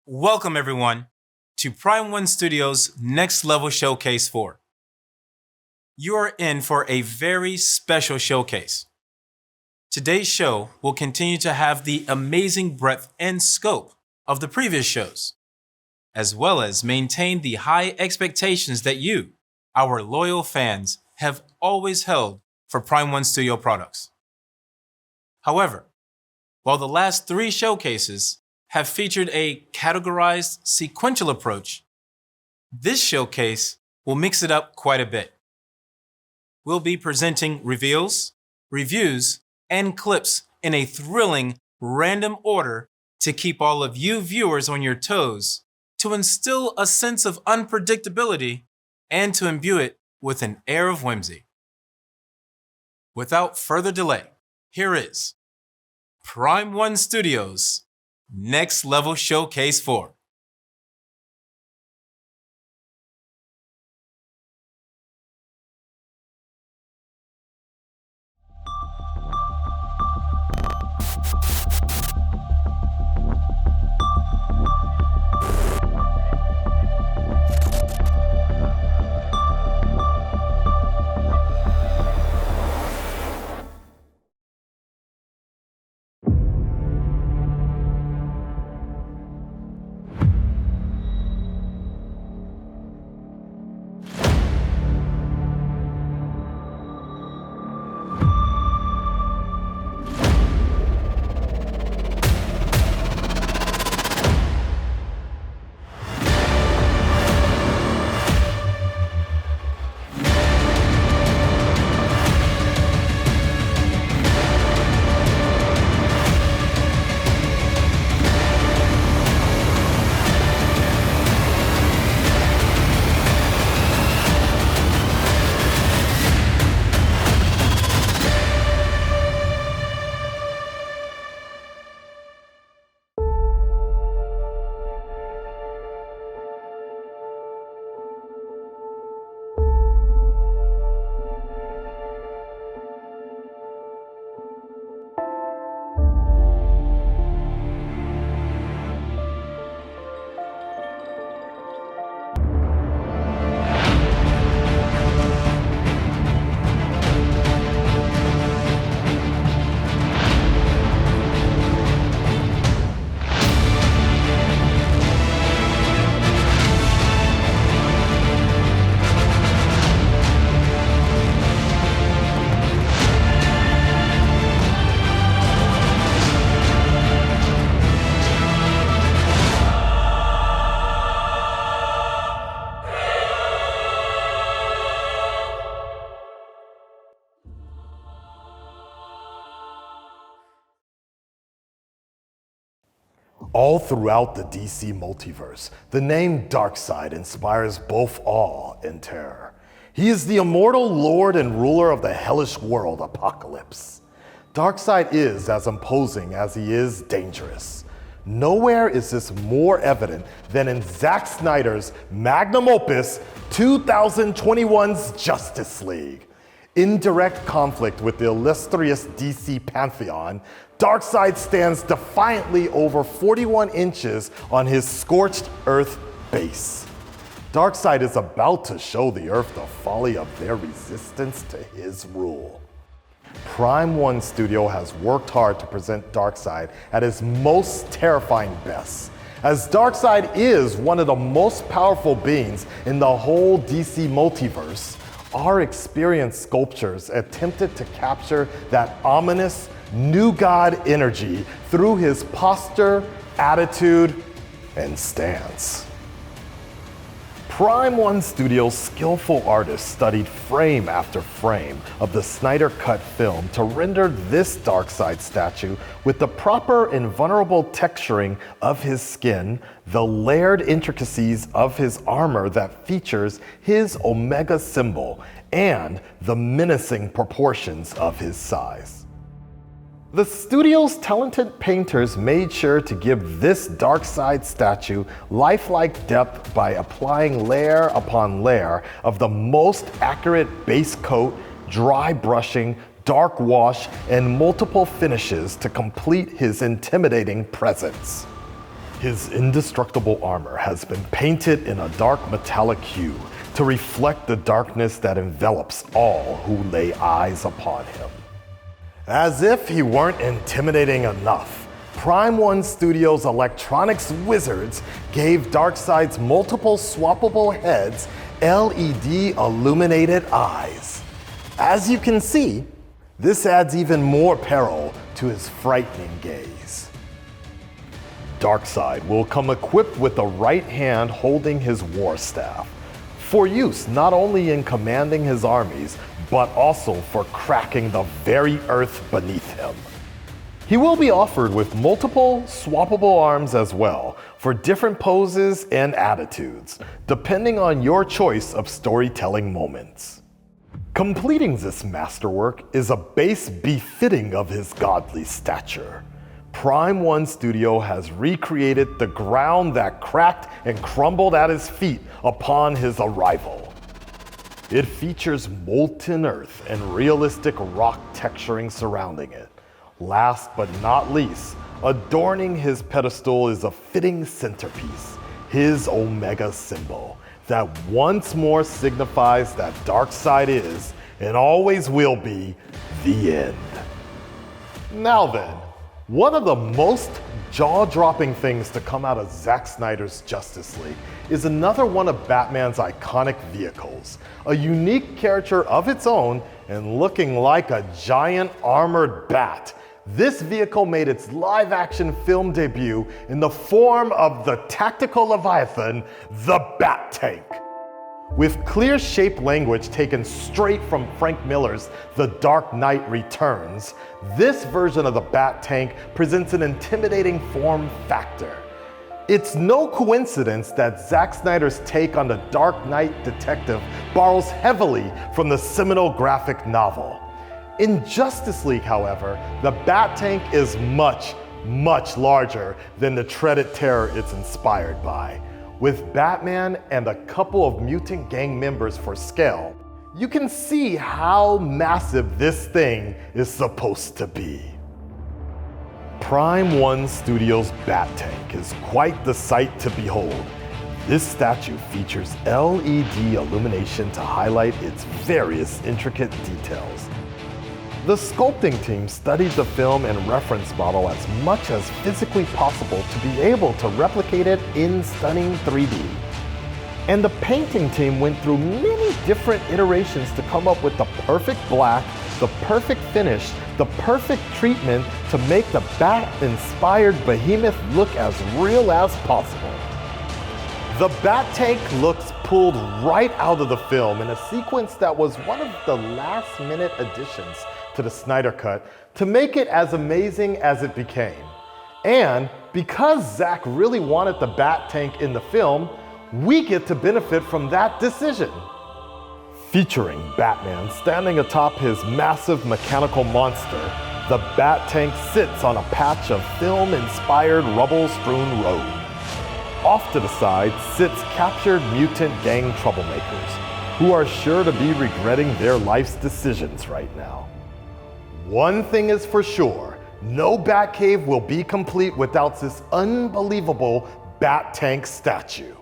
Welcome everyone to Prime One Studios Next Level Showcase 4. You are in for a very special showcase. Today's show will continue to have the amazing breadth and scope of the previous shows, as well as maintain the high expectations that you, our loyal fans, have always held for Prime One Studio products. However, while the last 3 showcases have featured a categorized sequential approach, this showcase will mix it up quite a bit. We'll be presenting reveals, reviews, and clips in a thrilling, random order to keep all of you viewers on your toes, to instill a sense of unpredictability, and to imbue it with an air of whimsy. Without further delay, here is Prime One Studios Next Level Showcase 4. All throughout the DC multiverse, the name Darkseid inspires both awe and terror. He is the immortal lord and ruler of the hellish world Apocalypse. Darkseid is as imposing as he is dangerous. Nowhere is this more evident than in Zack Snyder's magnum opus 2021's Justice League. In direct conflict with the illustrious DC pantheon, Darkseid stands defiantly over 41 inches on his scorched earth base. Darkseid is about to show the earth the folly of their resistance to his rule. Prime One Studio has worked hard to present Darkseid at his most terrifying best, as Darkseid is one of the most powerful beings in the whole DC multiverse. Our experienced sculptures attempted to capture that ominous new god energy through his posture, attitude, and stance. Prime One Studio's skillful artists studied frame after frame of the Snyder Cut film to render this Darkseid statue with the proper and vulnerable texturing of his skin, the layered intricacies of his armor that features his Omega symbol, and the menacing proportions of his size. The studio's talented painters made sure to give this Darkseid statue lifelike depth by applying layer upon layer of the most accurate base coat, dry brushing, dark wash, and multiple finishes to complete his intimidating presence. His indestructible armor has been painted in a dark metallic hue to reflect the darkness that envelops all who lay eyes upon him. As if he weren't intimidating enough, Prime Studios' electronics wizards gave Darkseid's multiple swappable heads LED illuminated eyes. As you can see, this adds even more peril to his frightening gaze. Darkseid will come equipped with a right hand holding his war staff, for use not only in commanding his armies, but also for cracking the very earth beneath him. He will be offered with multiple swappable arms as well, for different poses and attitudes, depending on your choice of storytelling moments. Completing this masterwork is a base befitting of his godly stature. Prime Studio has recreated the ground that cracked and crumbled at his feet upon his arrival. It features molten earth and realistic rock texturing surrounding it. Last but not least, adorning his pedestal is a fitting centerpiece, his Omega symbol, that once more signifies that Darkseid is, and always will be, the end. Now then, one of the most jaw-dropping things to come out of Zack Snyder's Justice League is another one of Batman's iconic vehicles, a unique character of its own and looking like a giant armored bat. This vehicle made its live-action film debut in the form of the tactical Leviathan, the Bat Tank. With clear shape language taken straight from Frank Miller's The Dark Knight Returns, this version of the Bat Tank presents an intimidating form factor. It's no coincidence that Zack Snyder's take on the Dark Knight detective borrows heavily from the seminal graphic novel. In Justice League, however, the Bat Tank is much, much larger than the treaded terror it's inspired by. With Batman and a couple of mutant gang members for scale, you can see how massive this thing is supposed to be. Prime Studios' Bat Tank is quite the sight to behold. This statue features LED illumination to highlight its various intricate details. The sculpting team studied the film and reference model as much as physically possible to be able to replicate it in stunning 3D. And the painting team went through many different iterations to come up with the perfect black, the perfect finish, the perfect treatment to make the Bat-inspired behemoth look as real as possible. The Bat Tank looks pulled right out of the film in a sequence that was one of the last-minute additions to the Snyder Cut to make it as amazing as it became. And because Zack really wanted the Bat Tank in the film, we get to benefit from that decision. Featuring Batman standing atop his massive mechanical monster, the Bat Tank sits on a patch of film-inspired rubble-strewn road. Off to the side sits captured mutant gang troublemakers, who are sure to be regretting their life's decisions right now. One thing is for sure, no Batcave will be complete without this unbelievable Bat Tank statue.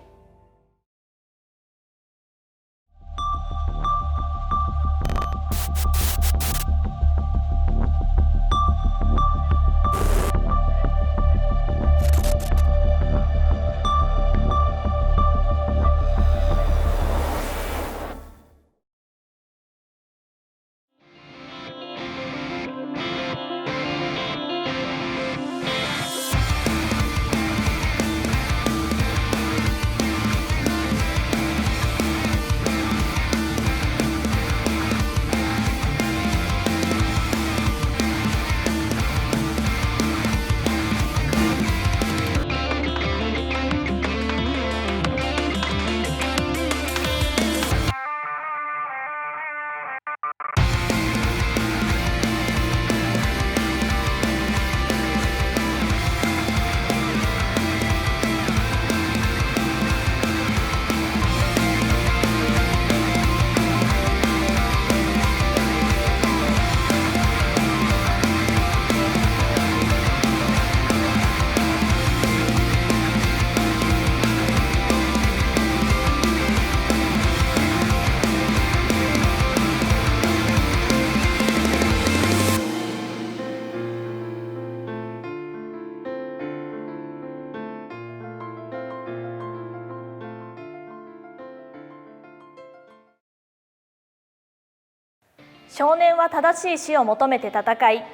少年は正しい死を求めて戦い、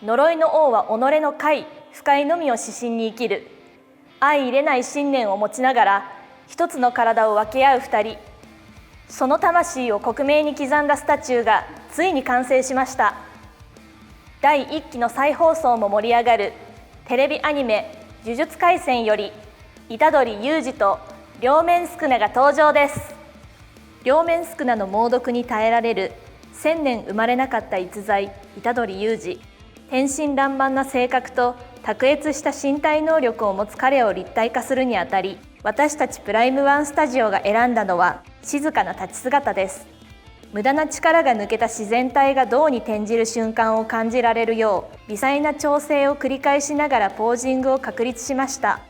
呪いの王は己の快不快のみを指針に生きる。相入れない信念を持ちながら一つの体を分け合う二人。その魂を克明に刻んだスタチューがついに完成しました。第1期の再放送も盛り上がるテレビアニメ「呪術廻戦」より虎杖裕二と両面宿儺が登場です。両面宿儺の猛毒に耐えられる1000年生まれなかった逸材虎杖裕二。天真爛漫な性格と卓越した身体能力を持つ彼を立体化するにあたり、私たちプライムワンスタジオが選んだのは静かな立ち姿です。無駄な力が抜けた自然体が銅に転じる瞬間を感じられるよう、微細な調整を繰り返しながらポージングを確立しました。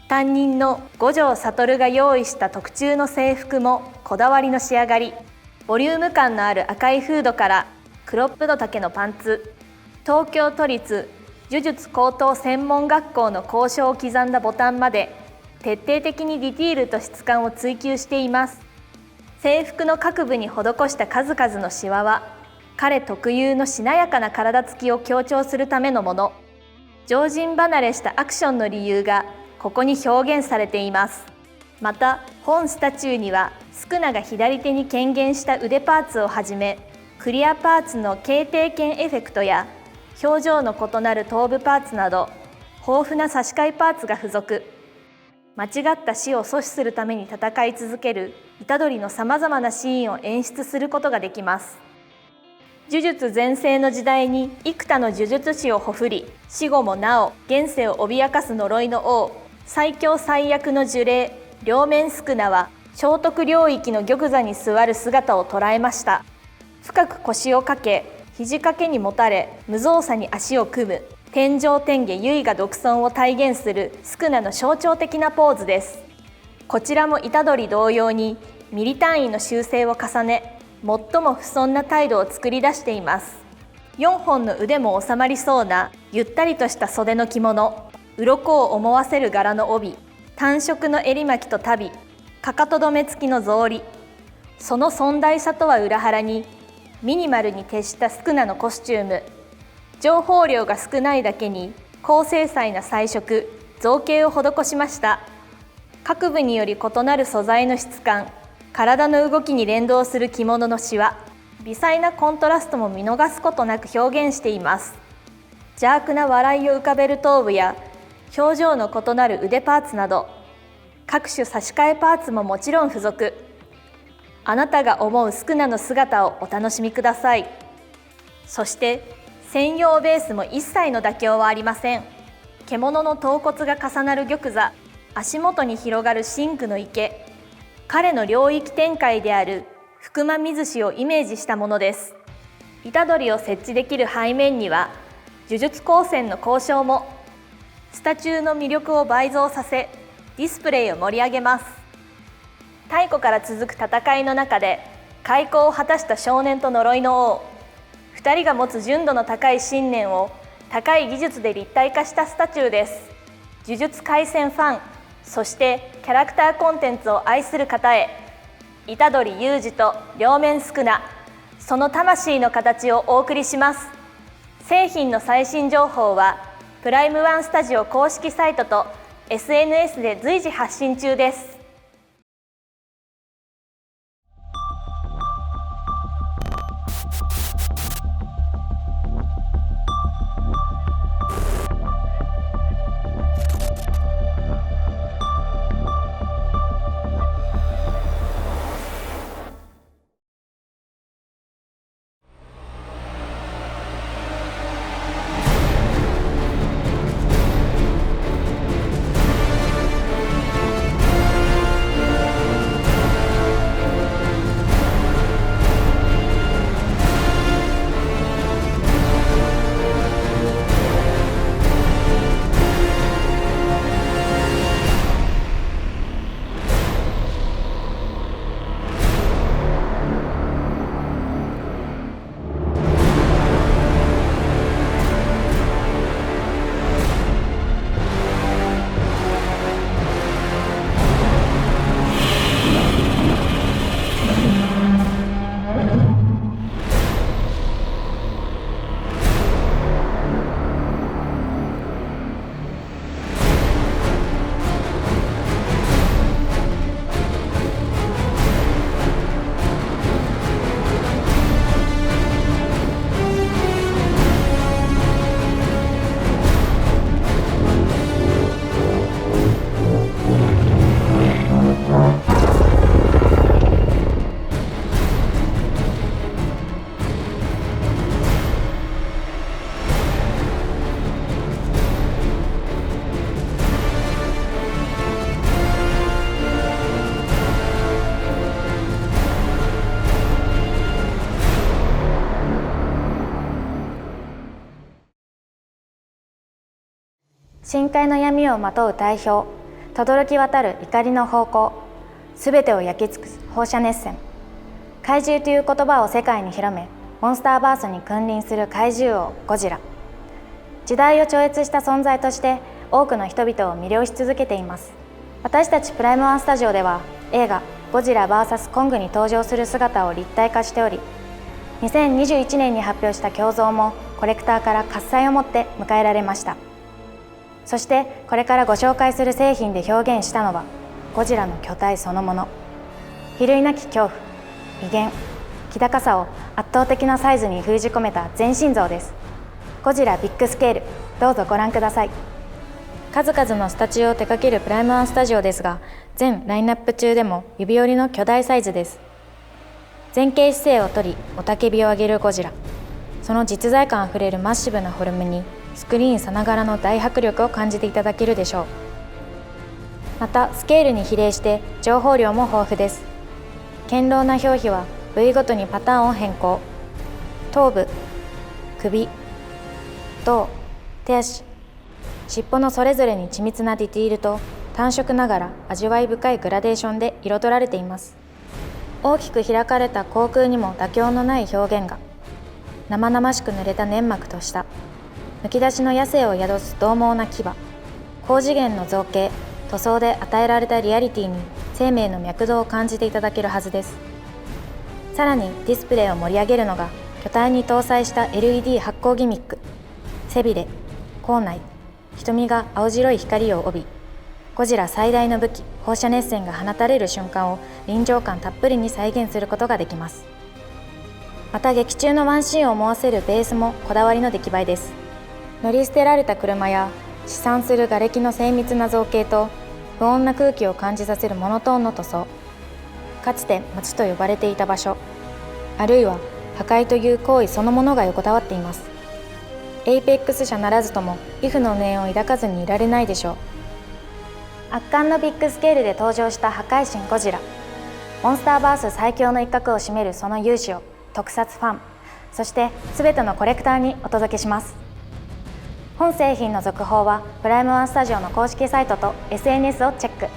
担任の五条悟が用意した特注の制服もこだわりの仕上がり。ボリューム感のある赤いフードからクロップド丈のパンツ、東京都立呪術高等専門学校の校章を刻んだボタンまで徹底的にディティールと質感を追求しています。制服の各部に施した数々のシワは彼特有のしなやかな体つきを強調するためのもの。常人離れしたアクションの理由がここに表現されています。また本スタチューには宿儺が左手に顕現した腕パーツをはじめ、クリアパーツの形定剣エフェクトや表情の異なる頭部パーツなど豊富な差し替えパーツが付属。間違った死を阻止するために戦い続ける虎杖のさまざまなシーンを演出することができます。呪術全盛の時代に幾多の呪術師をほふり、死後もなお現世を脅かす呪いの王、最強最悪の呪霊両面宿儺は聖徳領域の玉座に座る姿を捉えました。深く腰をかけ、肘掛けにもたれ、無造作に足を組む天上天下唯我独尊を体現する宿儺の象徴的なポーズです。こちらも虎杖同様にミリ単位の修正を重ね、最も不遜な態度を作り出しています。4本の腕も収まりそうなゆったりとした袖の着物、鱗を思わせる柄の帯、単色の襟巻きと足袋、かかと止め付きの草履。その尊大さとは裏腹にミニマルに徹した宿儺のコスチューム。情報量が少ないだけに高精細な彩色、造形を施しました。各部により異なる素材の質感、体の動きに連動する着物のシワ、微細なコントラストも見逃すことなく表現しています。邪悪な笑いを浮かべる頭部や表情の異なる腕パーツなど、各種差し替えパーツももちろん付属。あなたが思う宿儺の姿をお楽しみください。そして専用ベースも一切の妥協はありません。獣の頭骨が重なる玉座、足元に広がる真紅の池、彼の領域展開である福間水氏をイメージしたものです。虎杖を設置できる背面には呪術高専の校章も、スタチューの魅力を倍増させ、ディスプレイを盛り上げます。太古から続く戦いの中で開口を果たした少年と呪いの王、2人が持つ純度の高い信念を高い技術で立体化したスタチューです。呪術廻戦ファン、そしてキャラクターコンテンツを愛する方へ、虎杖裕二と両面宿儺、その魂の形をお送りします。製品の最新情報はプライムワンスタジオ公式サイトと SNS で随時発信中です。深海の闇をまとう体表、轟き渡る怒りの方向、すべてを焼き尽くす放射熱線。怪獣という言葉を世界に広め、モンスターバースに君臨する怪獣王ゴジラ。時代を超越した存在として多くの人々を魅了し続けています。私たちプライムワンスタジオでは映画ゴジラ VS コングに登場する姿を立体化しており、2021年に発表した胸像もコレクターから喝采をもって迎えられました。そしてこれからご紹介する製品で表現したのはゴジラの巨体そのもの。比類なき恐怖、威厳、気高さを圧倒的なサイズに封じ込めた全身像です。ゴジラビッグスケール、どうぞご覧ください。数々のスタチューを手掛けるプライムワンスタジオですが、全ラインナップ中でも指折りの巨大サイズです。前傾姿勢をとり雄たけびを上げるゴジラ。その実在感あふれるマッシブなフォルムにスクリーンさながらの大迫力を感じていただけるでしょう。またスケールに比例して情報量も豊富です。堅牢な表皮は部位ごとにパターンを変更。頭部、首、胴、手足、尻尾のそれぞれに緻密なディティールと単色ながら味わい深いグラデーションで彩られています。大きく開かれた口腔にも妥協のない表現が。生々しく濡れた粘膜と下、むき出しの野生を宿す獰猛な牙、高次元の造形、塗装で与えられたリアリティに生命の脈動を感じていただけるはずです。さらにディスプレイを盛り上げるのが巨体に搭載した LED 発光ギミック。背びれ、口内、瞳が青白い光を帯び、ゴジラ最大の武器放射熱線が放たれる瞬間を臨場感たっぷりに再現することができます。また劇中のワンシーンを思わせるベースもこだわりの出来栄えです。乗り捨てられた車や飛散する瓦礫の精密な造形と不穏な空気を感じさせるモノトーンの塗装。かつて街と呼ばれていた場所、あるいは破壊という行為そのものが横たわっています。エイペックス社ならずとも畏怖の念を抱かずにいられないでしょう。圧巻のビッグスケールで登場した破壊神ゴジラ。モンスターバース最強の一角を占めるその勇姿を特撮ファン、そして全てのコレクターにお届けします。本製品の続報はプライムワンスタジオの公式サイトと SNS をチェック。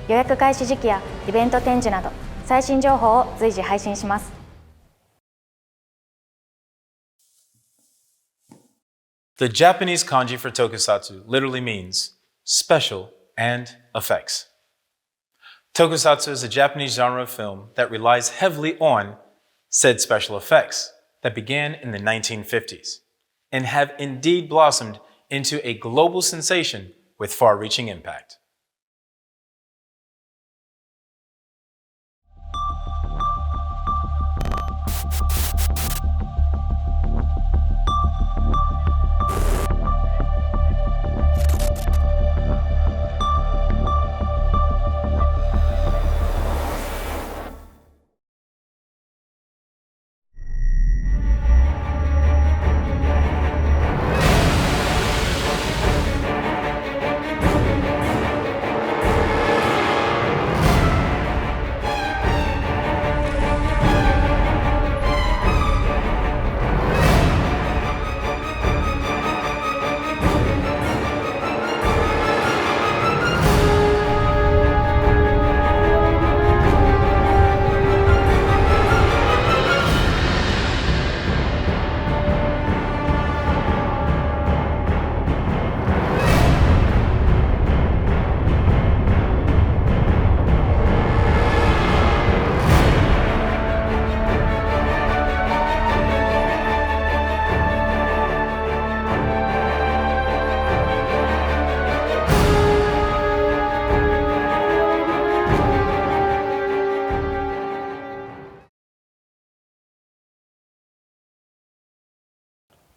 予約開始時期やイベント展示など最新情報を随時配信します。The Japanese kanji for tokusatsu literally means special and effects. Tokusatsu is a Japanese genre of film that relies heavily on said special effects that began in the 1950s and have indeed blossomed into a global sensation with far-reaching impact.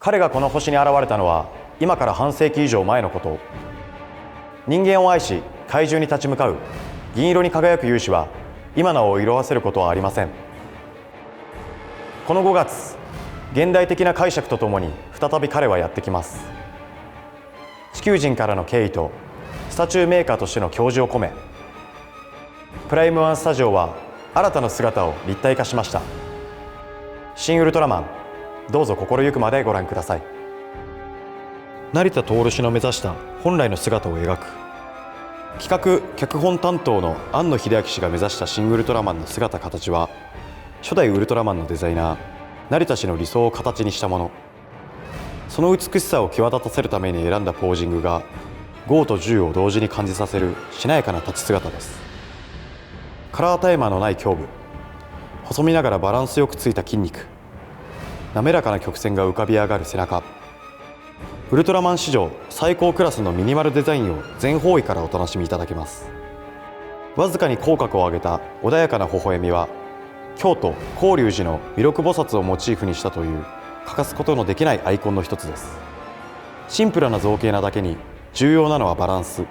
彼がこの星に現れたのは今から半世紀以上前のこと。人間を愛し怪獣に立ち向かう銀色に輝く勇姿は今なお色あせることはありません。この5月、現代的な解釈とともに再び彼はやってきます。地球人からの敬意とスタチューメーカーとしての矜持を込め、プライムワンスタジオは新たな姿を立体化しました。新ウルトラマン、どうぞ心ゆくまでご覧ください。成田徹氏の目指した本来の姿を描く。企画・脚本担当の庵野秀明氏が目指したシン・ウルトラマンの姿形は、初代ウルトラマンのデザイナー成田氏の理想を形にしたもの。その美しさを際立たせるために選んだポージングが、剛と柔を同時に感じさせるしなやかな立ち姿です。カラータイマーのない胸部、細身ながらバランスよくついた筋肉、滑らかな曲線が浮かび上がる背中。ウルトラマン史上最高クラスのミニマルデザインを全方位からお楽しみいただけます。わずかに口角を上げた穏やかな微笑みは、京都広隆寺の弥勒菩薩をモチーフにしたという欠かすことのできないアイコンの一つです。シンプルな造形なだけに重要なのはバランス。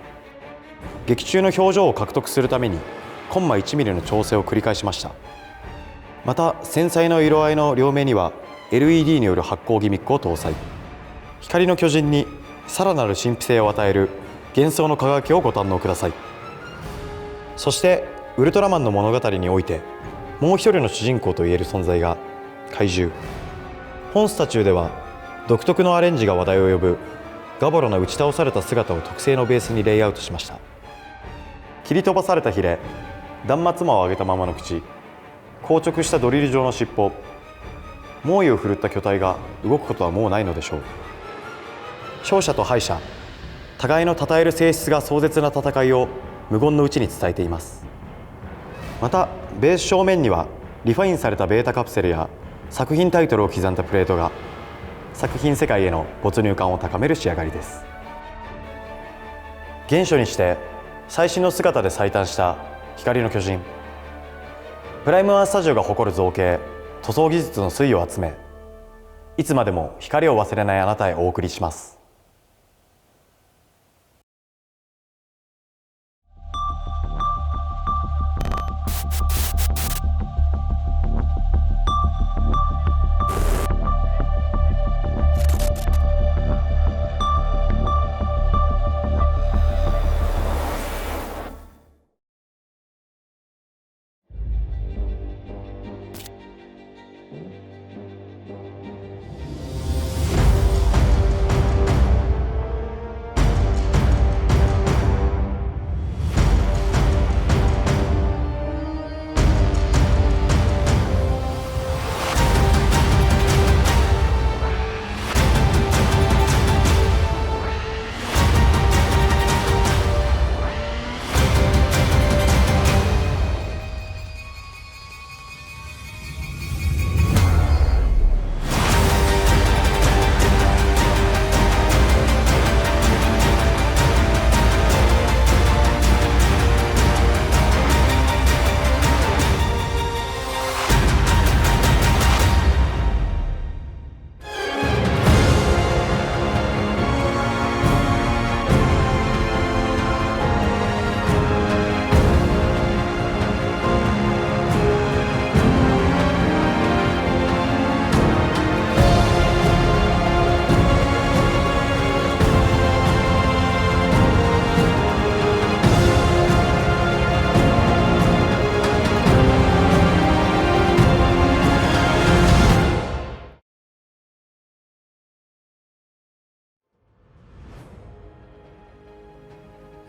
劇中の表情を獲得するためにコンマ1ミリの調整を繰り返しました。また繊細な色合いの両面には LED による発光ギミックを搭載。光の巨人にさらなる神秘性を与える幻想の輝きをご堪能ください。そしてウルトラマンの物語においてもう一人の主人公といえる存在が怪獣。本スタチューでは独特のアレンジが話題を呼ぶガボロな打ち倒された姿を特製のベースにレイアウトしました。切り飛ばされたヒレ、断末魔を上げたままの口、硬直したドリル状の尻尾、猛威を振るった巨体が動くことはもうないのでしょう。勝者と敗者、互いの称える性質が壮絶な戦いを無言のうちに伝えています。またベース正面にはリファインされたベータカプセルや作品タイトルを刻んだプレートが、作品世界への没入感を高める仕上がりです。原初にして最新の姿で最短した光の巨人。プライムワンスタジオが誇る造形、塗装技術の粋を集め、いつまでも光を忘れないあなたへお送りします。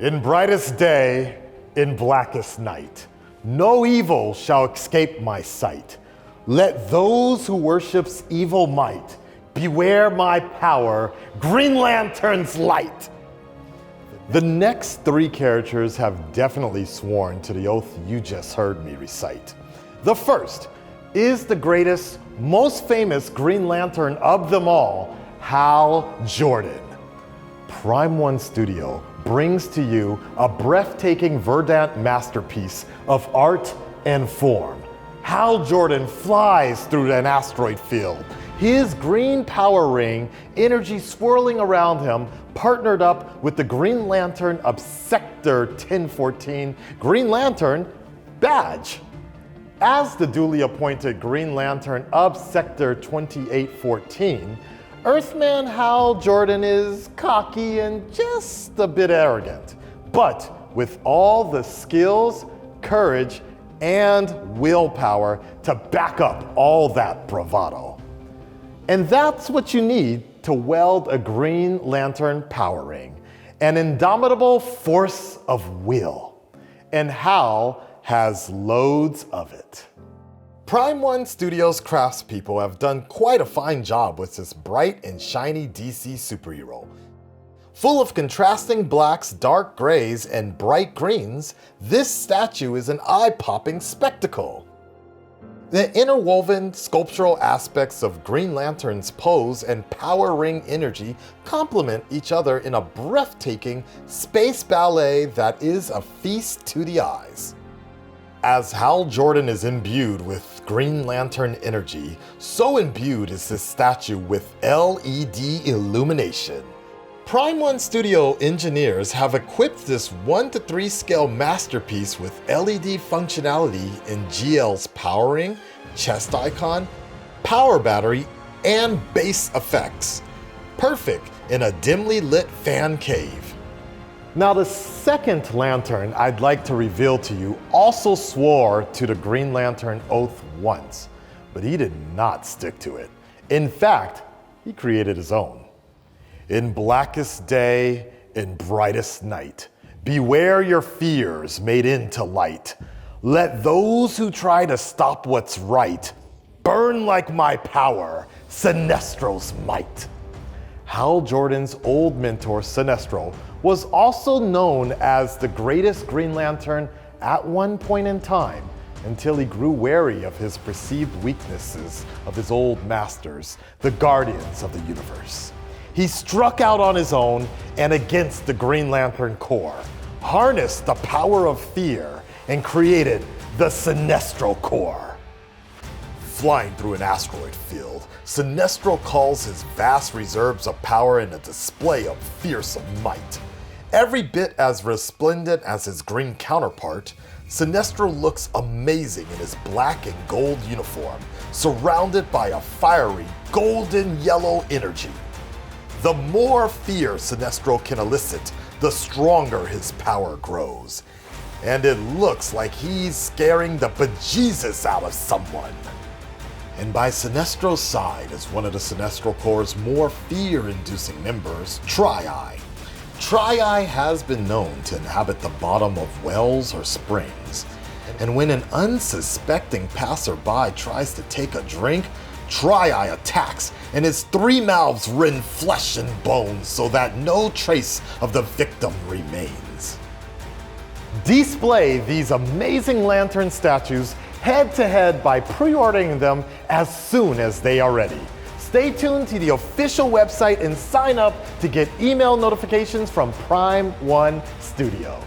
In brightest day, in blackest night, no evil shall escape my sight. Let those who worships evil might beware my power, Green Lantern's light. The next three characters have definitely sworn to the oath you just heard me recite. The first is the greatest, most famous Green Lantern of them all, Hal Jordan. Prime One Studio brings to you a breathtaking verdant masterpiece of art and form. Hal Jordan flies through an asteroid field, his green power ring, energy swirling around him, partnered up with the Green Lantern of Sector 1014 Green Lantern badge. As the duly appointed Green Lantern of Sector 2814, Earthman Hal Jordan is cocky and just a bit arrogant, but with all the skills, courage, and willpower to back up all that bravado. And that's what you need to weld a Green Lantern power ring, an indomitable force of will, and Hal has loads of it. Prime One Studios craftspeople have done quite a fine job with this bright and shiny DC superhero. Full of contrasting blacks, dark grays, and bright greens, this statue is an eye-popping spectacle. The interwoven sculptural aspects of Green Lantern's pose and power ring energy complement each other in a breathtaking space ballet that is a feast to the eyes. As Hal Jordan is imbued with Green Lantern energy, so imbued is this statue with LED illumination. Prime One Studio engineers have equipped this 1:3 scale masterpiece with LED functionality in GL's power ring, chest icon, power battery, and bass effects. Perfect in a dimly lit fan cave. Now the second lantern I'd like to reveal to you also swore to the Green Lantern oath once, but he did not stick to it. In fact, he created his own. In blackest day, in brightest night, beware your fears made into light. Let those who try to stop what's right burn like my power, Sinestro's might. Hal Jordan's old mentor, Sinestro, was also known as the greatest Green Lantern at one point in time, until he grew wary of his perceived weaknesses of his old masters, the Guardians of the Universe. He struck out on his own and against the Green Lantern Corps, harnessed the power of fear, and created the Sinestro Corps. Flying through an asteroid field, Sinestro calls his vast reserves of power in a display of fearsome might. Every bit as resplendent as his green counterpart, Sinestro looks amazing in his black and gold uniform, surrounded by a fiery golden yellow energy. The more fear Sinestro can elicit, the stronger his power grows. And it looks like he's scaring the bejesus out of someone. And by Sinestro's side is one of the Sinestro Corps' more fear-inducing members, Tri-Eye. Tri-Eye has been known to inhabit the bottom of wells or springs. And when an unsuspecting passerby tries to take a drink, Tri-Eye attacks, and his three mouths rend flesh and bones so that no trace of the victim remains. Display these amazing lantern statues head-to-head by pre-ordering them as soon as they are ready. Stay tuned to the official website and sign up to get email notifications from Prime One Studio.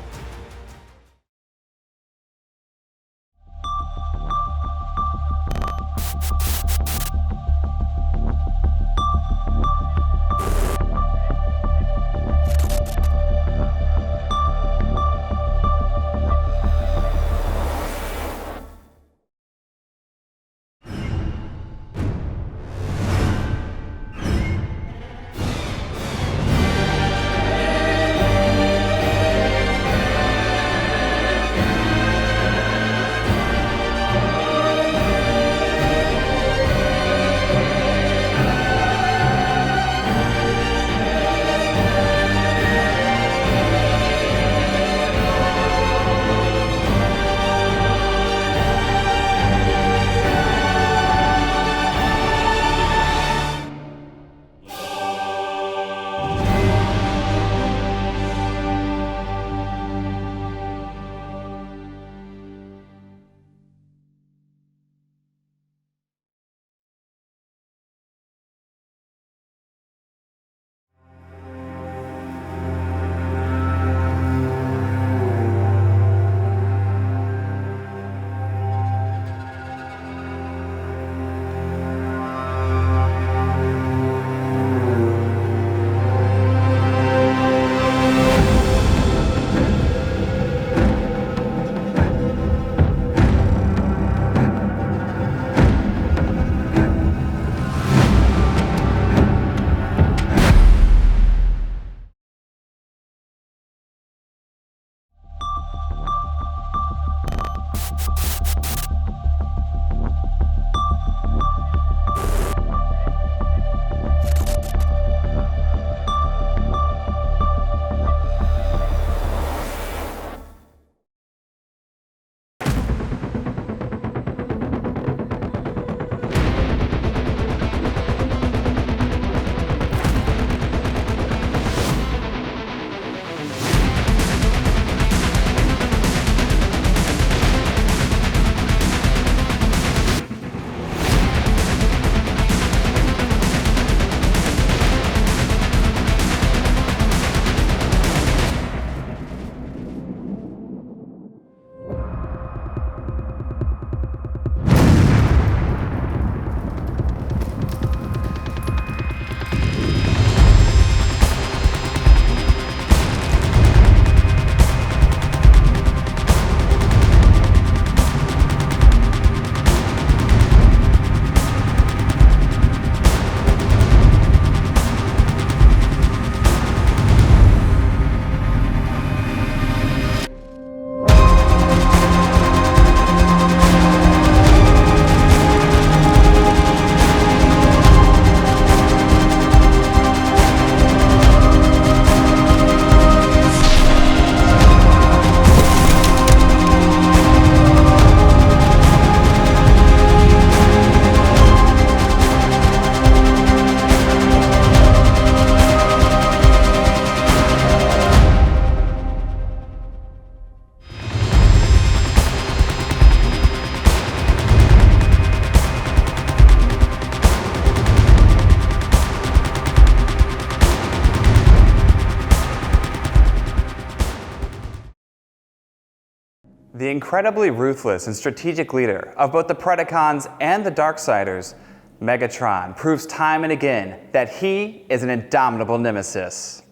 The incredibly ruthless and strategic leader of both the Predacons and the Darksiders, Megatron proves time and again that he is an indomitable nemesis.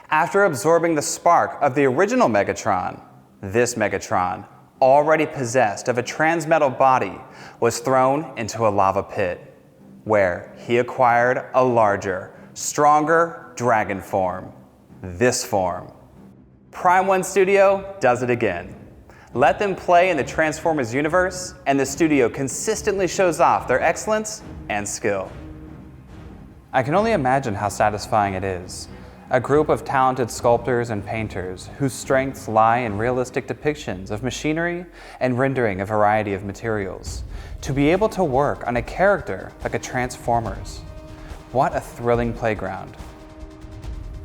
After absorbing the spark of the original Megatron, this Megatron, already possessed of a transmetal body, was thrown into a lava pit, where he acquired a larger, stronger dragon form. This form. Prime One Studio does it again. Let them play in the Transformers universe, and the studio consistently shows off their excellence and skill. I can only imagine how satisfying it is. A group of talented sculptors and painters whose strengths lie in realistic depictions of machinery and rendering a variety of materials, to be able to work on a character like a Transformers. What a thrilling playground.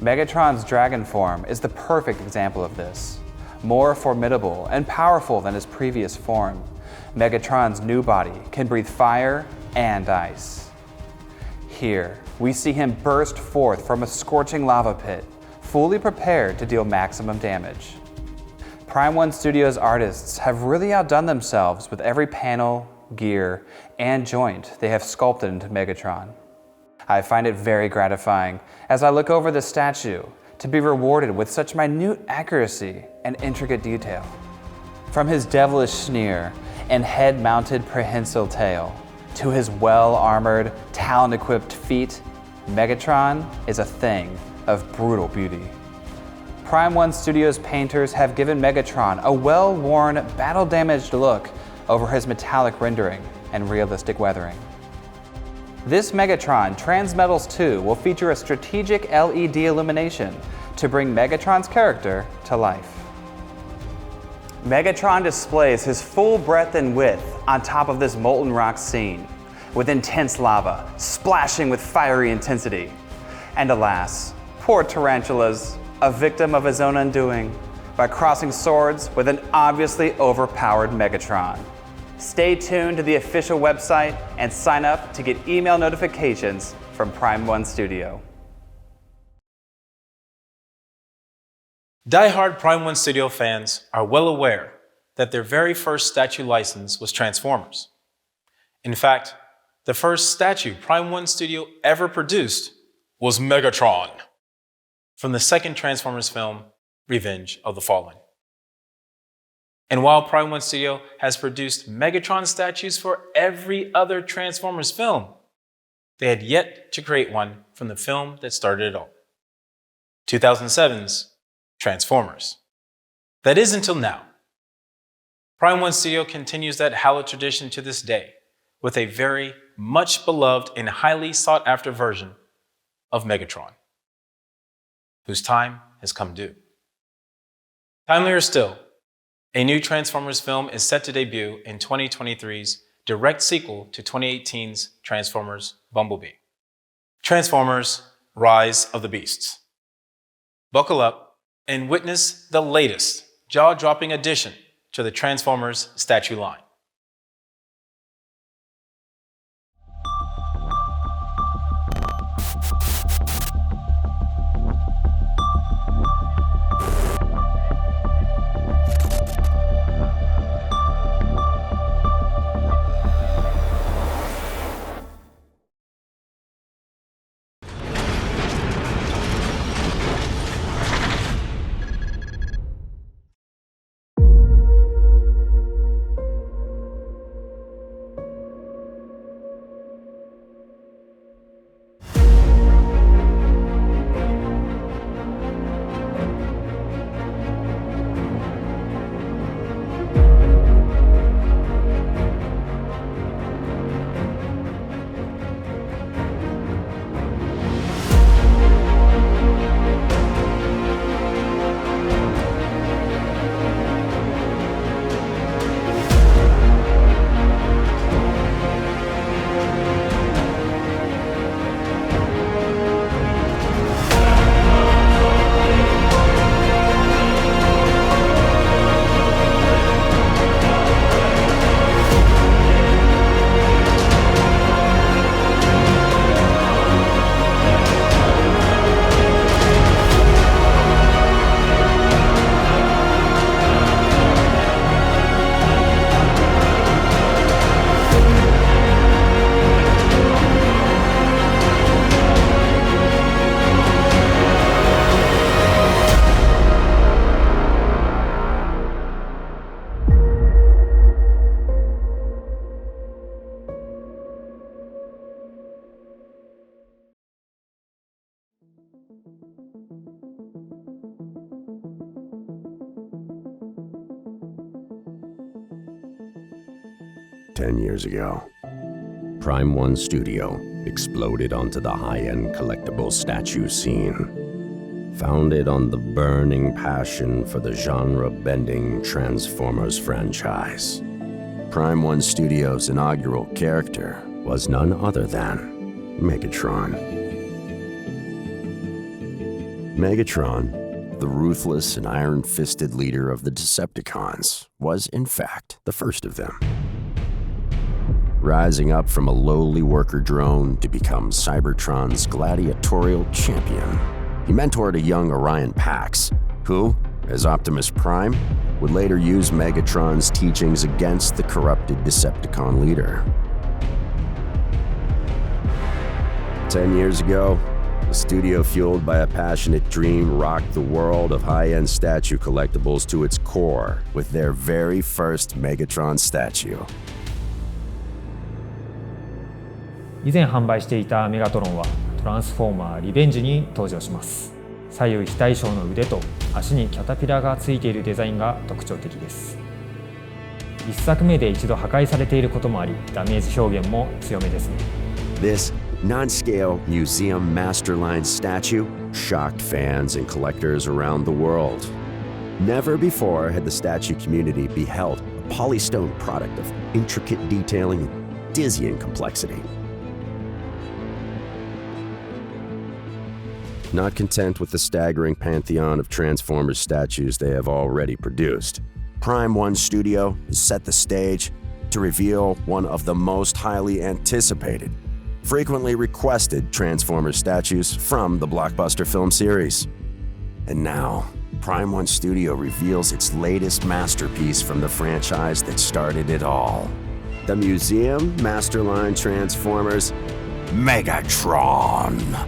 Megatron's dragon form is the perfect example of this. More formidable and powerful than his previous form, Megatron's new body can breathe fire and ice. Here, we see him burst forth from a scorching lava pit, fully prepared to deal maximum damage. Prime One Studios artists have really outdone themselves with every panel, gear, and joint they have sculpted into Megatron. I find it very gratifying as I look over the statue to be rewarded with such minute accuracy and intricate detail. From his devilish sneer and head-mounted prehensile tail, to his well-armored, talon-equipped feet, Megatron is a thing of brutal beauty. Prime One Studios painters have given Megatron a well-worn, battle-damaged look over his metallic rendering and realistic weathering. This Megatron Transmetals 2 will feature a strategic LED illumination to bring Megatron's character to life. Megatron displays his full breadth and width on top of this molten rock scene, with intense lava splashing with fiery intensity. And alas, poor Tarantulas, a victim of his own undoing by crossing swords with an obviously overpowered Megatron. Stay tuned to the official website and sign up to get email notifications from Prime One Studio. Die-hard Prime One Studio fans are well aware that their very first statue license was Transformers. In fact, the first statue Prime One Studio ever produced was Megatron from the second Transformers film, Revenge of the Fallen. And while Prime One Studio has produced Megatron statues for every other Transformers film, they had yet to create one from the film that started it all, 2007's Transformers. That is until now. Prime One Studio continues that hallowed tradition to this day with a very much beloved and highly sought after version of Megatron, whose time has come due. Timelier still, a new Transformers film is set to debut in 2023's direct sequel to 2018's Transformers Bumblebee. Transformers: Rise of the Beasts. Buckle up and witness the latest jaw-dropping addition to the Transformers statue line. 10 years ago, Prime One Studio exploded onto the high-end collectible statue scene. Founded on the burning passion for the genre-bending Transformers franchise, Prime One Studio's inaugural character was none other than Megatron. Megatron, the ruthless and iron-fisted leader of the Decepticons, was in fact the first of them. Rising up from a lowly worker drone to become Cybertron's gladiatorial champion, he mentored a young Orion Pax, who, as Optimus Prime, would later use Megatron's teachings against the corrupted Decepticon leader. 10 years ago, a studio fueled by a passionate dream rocked the world of high-end statue collectibles to its core with their very first Megatron statue. 以前販売していたメガトロンはトランスフォーマーリベンジに登場します。左右非対称の腕と足にキャタピラがついているデザインが特徴的です。1作目で一度破壊されていることもあり、ダメージ表現も強めですね。This non-scale museum masterline statue shocked fans and collectors around the world. Never before had the statue community beheld a polystone product of intricate detailing and dizzying complexity. Not content with the staggering pantheon of Transformers statues they have already produced, Prime One Studio has set the stage to reveal one of the most highly anticipated, frequently requested Transformers statues from the blockbuster film series. And now, Prime One Studio reveals its latest masterpiece from the franchise that started it all. The Museum Masterline Transformers Megatron.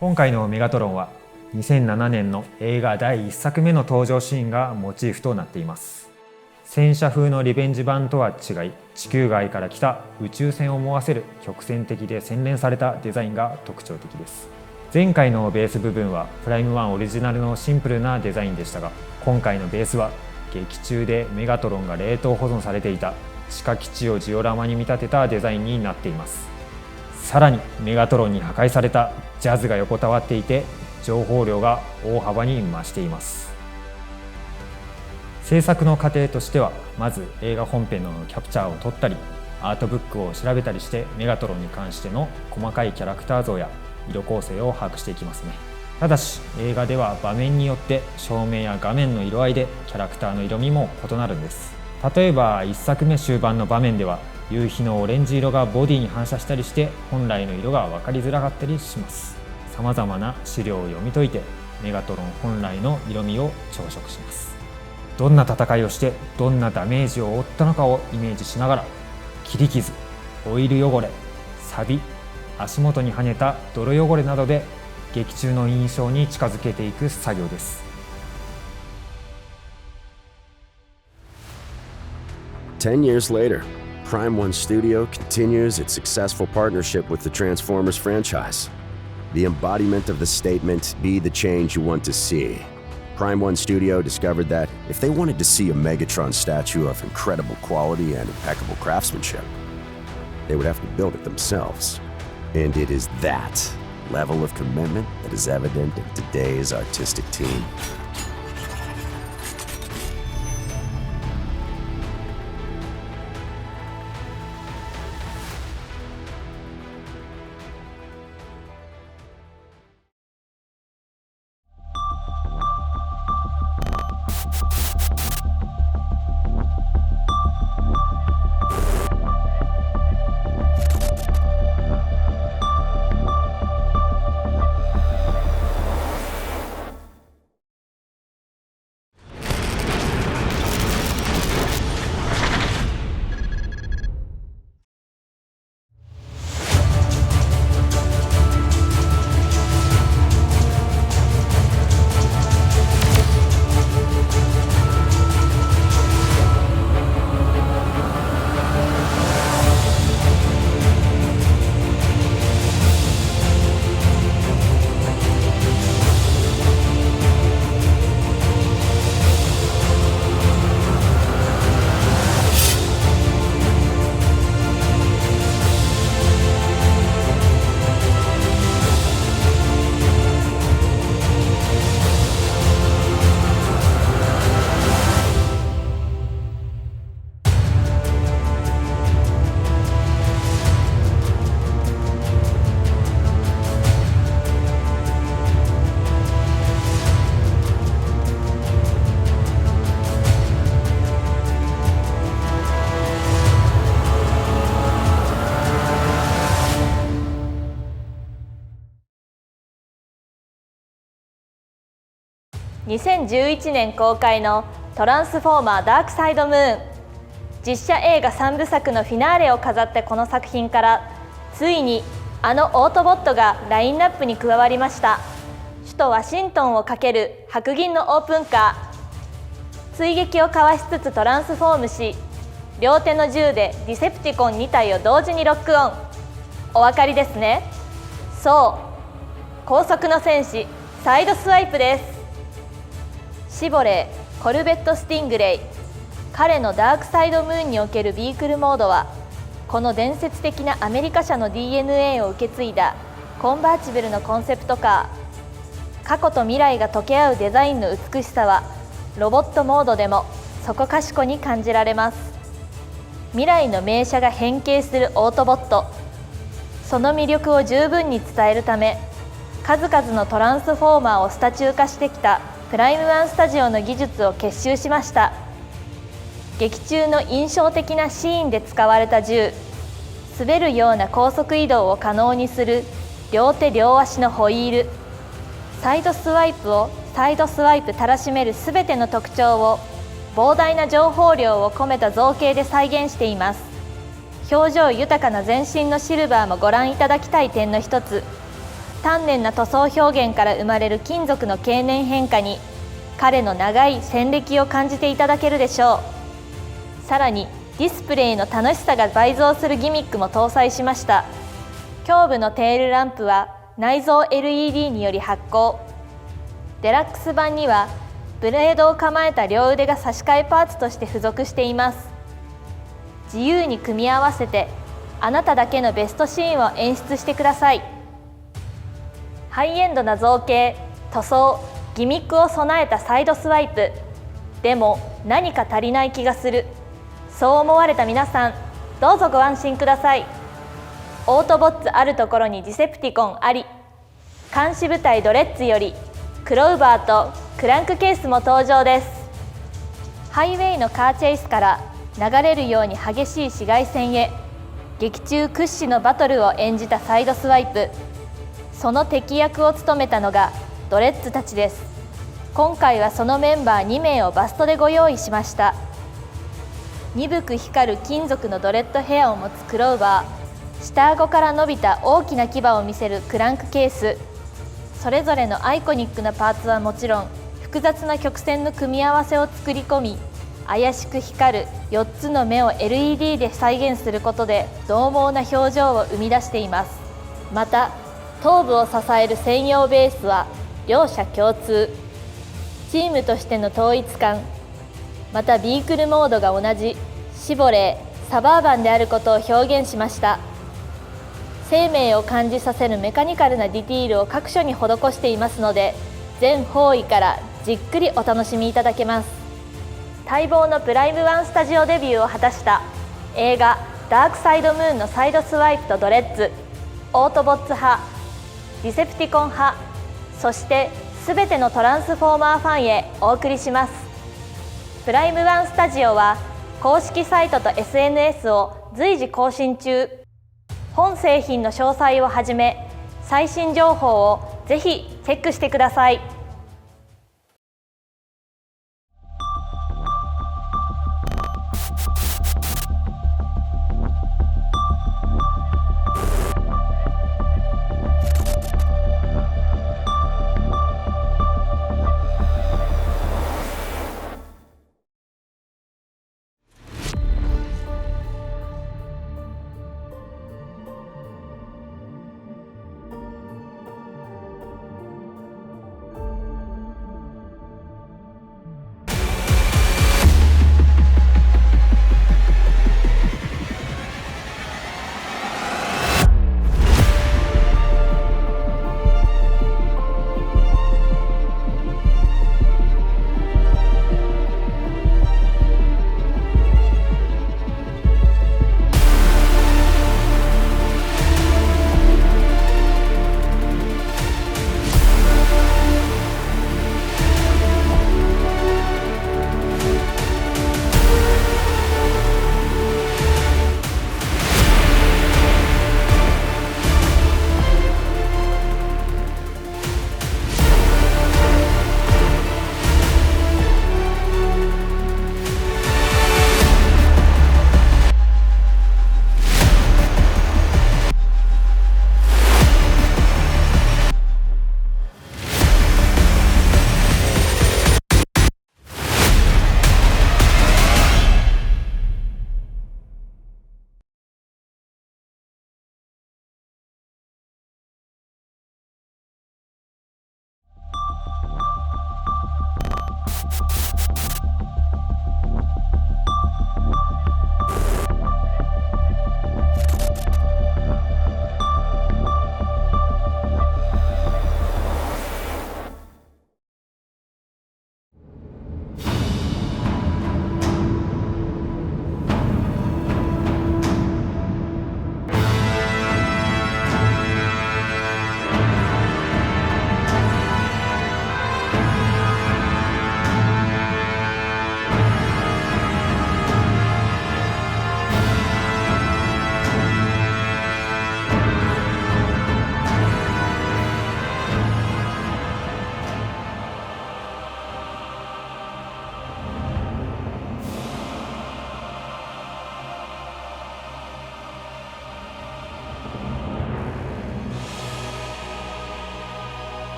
今回のメガトロンは2007年の映画第1作目の登場シーンがモチーフとなっています。戦車風のリベンジ版とは違い、地球外から来た宇宙船を思わせる曲線的で洗練されたデザインが特徴的です。前回のベース部分はプライム1オリジナルのシンプルなデザインでしたが、今回のベースは劇中でメガトロンが冷凍保存されていた地下基地をジオラマに見立てたデザインになっています。さらにメガトロンに破壊されたジャズが横たわっていて、情報量が大幅に増しています。制作の過程としては、まず映画本編のキャプチャーを撮ったり、アートブックを調べたりしてメガトロンに関しての細かいキャラクター像や色構成を把握していきますね。ただし映画では場面によって照明や画面の色合いでキャラクターの色味も異なるんです。例えば1作目終盤の場面では夕日のオレンジ色がボディに反射したりして本来の色が分かりづらかったりします。さまざまな資料を読み解いてメガトロン本来の色味を朝食します。どんな戦いをしてどんなダメージを負ったのかをイメージしながら、切り傷、オイル汚れ、錆、足元に跳ねた泥汚れなどで劇中の印象に近づけていく作業です。10 years later, Prime One Studio continues its successful partnership with the Transformers franchise. The embodiment of the statement, "Be the change you want to see." Prime One Studio discovered that if they wanted to see a Megatron statue of incredible quality and impeccable craftsmanship, they would have to build it themselves. And it is that level of commitment that is evident in today's artistic team.2011年公開のトランスフォーマーダークサイドムーン。実写映画3部作のフィナーレを飾ったこの作品からついにあのオートボットがラインナップに加わりました。首都ワシントンを駆ける白銀のオープンカー。追撃をかわしつつトランスフォームし、両手の銃でディセプティコン2体を同時にロックオン。お分かりですね。そう、高速の戦士サイドスワイプです。シボレー・コルベット・スティングレイ。彼のダークサイドムーンにおけるビークルモードは、この伝説的なアメリカ車の DNA を受け継いだコンバーチブルのコンセプトカー。過去と未来が溶け合うデザインの美しさはロボットモードでもそこかしこに感じられます。未来の名車が変形するオートボット、その魅力を十分に伝えるため、数々のトランスフォーマーをスタチュー化してきたプライムワンスタジオの技術を結集しました。劇中の印象的なシーンで使われた銃、滑るような高速移動を可能にする両手両足のホイール、サイドスワイプをサイドスワイプたらしめるすべての特徴を膨大な情報量を込めた造形で再現しています。表情豊かな全身のシルバーもご覧いただきたい点の一つ、丹念な塗装表現から生まれる金属の経年変化に彼の長い戦歴を感じていただけるでしょう。さらにディスプレイの楽しさが倍増するギミックも搭載しました。胸部のテールランプは内蔵 LED により発光。デラックス版にはブレードを構えた両腕が差し替えパーツとして付属しています。自由に組み合わせてあなただけのベストシーンを演出してください。ハイエンドな造形、塗装、ギミックを備えたサイドスワイプ。でも何か足りない気がする。そう思われた皆さん、どうぞご安心ください。オートボッツあるところにディセプティコンあり。監視部隊ドレッツよりクローバーとクランクケースも登場です。ハイウェイのカーチェイスから流れるように激しい紫外線へ、劇中屈指のバトルを演じたサイドスワイプ。その敵役を務めたのがドレッツたちです。今回はそのメンバー2名をバストでご用意しました。鈍く光る金属のドレッドヘアを持つクローバー、下顎から伸びた大きな牙を見せるクランクケース。それぞれのアイコニックなパーツはもちろん、複雑な曲線の組み合わせを作り込み、怪しく光る4つの目を LED で再現することで獰猛な表情を生み出しています。また頭部を支える専用ベースは両者共通。チームとしての統一感、またビークルモードが同じシボレー、サバーバンであることを表現しました。生命を感じさせるメカニカルなディティールを各所に施していますので、全方位からじっくりお楽しみいただけます。待望のプライム1スタジオデビューを果たした映画ダークサイドムーンのサイドスワイプとドレッズ、オートボッツ派、ディセプティコン派、そしてすべてのトランスフォーマーファンへお送りします。プライム1スタジオは公式サイトと SNS を随時更新中。本製品の詳細をはじめ最新情報をぜひチェックしてください。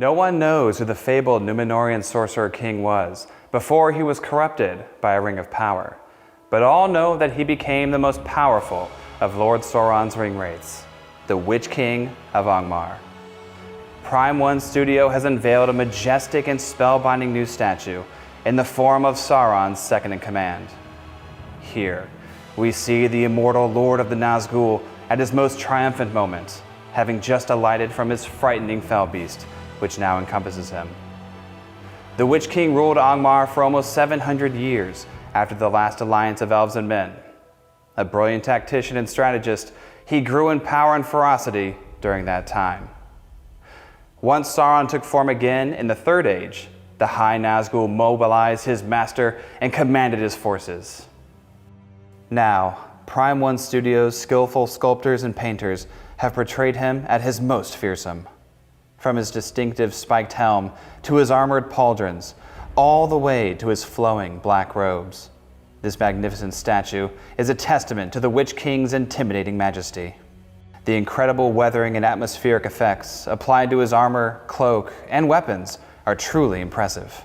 No one knows who the fabled Numenorian sorcerer king was before he was corrupted by a ring of power, but all know that he became the most powerful of Lord Sauron's ringwraiths, the Witch King of Angmar. Prime 1 Studio has unveiled a majestic and spellbinding new statue in the form of Sauron's second-in-command. Here, we see the immortal Lord of the Nazgul at his most triumphant moment, having just alighted from his frightening fell beast, which now encompasses him. The Witch King ruled Angmar for almost 700 years after the last alliance of elves and men. A brilliant tactician and strategist, he grew in power and ferocity during that time. Once Sauron took form again in the Third Age, the High Nazgul mobilized his master and commanded his forces. Now, Prime 1 Studios' skillful sculptors and painters have portrayed him at his most fearsome. From his distinctive spiked helm to his armored pauldrons, all the way to his flowing black robes. This magnificent statue is a testament to the Witch King's intimidating majesty. The incredible weathering and atmospheric effects applied to his armor, cloak, and weapons are truly impressive.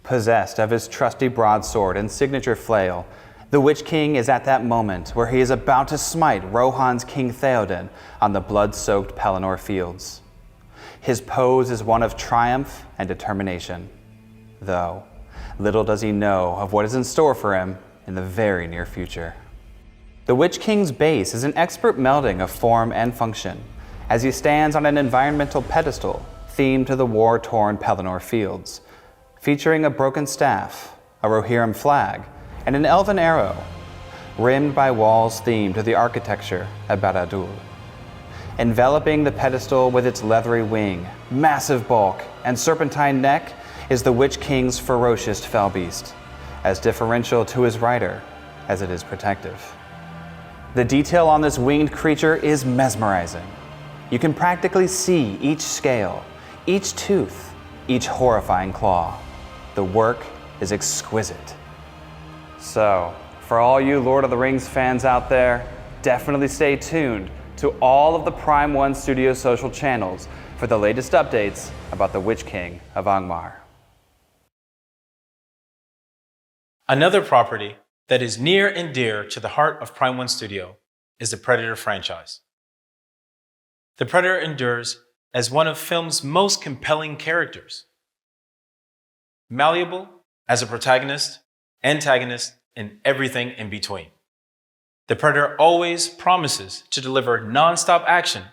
Possessed of his trusty broadsword and signature flail, the Witch King is at that moment where he is about to smite Rohan's King Theoden on the blood-soaked Pelennor fields. His pose is one of triumph and determination, though little does he know of what is in store for him in the very near future. The Witch King's base is an expert melding of form and function, as he stands on an environmental pedestal themed to the war-torn Pelennor fields, featuring a broken staff, a Rohirrim flag, and an elven arrow, rimmed by walls themed to the architecture of Barad-dûr. Enveloping the pedestal with its leathery wing, massive bulk, and serpentine neck is the Witch King's ferocious fell beast, as differential to his rider as it is protective. The detail on this winged creature is mesmerizing. You can practically see each scale, each tooth, each horrifying claw. The work is exquisite. So, for all you Lord of the Rings fans out there, definitely stay tuned to all of the Prime 1 Studio social channels for the latest updates about the Witch King of Angmar. Another property that is near and dear to the heart of Prime 1 Studio is the Predator franchise. The Predator endures as one of film's most compelling characters. Malleable as a protagonist, antagonist, and everything in between. The Predator always promises to deliver non-stop action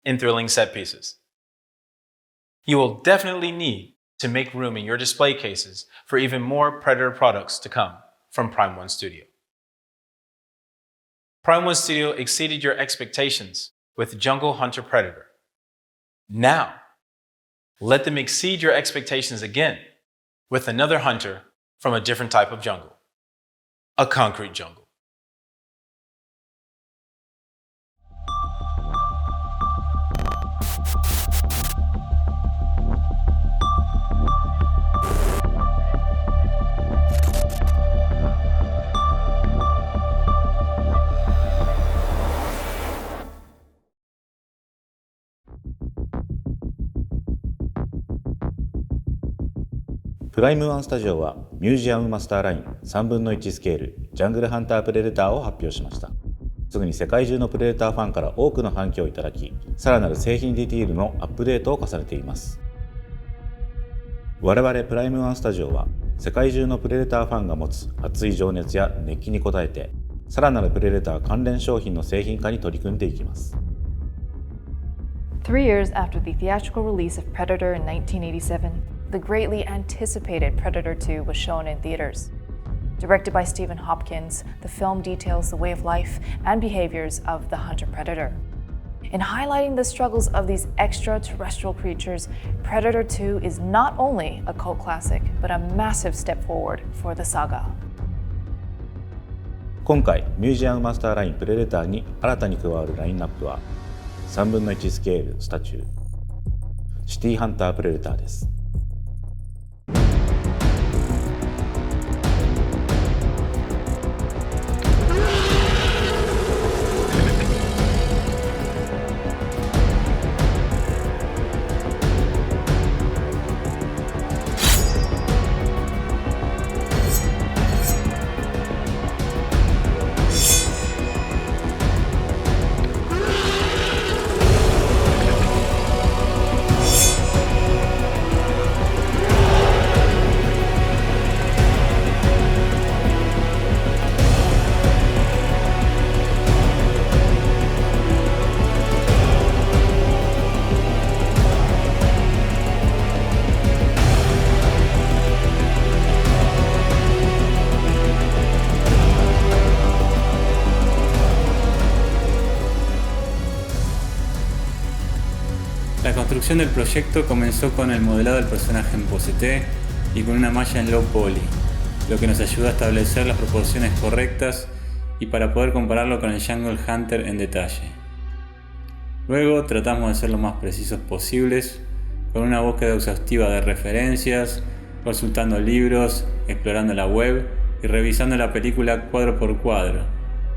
in thrilling set pieces. You will definitely need to make room in your display cases for even more Predator products to come from Prime 1 Studio. Prime 1 Studio exceeded your expectations with Jungle Hunter Predator. Now, let them exceed your expectations again with another hunter from a different type of jungle, a concrete jungle.プライム1スタジオはミュージアムマスターライン3分の1スケールジャングルハンタープレデターを発表しました。すぐに世界中のプレデターファンから多くの反響をいただき、さらなる製品ディティールのアップデートを重ねています。我々プライム1スタジオは世界中のプレデターファンが持つ熱い情熱や熱気に応えて、さらなるプレデター関連商品の製品化に取り組んでいきます。3 years after the theatrical release of Predator in 1987, the greatly anticipated Predator 2 was shown in theaters. Directed by Stephen Hopkins, the film details the way of life and behaviors of the hunter-predator. In highlighting the struggles of these extraterrestrial creatures, Predator 2 is not only a cult classic, but a massive step forward for the saga. 今回ミュージアムマスターラインプレデターに新たに加わるラインナップは3分の1スケールスタチューシティハンタープレデターです。construcción del proyecto comenzó con el modelado del personaje en pose T y con una malla en low poly, lo que nos ayudó a establecer las proporciones correctas y para poder compararlo con el Jungle Hunter en detalle. Luego tratamos de ser lo más precisos posibles, con una búsqueda exhaustiva de referencias, consultando libros, explorando la web y revisando la película cuadro por cuadro,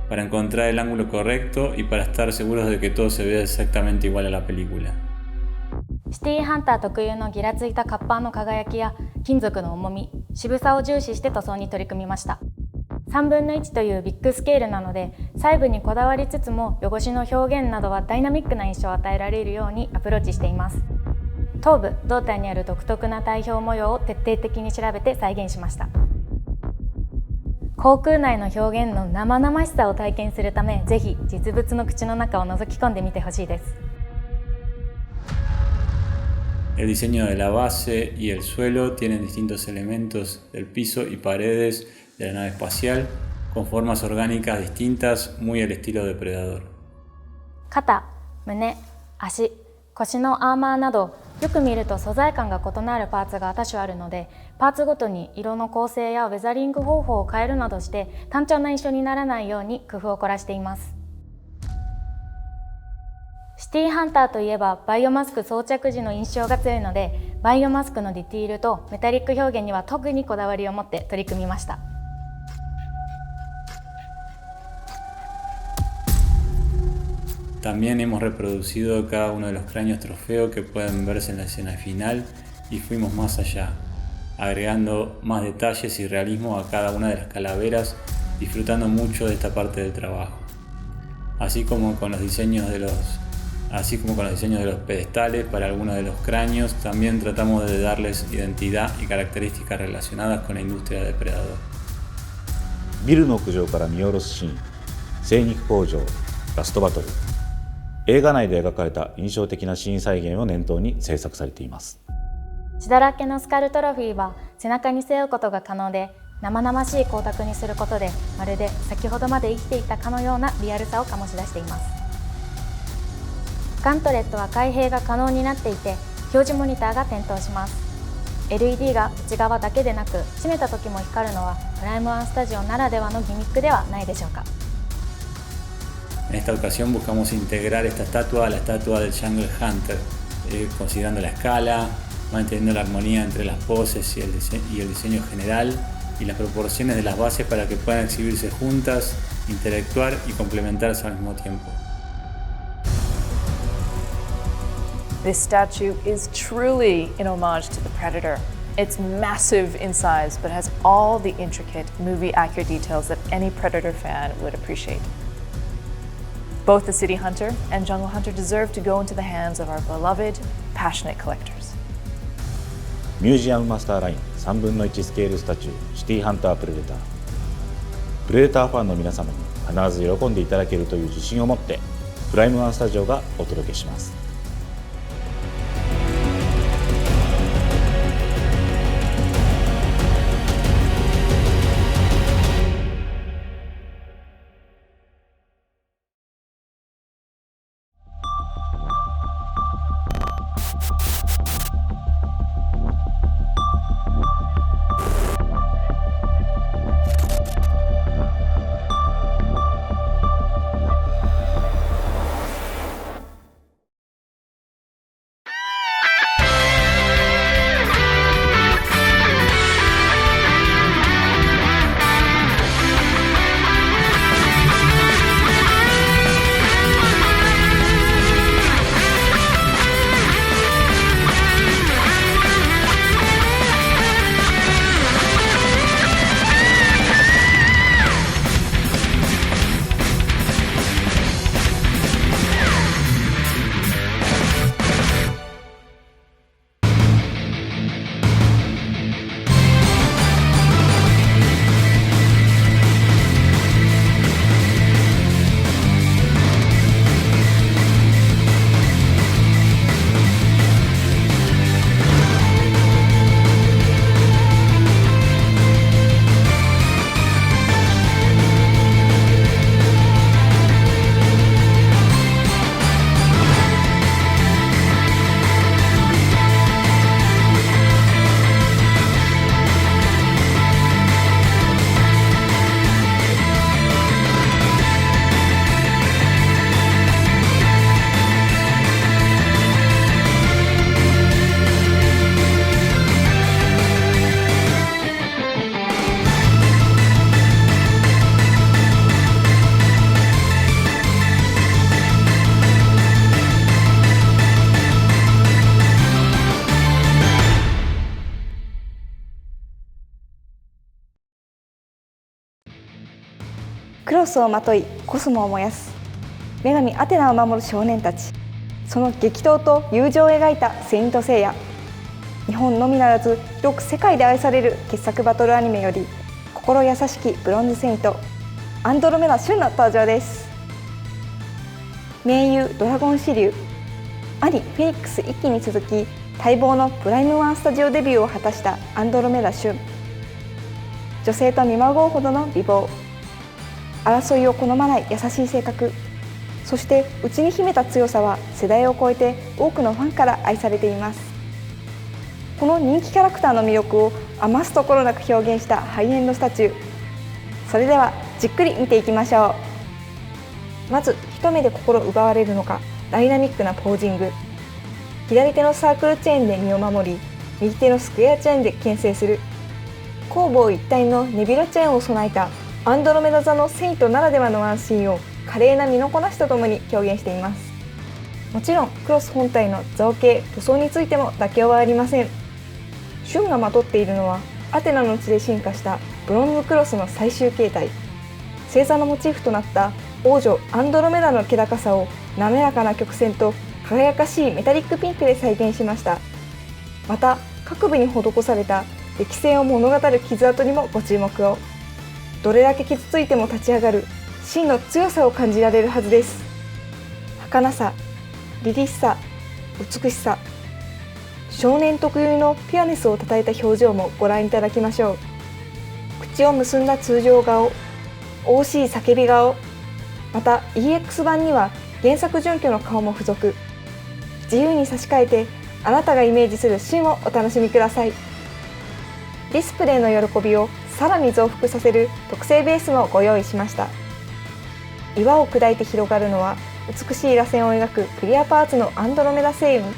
para encontrar el ángulo correcto y para estar seguros de que todo se vea exactamente igual a la película. シティーハンター特有のギラついたカッパーの輝きや金属の重み、渋さを重視して塗装に取り組みました。3分の1というビッグスケールなので、細部にこだわりつつも汚しの表現などはダイナミックな印象を与えられるようにアプローチしています。頭部、胴体にある独特な体表模様を徹底的に調べて再現しました。航空内の表現の生々しさを体験するため、ぜひ実物の口の中を覗き込んでみてほしいです。El diseño de la base y el suelo tienen distintos elementos del piso y paredes de la nave espacial con formas orgánicas distintas, muy al estilo depredador. 肩、胸、足、腰のアーマーなど、よく見ると素材感が異なるパーツが多種あるので、パーツごとに色の構成やウェザリング方法を変えるなどして単調な印象にならないように工夫を凝らしています。シティーハンターといえばバイオマスク装着時の印象が強いので、バイオマスクのディティールとメタリック表現には特にこだわりを持って取り組みました。También hemos reproducido cada uno de los cráneos trofeo que pueden verse en la escena final y fuimos más allá, agregando más detalles y realismo a cada una de las calaveras, disfrutando mucho de esta parte del trabajo. Así como con los diseños de los pedestales para algunos de los cráneos, también tratamos de darles identidad y características relacionadas con la industria de depredador. ビルの屋上から見下ろすシーン、精肉工場、ラストバトル。映画内で描かれた印象的なシーン再現を念頭に制作されています。血だらけのスカルトロフィーは背中に背負うことが可能で、生々しい光沢にすることで、まるで先ほどまで生きていたかのようなリアルさを醸し出しています。ガントレットは開閉が可能になっていて、表示モニターが点灯します。LED が内側だけでなく、閉めた時も光るのはプライムワンスタジオならではのギミックではないでしょうか。En esta ocasión buscamos integrar esta estatua a la estatua del Jungle Hunter, considerando la escala, manteniendo la armonía entre las poses y el diseño general y las proporciones de las bases para que puedan exhibirse juntas, interactuar y complementarse al mismo tiempo. This statue is truly an homage to the Predator. It's massive in size, but has all the intricate, movie-accurate details that any Predator fan would appreciate. Both the City Hunter and Jungle Hunter deserve to go into the hands of our beloved, passionate collectors. ミュージアムマスターライン3分の1スケールスタチューシティハンタープレデター。プレデターファンの皆様に必ず喜んでいただけるという自信を持って、プライムワンスタジオがお届けします。クロスをまといコスモを燃やす女神アテナを守る少年たち、その激闘と友情を描いたセイントセイヤ。日本のみならず広く世界で愛される傑作バトルアニメより、心優しきブロンズセイントアンドロメダ旬の登場です。盟友ドラゴン支流、兄フェニックス1期に続き待望のプライム1スタジオデビューを果たしたアンドロメダ旬。女性と見まごうほどの美貌、争いを好まない優しい性格、そして内に秘めた強さは世代を超えて多くのファンから愛されています。この人気キャラクターの魅力を余すところなく表現したハイエンドスタチュー。それではじっくり見ていきましょう。まず一目で心奪われるのがダイナミックなポージング。左手のサークルチェーンで身を守り、右手のスクエアチェーンで牽制する攻防一体のネビュラチェーンを備えたアンドロメダ座のセイントならではのワンシーンを華麗な身のこなしとともに表現しています。もちろんクロス本体の造形・塗装についても妥協はありません。シュンがまとっているのはアテナの血で進化したブロンズクロスの最終形態。星座のモチーフとなった王女アンドロメダの気高さを滑らかな曲線と輝かしいメタリックピンクで再現しました。また各部に施された歴戦を物語る傷跡にもご注目を。どれだけ傷ついても立ち上がる真の強さを感じられるはずです。儚さ、凛々しさ、美しさ、少年特有のピュアネスをたたえた表情もご覧いただきましょう。口を結んだ通常顔、惜しい叫び顔、また EX 版には原作準拠の顔も付属。自由に差し替えてあなたがイメージするシーンをお楽しみください。ディスプレイの喜びをさらに増幅させる特製ベースもご用意しました。岩を砕いて広がるのは美しい螺旋を描くクリアパーツのアンドロメダ星雲。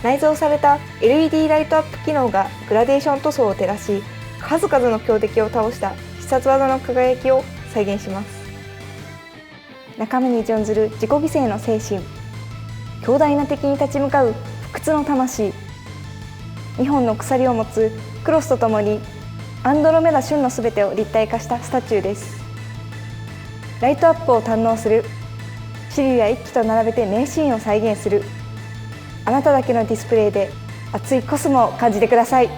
内蔵された LED ライトアップ機能がグラデーション塗装を照らし、数々の強敵を倒した必殺技の輝きを再現します。仲間に準ずる自己犠牲の精神、強大な敵に立ち向かう不屈の魂。2本の鎖を持つクロスとともにアンドロメダ旬のすべてを立体化したスタチューです。ライトアップを堪能する、シリュや一機と並べて名シーンを再現する、あなただけのディスプレイで熱いコスモを感じてください。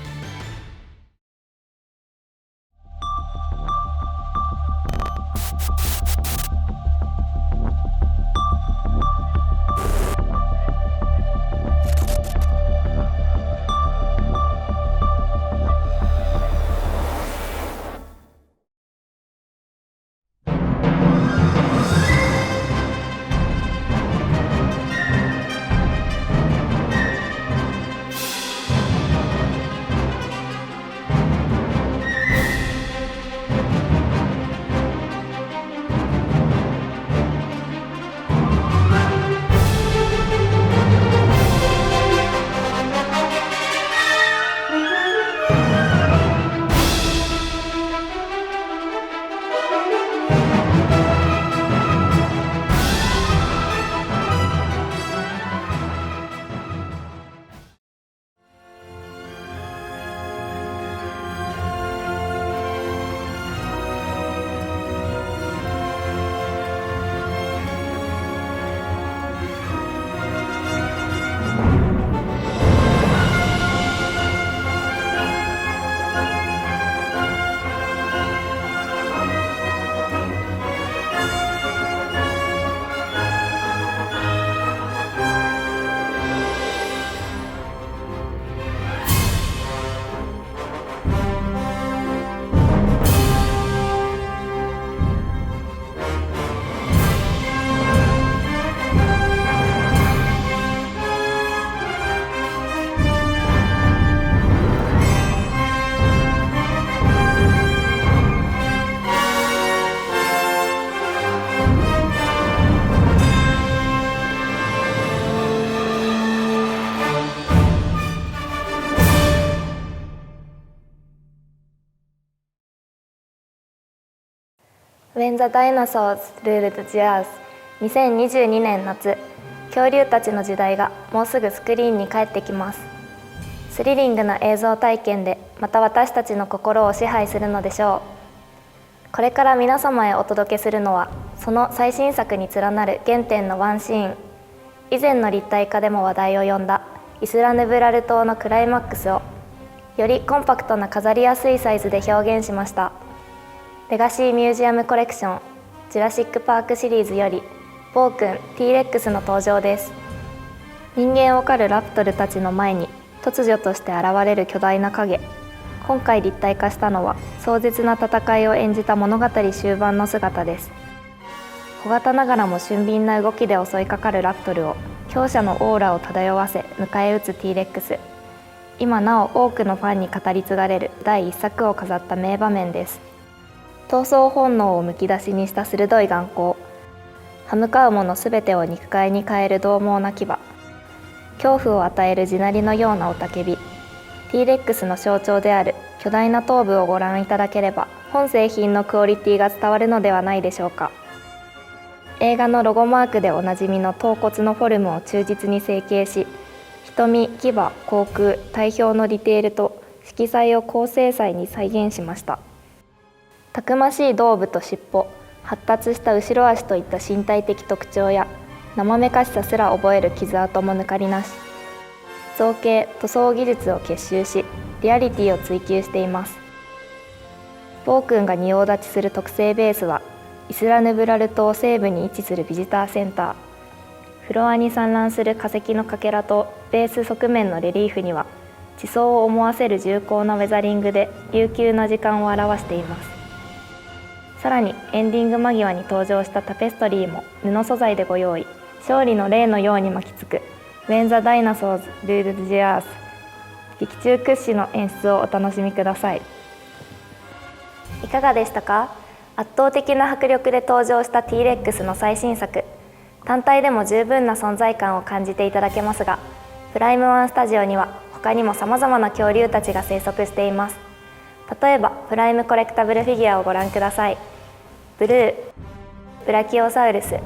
When the Dinosaurs Ruled the Earth 2022年夏、恐竜たちの時代がもうすぐスクリーンに帰ってきます。スリリングな映像体験でまた私たちの心を支配するのでしょう。これから皆様へお届けするのは、その最新作に連なる原点のワンシーン。以前の立体化でも話題を呼んだイスラヌブラル島のクライマックスを、よりコンパクトな飾りやすいサイズで表現しました。レガシーミュージアムコレクションジュラシックパークシリーズより暴君 T レックスの登場です。人間を狩るラプトルたちの前に突如として現れる巨大な影。今回立体化したのは壮絶な戦いを演じた物語終盤の姿です。小型ながらも俊敏な動きで襲いかかるラプトルを強者のオーラを漂わせ迎え撃つ T レックス。今なお多くのファンに語り継がれる第一作を飾った名場面です。闘争本能をむき出しにした鋭い眼光、歯向かうものすべてを肉塊に変える獰猛な牙、恐怖を与える地鳴りのような雄たけび、T レックスの象徴である巨大な頭部をご覧いただければ、本製品のクオリティが伝わるのではないでしょうか。映画のロゴマークでおなじみの頭骨のフォルムを忠実に成形し、瞳、牙、口腔、体表のディテールと色彩を高精細に再現しました。たくましい頭部と尻尾、発達した後ろ足といった身体的特徴や生めかしさすら覚える傷跡も抜かりなし。造形・塗装技術を結集し、リアリティを追求しています。暴君が仁王立ちする特製ベースは、イスラヌブラル島西部に位置するビジターセンター。フロアに散乱する化石のかけらとベース側面のレリーフには、地層を思わせる重厚なウェザリングで悠久な時間を表しています。さらにエンディング間際に登場したタペストリーも布素材でご用意。勝利の霊のように巻きつく When the Dinosaurs Ruled the Earth。 劇中屈指の演出をお楽しみください。いかがでしたか？圧倒的な迫力で登場した T レックスの最新作。単体でも十分な存在感を感じていただけますが、プライムワンスタジオには他にもさまざまな恐竜たちが生息しています。例えばプライムコレクタブルフィギュアをご覧ください。ブルー、ブラキオサウルス、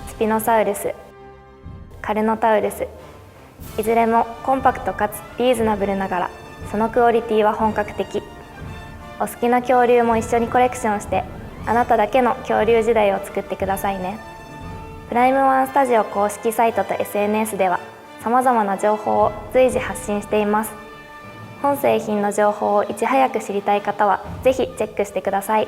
スピノサウルス、カルノタウルス、いずれもコンパクトかつリーズナブルながら、そのクオリティは本格的。お好きな恐竜も一緒にコレクションして、あなただけの恐竜時代を作ってくださいね。プライムワンスタジオ公式サイトと SNS ではさまざまな情報を随時発信しています。本製品の情報をいち早く知りたい方はぜひチェックしてください。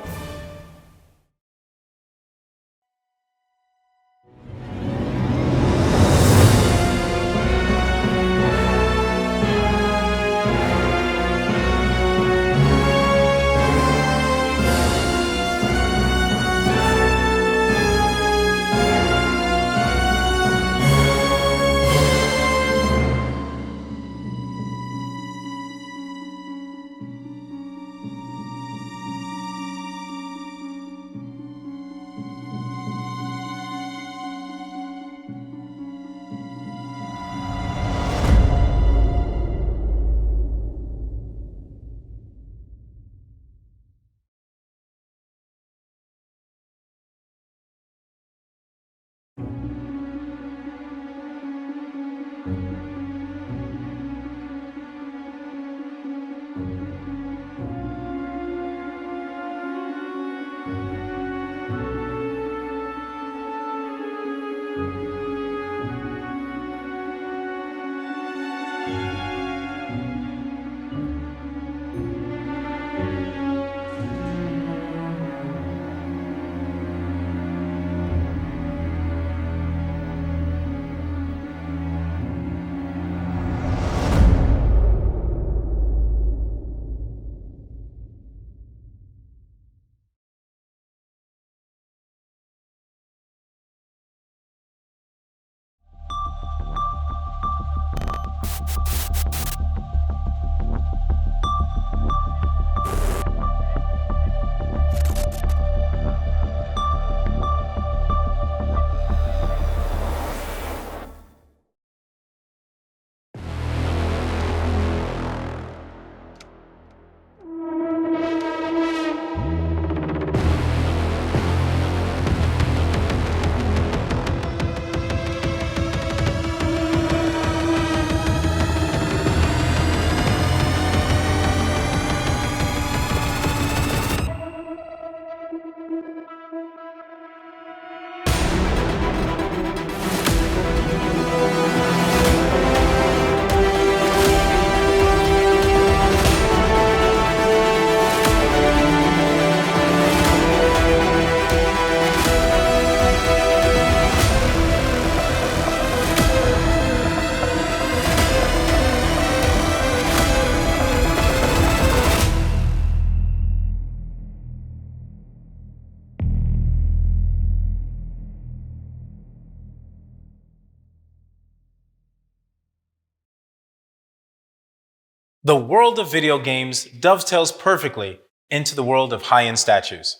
The world of video games dovetails perfectly into the world of high-end statues.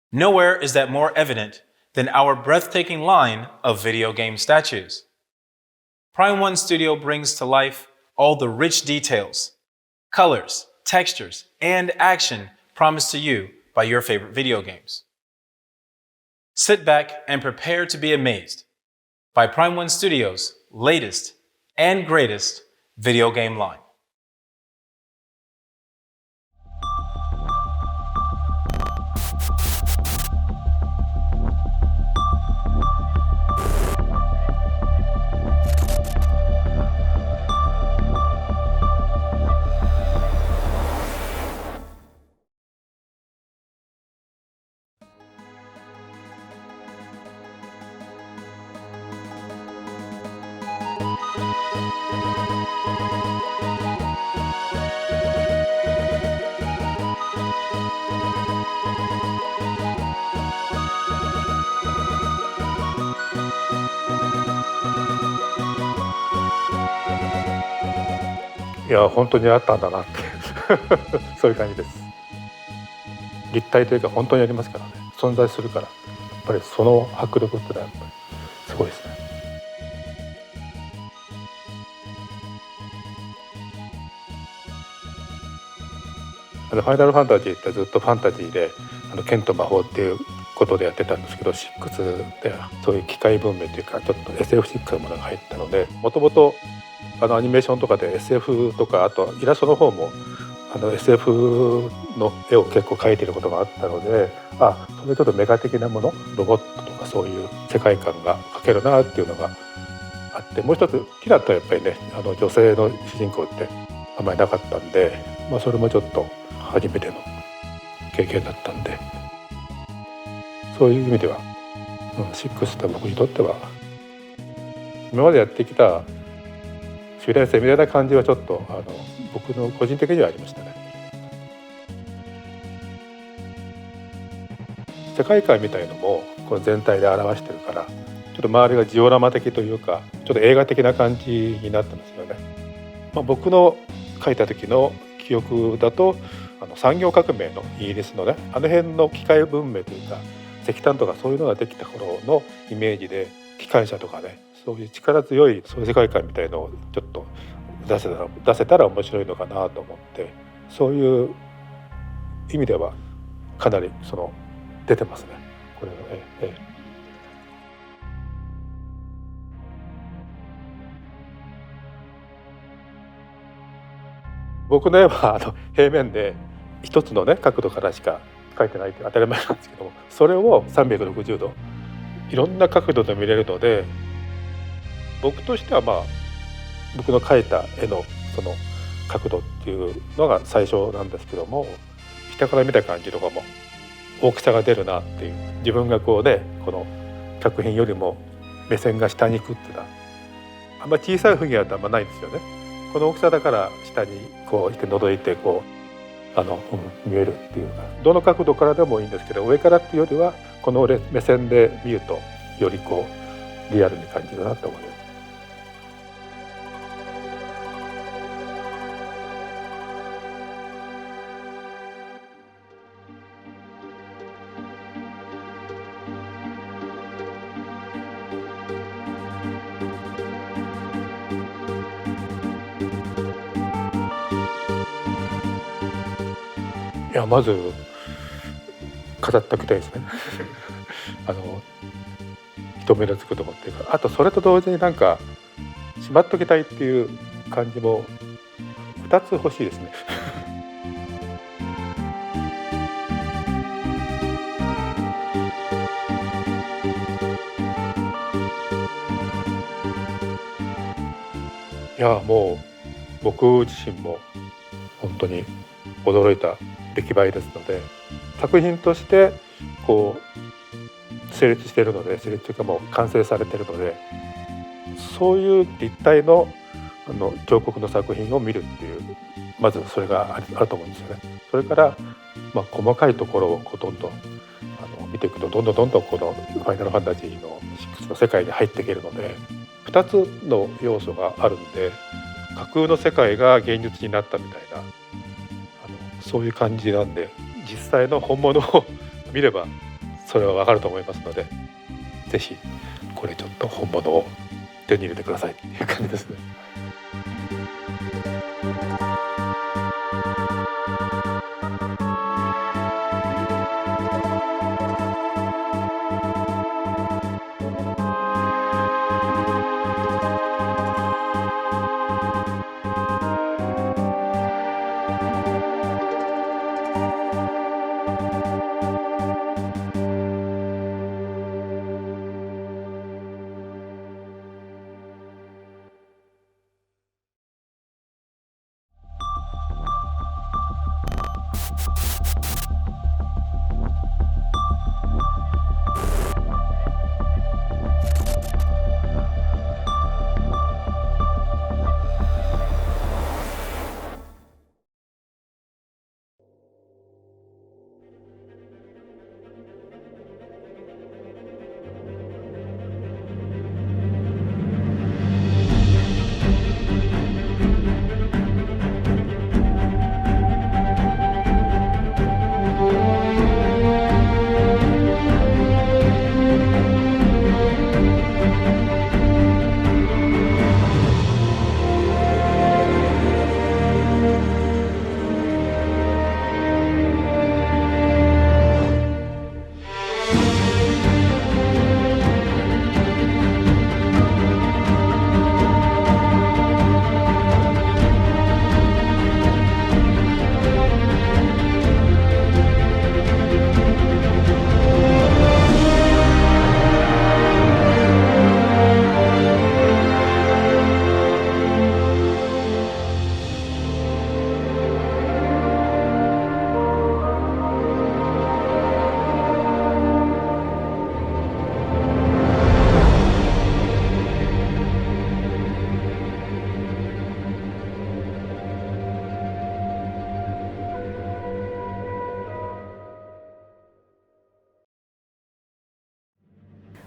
Nowhere is that more evident than our breathtaking line of video game statues. Prime One Studio brings to life all the rich details, colors, textures, and action promised to you by your favorite video games. Sit back and prepare to be amazed by Prime One Studio's latest and greatest video game line.いや本当にあったんだなってそういう感じです。立体というか本当にありますからね、存在するから、やっぱりその迫力ってのはやっぱりすごいですね。ファイナルファンタジーってずっとファンタジーで剣と魔法っていうことでやってたんですけど、6ではそういう機械文明というかちょっと SF6 のものが入ったので、もともとアニメーションとかで SF とかあとイラストの方もSF の絵を結構描いてることがあったので、それちょっとメカ的なもの、ロボットとかそういう世界観が描けるなっていうのがあって、もう一つキラとやっぱりね女性の主人公ってあんまりなかったんで、それもちょっと初めての経験だったんで、そういう意味では、6って僕にとっては今までやってきた修練生みたいな感じはちょっと僕の個人的にはありましたね。世界観みたいのもこの全体で表してるから、ちょっと周りがジオラマ的というかちょっと映画的な感じになってますよね。僕の書いた時の記憶だと産業革命のイギリスのね、あの辺の機械文明というか石炭とかそういうのができた頃のイメージで、機関車とかね、そういう力強いそういう世界観みたいのをちょっと出せたら面白いのかなと思って、そういう意味ではかなり出てますね、これはね。僕の絵は平面で一つのね角度からしか描いてないって当たり前なんですけども、それを360度いろんな角度で見れるので、僕としては僕の描いた絵のその角度っていうのが最初なんですけども、下から見た感じとかも大きさが出るなっていう、自分がこの作品よりも目線が下に行くっていうのはあんまり小さい雰囲気はあんまないんですよね。この大きさだから下にこうして覗いて見えるっていうか、どの角度からでもいいんですけど、上からっていうよりはこの目線で見るとよりリアルに感じるなと思います。まず飾っておきたいですね人目のつくとこっていうか、あとそれと同時にしまっときたいっていう感じも2つ欲しいですねいやもう僕自身も本当に驚いた出来栄えですので、作品として成立しているので、成立というかもう完成されているので、そういう立体の彫刻の作品を見るっていう、まずそれがあると思うんですよね。それから細かいところをどんどん見ていくと、どんどんこのファイナルファンタジーの6の世界に入っていけるので、2つの要素があるんで、架空の世界が現実になったみたいなそういう感じなんで、実際の本物を見ればそれはわかると思いますので、ぜひこれちょっと本物を手に入れてくださいっていう感じですね。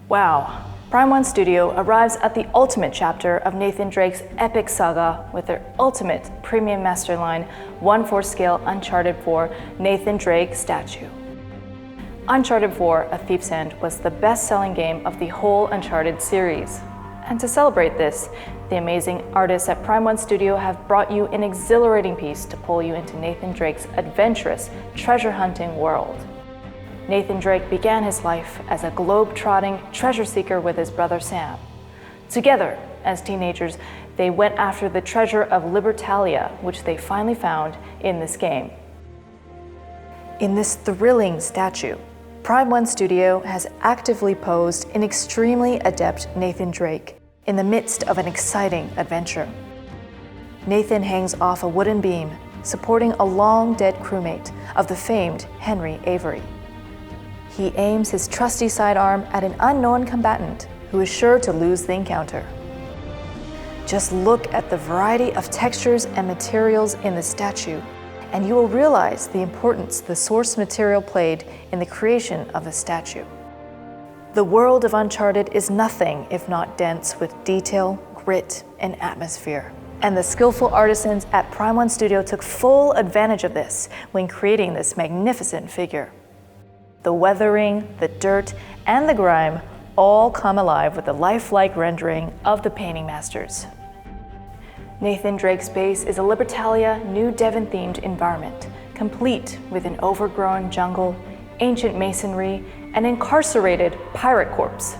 Wow, Prime One Studio arrives at the ultimate chapter of Nathan Drake's epic saga with their ultimate premium master line, 1/4 scale Uncharted 4 Nathan Drake statue. Uncharted 4: A Thief's End was the best-selling game of the whole Uncharted series. And to celebrate this, the amazing artists at Prime One Studio have brought you an exhilarating piece to pull you into Nathan Drake's adventurous, treasure-hunting world. Nathan Drake began his life as a globe-trotting treasure seeker with his brother Sam. Together, as teenagers, they went after the treasure of Libertalia, which they finally found in this game. In this thrilling statue, Prime One Studio has actively posed an extremely adept Nathan Drake in the midst of an exciting adventure. Nathan hangs off a wooden beam, supporting a long-dead crewmate of the famed Henry Avery. He aims his trusty sidearm at an unknown combatant who is sure to lose the encounter. Just look at the variety of textures and materials in the statue, and you will realize the importance the source material played in the creation of the statue. The world of Uncharted is nothing if not dense with detail, grit, and atmosphere. And the skillful artisans at Prime One Studio took full advantage of this when creating this magnificent figure. The weathering, the dirt, and the grime all come alive with the lifelike rendering of the painting masters. Nathan Drake's base is a Libertalia New Devon-themed environment, complete with an overgrown jungle, ancient masonry, and incarcerated pirate corpse.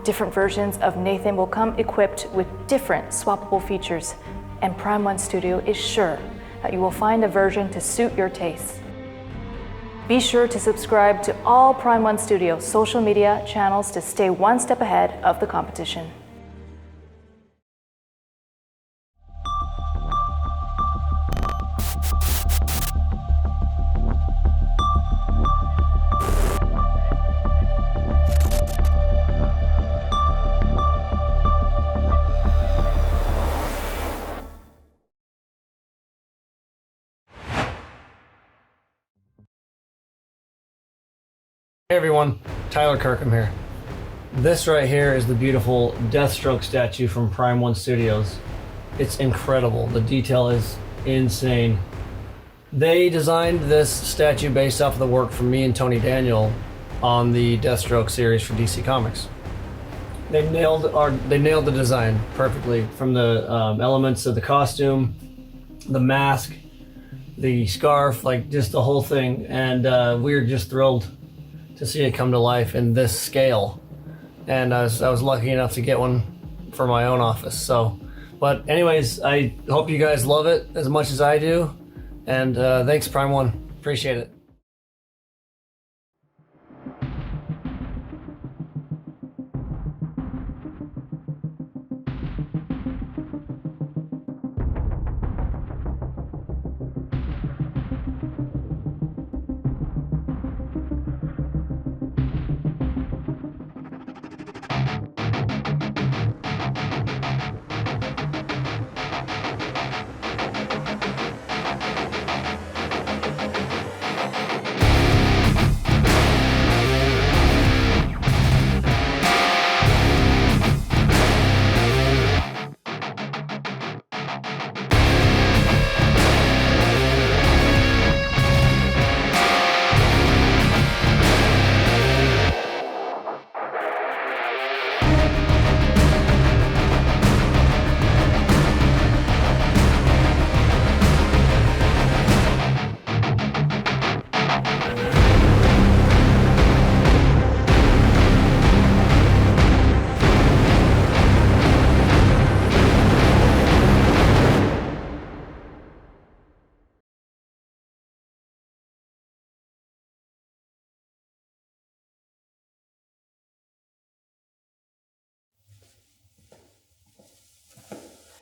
Different versions of Nathan will come equipped with different swappable features, and Prime One Studio is sure that you will find a version to suit your tastes. Be sure to subscribe to all Prime One Studio social media channels to stay one step ahead of the competition. Hey everyone, Tyler Kirkham here. This right here is the beautiful Deathstroke statue from Prime One Studios. It's incredible. The detail is insane. They designed this statue based off of the work from me and Tony Daniel on the Deathstroke series for DC Comics. They nailed the design perfectly, from the elements of the costume, the mask, the scarf, like just the whole thing. And we were just thrilled to see it come to life in this scale. And I was lucky enough to get one for my own office. So, but anyways, I hope you guys love it as much as I do. And thanks, Prime One. Appreciate it.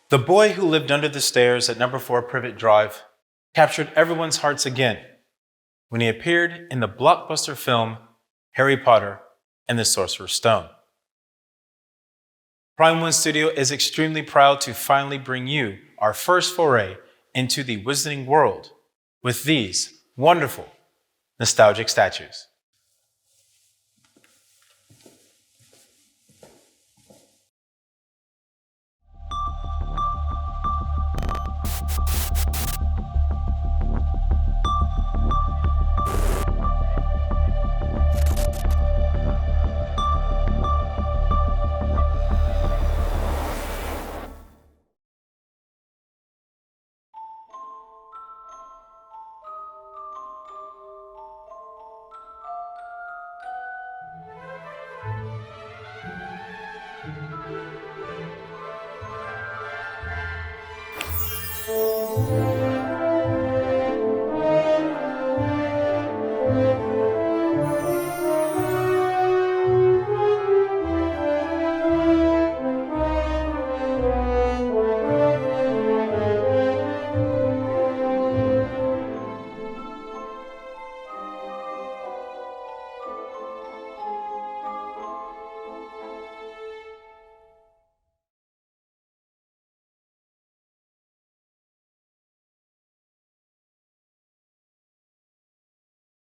The Boy Who Lived Under the Stairs at number 4 Privet Drive captured everyone's hearts again when he appeared in the blockbuster film Harry Potter and the Sorcerer's Stone. Prime One Studio is extremely proud to finally bring you our first foray into the Wizarding world with these wonderful, nostalgic statues.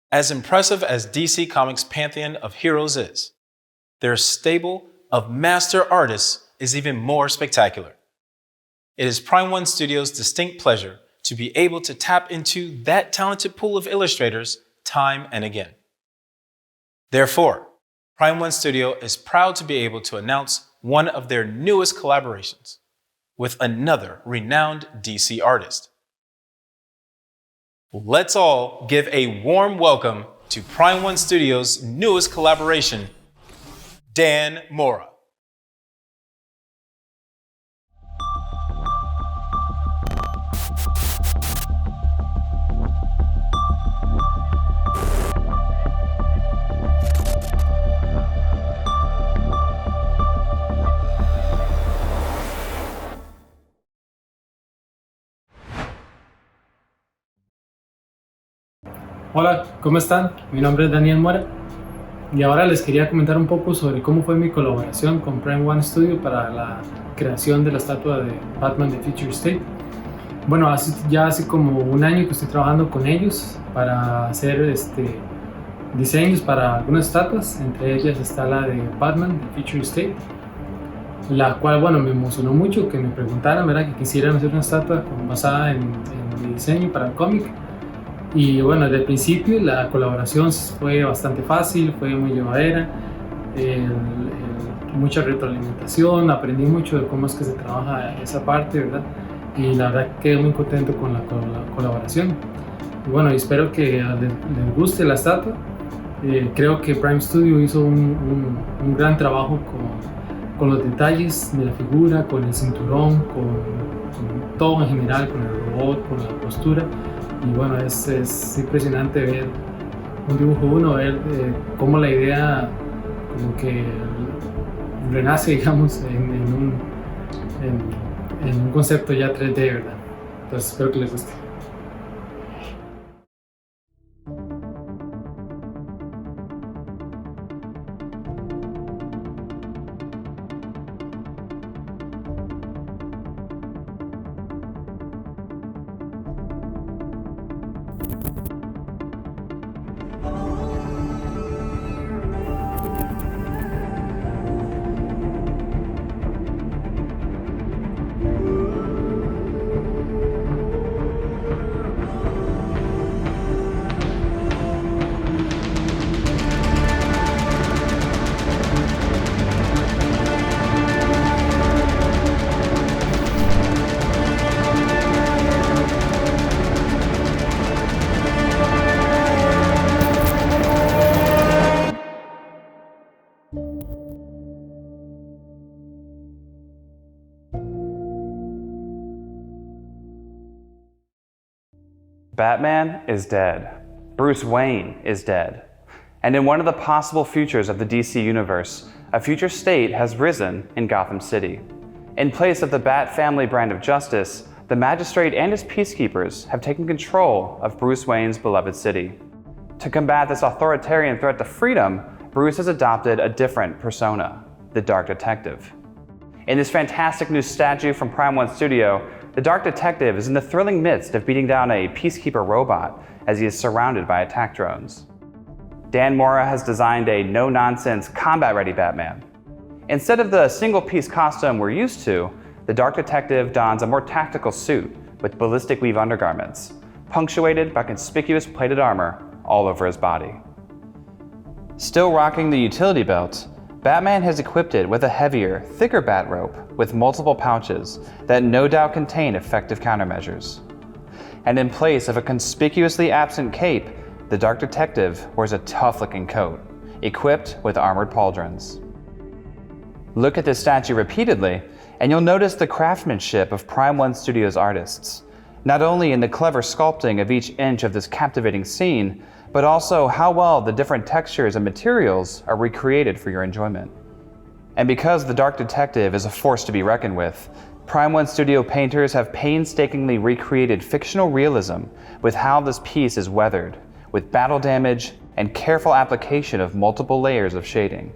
As impressive as DC Comics' pantheon of heroes is, their stable of master artists is even more spectacular. It is Prime One Studio's distinct pleasure to be able to tap into that talented pool of illustrators time and again. Therefore, Prime One Studio is proud to be able to announce one of their newest collaborations with another renowned DC artist. Let's all give a warm welcome to Prime One Studio's newest collaboration, Dan Mora. Hola, ¿cómo están? Mi nombre es Daniel Mora y ahora les quería comentar un poco sobre cómo fue mi colaboración con Prime One Studio para la creación de la estatua de Batman de Future State. Bueno, hace como un año que estoy trabajando con ellos para hacer diseños para algunas estatuas, entre ellas está la de Batman de Future State. la cual, bueno, me emocionó mucho que me preguntaran, ¿verdad? Que quisieran hacer una estatua basada en mi diseño para el cómic. Y bueno, desde el principio la colaboración fue bastante fácil, fue muy llevadera, mucha retroalimentación, aprendí mucho de cómo es que se trabaja esa parte, ¿verdad? Y la verdad quedé muy contento con la colaboración. Y bueno, espero que les guste la estatua. Creo que Prime Studio hizo un gran trabajo con los detalles de la figura, con el cinturón, con todo en general, con el robot, con la postura. Y bueno, es impresionante ver un dibujo ver cómo la idea como que renace, digamos, en un concepto ya 3D, ¿verdad? Entonces espero que les guste. Batman is dead. Bruce Wayne is dead. And in one of the possible futures of the DC universe, a future state has risen in Gotham City. In place of the Bat family brand of justice, the magistrate and his peacekeepers have taken control of Bruce Wayne's beloved city. To combat this authoritarian threat to freedom, Bruce has adopted a different persona, the Dark Detective. In this fantastic new statue from Prime One Studio, the Dark Detective is in the thrilling midst of beating down a peacekeeper robot as he is surrounded by attack drones. Dan Mora has designed a no-nonsense, combat-ready Batman. Instead of the single-piece costume we're used to, the Dark Detective dons a more tactical suit with ballistic weave undergarments, punctuated by conspicuous plated armor all over his body. Still rocking the utility belt, Batman has equipped it with a heavier, thicker bat rope with multiple pouches that no doubt contain effective countermeasures. And in place of a conspicuously absent cape, the Dark Detective wears a tough-looking coat, equipped with armored pauldrons. Look at this statue repeatedly, and you'll notice the craftsmanship of Prime One Studios artists, not only in the clever sculpting of each inch of this captivating scene, but also how well the different textures and materials are recreated for your enjoyment. And because the Dark Detective is a force to be reckoned with, Prime One Studio painters have painstakingly recreated fictional realism with how this piece is weathered, with battle damage and careful application of multiple layers of shading.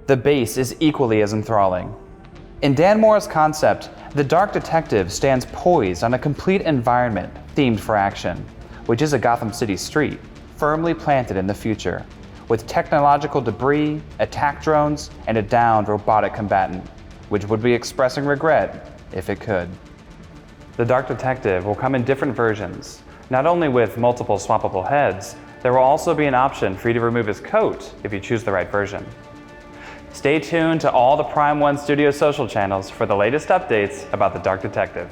The base is equally as enthralling. In Dan Mora's concept, the Dark Detective stands poised on a complete environment themed for action, which is a Gotham City street, firmly planted in the future, with technological debris, attack drones, and a downed robotic combatant, which would be expressing regret if it could. The Dark Detective will come in different versions, not only with multiple swappable heads, there will also be an option for you to remove his coat if you choose the right version. Stay tuned to all the Prime One Studio social channels for the latest updates about the Dark Detective.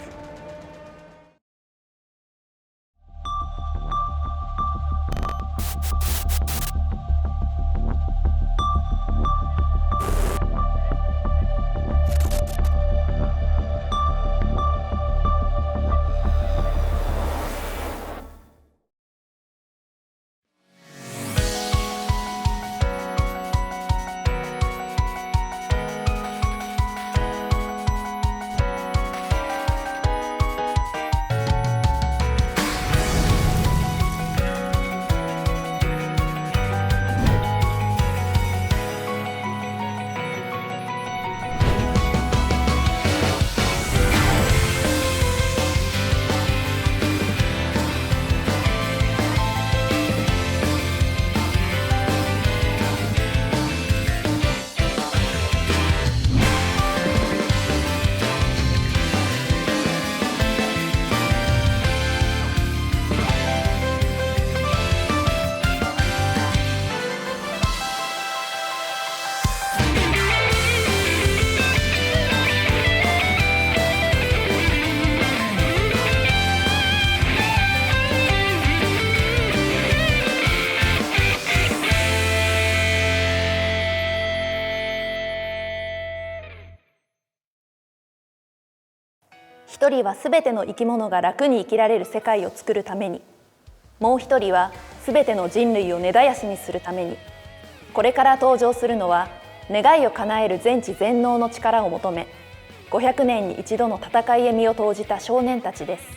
一人はすべての生き物が楽に生きられる世界を作るために、もう一人はすべての人類を根絶やしにするために。これから登場するのは、願いを叶える全知全能の力を求め、500年に一度の戦いへ身を投じた少年たちです。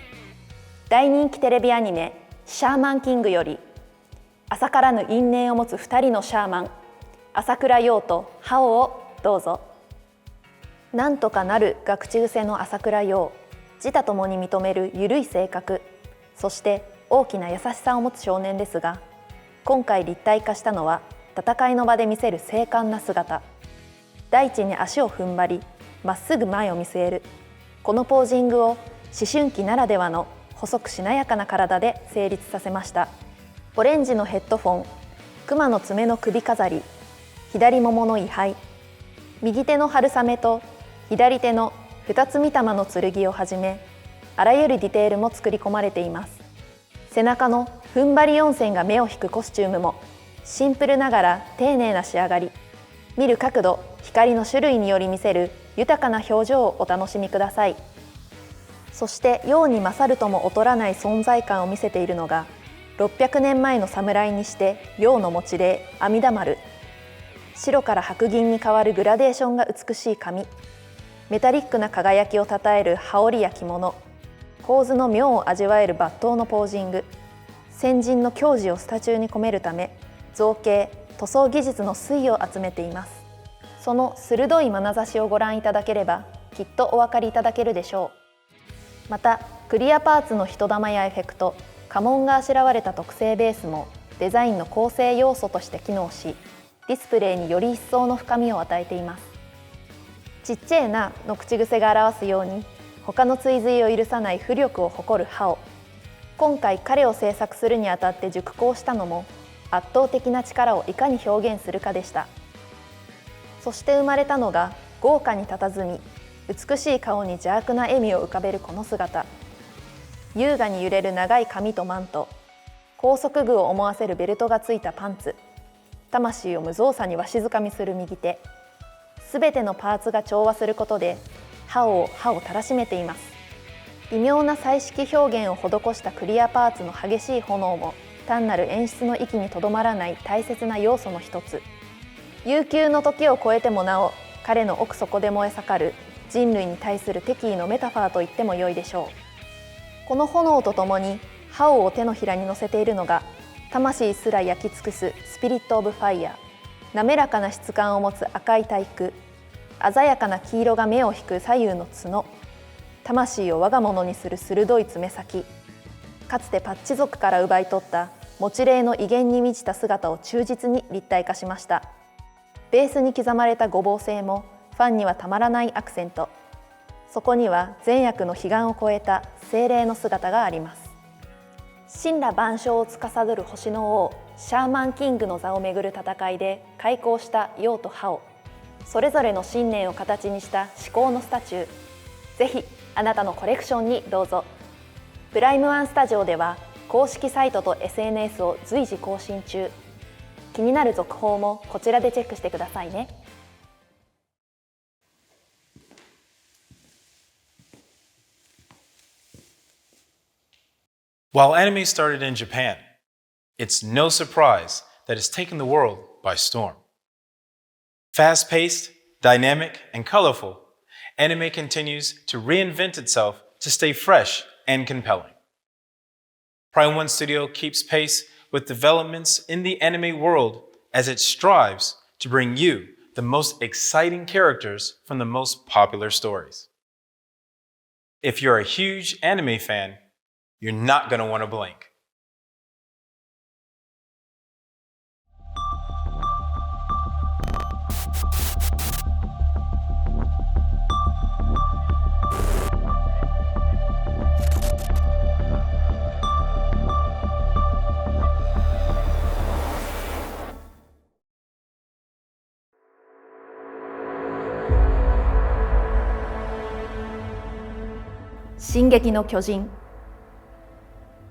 大人気テレビアニメ「シャーマンキング」より、浅からぬ因縁を持つ2人のシャーマン、朝倉陽とハオをどうぞ。なんとかなるが口癖の朝倉陽、自他ともに認める緩い性格、そして大きな優しさを持つ少年ですが、今回立体化したのは戦いの場で見せる精悍な姿。大地に足を踏ん張り、まっすぐ前を見据える。このポージングを思春期ならではの細くしなやかな体で成立させました。オレンジのヘッドフォン、熊の爪の首飾り、左ももの位牌、右手の春雨と左手の二つ御霊の剣をはじめ、あらゆるディテールも作り込まれています。背中の踏ん張り温泉が目を引くコスチュームもシンプルながら丁寧な仕上がり、見る角度、光の種類により見せる豊かな表情をお楽しみください。そして陽に勝るとも劣らない存在感を見せているのが、600年前の侍にして陽の持ち霊阿弥陀丸。白から白銀に変わるグラデーションが美しい髪、メタリックな輝きをたたえる羽織や着物、構図の妙を味わえる抜刀のポージング、先人の矜持をスタチューに込めるため、造形・塗装技術の粋を集めています。その鋭い眼差しをご覧いただければ、きっとお分かりいただけるでしょう。また、クリアパーツの人玉やエフェクト、家紋があしらわれた特製ベースもデザインの構成要素として機能し、ディスプレイにより一層の深みを与えています。ちっちゃいなの口癖が表すように、他の追随を許さない浮力を誇るハオ。今回彼を制作するにあたって熟考したのも、圧倒的な力をいかに表現するかでした。そして生まれたのが豪華に佇み、美しい顔に邪悪な笑みを浮かべるこの姿。優雅に揺れる長い髪とマント、高速具を思わせるベルトがついたパンツ、魂を無造作にわしづかみする右手、すべてのパーツが調和することで歯をたらしめています。微妙な彩色表現を施したクリアパーツの激しい炎も、単なる演出の域にとどまらない大切な要素の一つ。悠久の時を超えてもなお、彼の奥底で燃え盛る人類に対する敵意のメタファーと言っても良いでしょう。この炎とともにハオを手のひらに乗せているのが、魂すら焼き尽くすスピリット・オブ・ファイヤー。滑らかな質感を持つ赤い体躯、鮮やかな黄色が目を引く左右の角、魂を我が物にする鋭い爪先、かつてパッチ族から奪い取った持ち霊の威厳に満ちた姿を忠実に立体化しました。ベースに刻まれた五芒星もファンにはたまらないアクセント。そこには善悪の彼岸を超えた精霊の姿があります。神羅万象を司る星の王シャーマンキングの座をめぐる戦いで開校した陽とハオ、それぞれの信念を形にした至高のスタチュー。ぜひあなたのコレクションにどうぞ。プライムワンスタジオでは公式サイトと SNS を随時更新中。気になる続報もこちらでチェックしてくださいね。While anime started in Japan, it's no surprise that it's taken the world by storm. Fast-paced, dynamic, and colorful, anime continues to reinvent itself to stay fresh and compelling. Prime One Studio keeps pace with developments in the anime world as it strives to bring you the most exciting characters from the most popular stories. If you're a huge anime fan, you're not going to want to blink.「進撃の巨人」。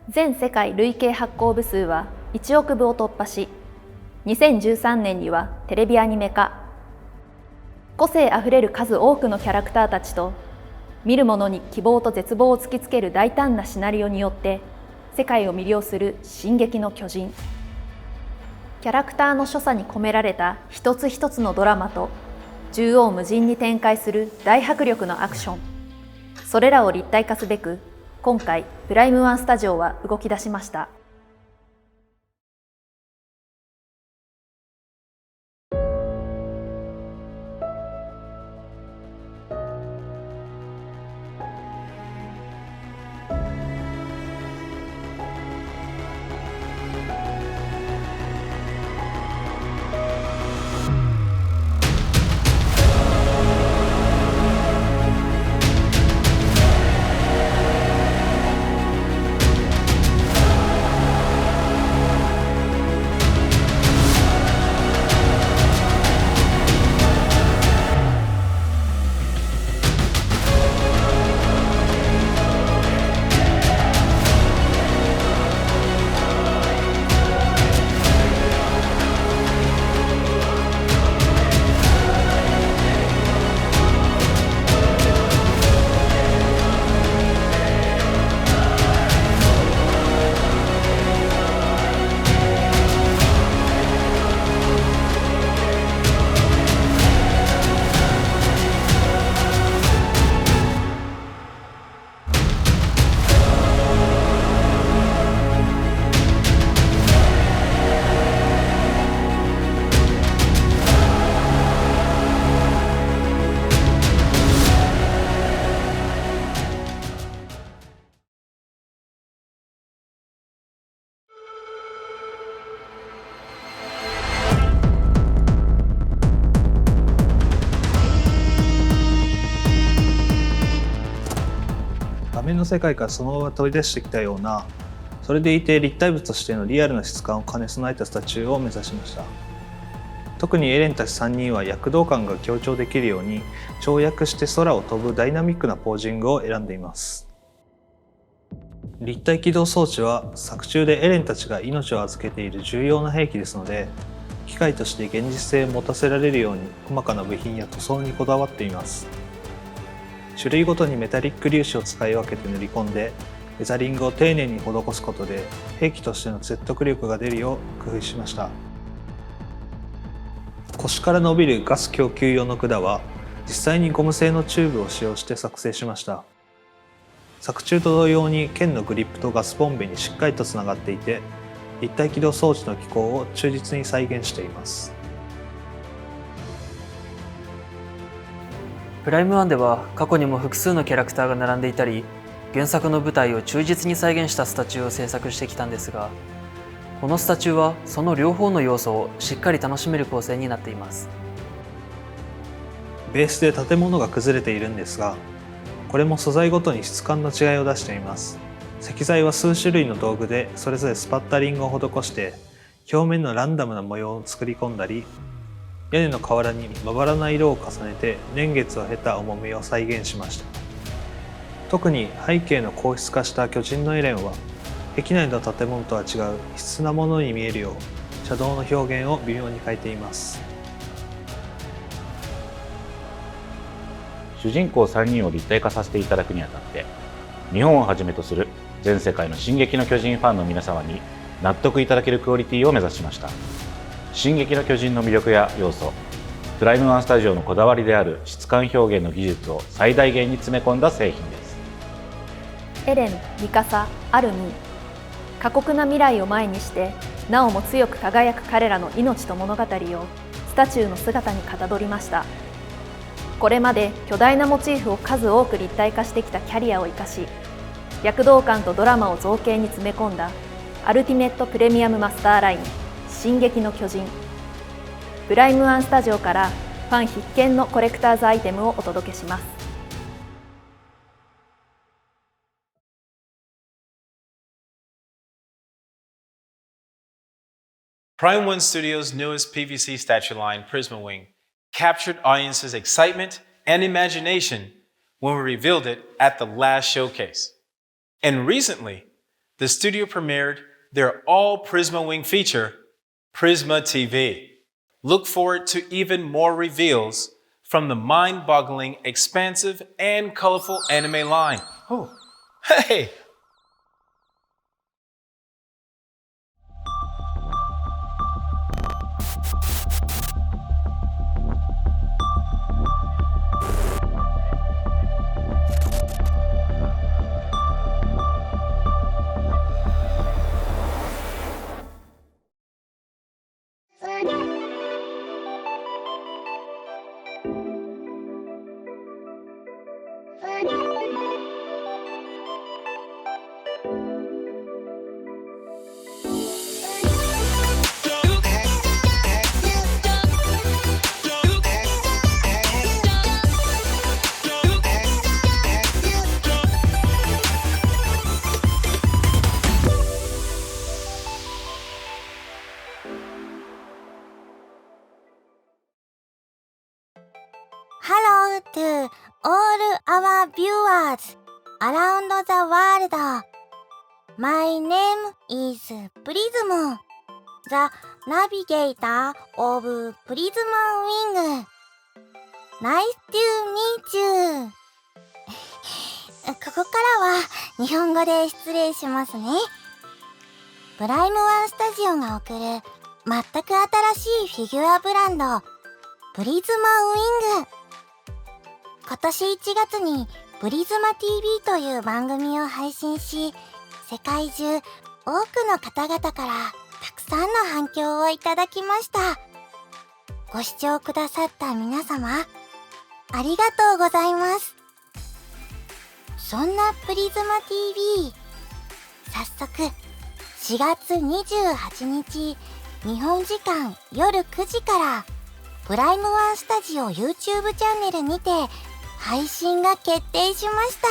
全世界累計発行部数は1億部を突破し、2013年にはテレビアニメ化。個性あふれる数多くのキャラクターたちと見る者に希望と絶望を突きつける大胆なシナリオによって世界を魅了する進撃の巨人。キャラクターの所作に込められた一つ一つのドラマと縦横無尽に展開する大迫力のアクション、それらを立体化すべく今回プライムワンスタジオは動き出しました。画面の世界からそのまま取り出してきたような、それでいて立体物としてのリアルな質感を兼ね備えたスタチューを目指しました。特にエレンたち3人は躍動感が強調できるように跳躍して空を飛ぶダイナミックなポージングを選んでいます。立体起動装置は作中でエレンたちが命を預けている重要な兵器ですので、機械として現実性を持たせられるように細かな部品や塗装にこだわっています。種類ごとにメタリック粒子を使い分けて塗り込んで、レザリングを丁寧に施すことで兵器としての説得力が出るよう工夫しました。腰から伸びるガス供給用の管は実際にゴム製のチューブを使用して作成しました。作中と同様に剣のグリップとガスボンベにしっかりとつながっていて、立体起動装置の機構を忠実に再現しています。プライム1では過去にも複数のキャラクターが並んでいたり、原作の舞台を忠実に再現したスタチューを制作してきたんですが、このスタチューはその両方の要素をしっかり楽しめる構成になっています。ベースで建物が崩れているんですが、これも素材ごとに質感の違いを出しています。石材は数種類の道具でそれぞれスパッタリングを施して表面のランダムな模様を作り込んだり、屋根の瓦にまばらな色を重ねて年月を経た重みを再現しました。特に背景の硬質化した巨人のエレンは壁内の建物とは違う異質なものに見えるようシャドウの表現を微妙に変えています。主人公3人を立体化させていただくにあたって、日本をはじめとする全世界の進撃の巨人ファンの皆様に納得いただけるクオリティを目指しました。進撃の巨人の魅力や要素、プライムワンスタジオのこだわりである質感表現の技術を最大限に詰め込んだ製品です。エレン、ミカサ、アルミン、過酷な未来を前にしてなおも強く輝く彼らの命と物語をスタチューの姿にかたどりました。これまで巨大なモチーフを数多く立体化してきたキャリアを生かし、躍動感とドラマを造形に詰め込んだアルティメットプレミアムマスターライン進撃の巨人。プライムワンスタジオからファン必見のコレクターズアイテムをお届けします。Prime One Studios' newest PVC statue line, PRISMA Wing, captured audiences' excitement and imagination when we revealed it at the last showcase. And recently, the studio premiered their all PRISMA Wing feature, PRISMA TV. Look forward to even more reveals from the mind-boggling, expansive, and colorful anime line. Oh, hey! Hello to all our viewers around the world. My name is PRISM, the navigator of PRISM Wing. Nice to meet you. ここからは日本語で失礼しますね。プライムワンスタジオが送る全く新しいフィギュアブランドプリズマウィング。今年1月にプリズマ TV という番組を配信し、世界中多くの方々からたくさんの反響をいただきました。ご視聴くださった皆様、ありがとうございます。そんなプリズマ TV、早速4月28日日本時間夜9時からプライムワンスタジオ YouTube チャンネルにて配信が決定しました。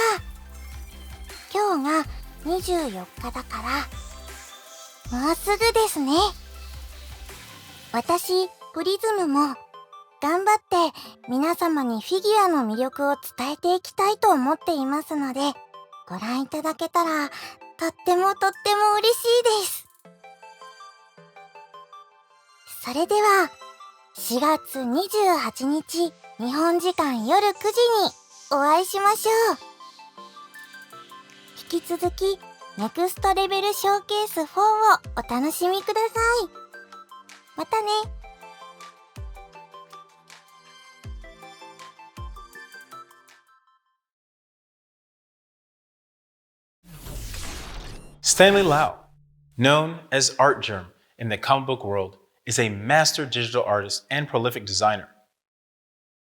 今日が24日だからもうすぐですね。私プリズムも頑張って皆様にフィギュアの魅力を伝えていきたいと思っていますので、ご覧いただけたらとっても嬉しいです。それでは4月28日日本時間夜9時にお会いしましょう。引き続きネクストレベルショーケース4をお楽しみください。またね。Stanley Lau, known as Art Germ in the comic book world, is a master digital artist and prolific designer.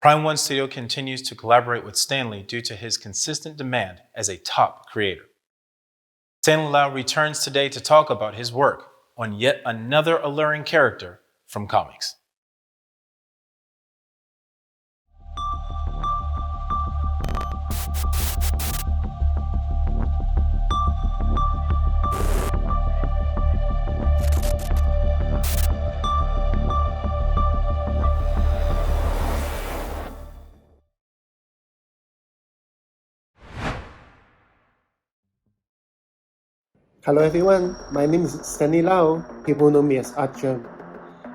Prime One Studio continues to collaborate with Stanley due to his consistent demand as a top creator. Stanley Lau returns today to talk about his work on yet another alluring character from comics. Hello everyone, my name is Stanley Lau. People know me as Art Germ.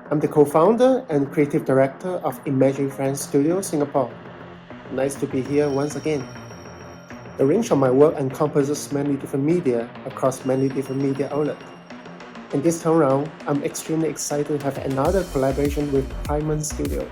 I'm the co-founder and creative director of Imagine Friends Studio Singapore. Nice to be here once again. The range of my work encompasses many different media across many different media outlets. And this time around, I'm extremely excited to have another collaboration with Prime One Studio.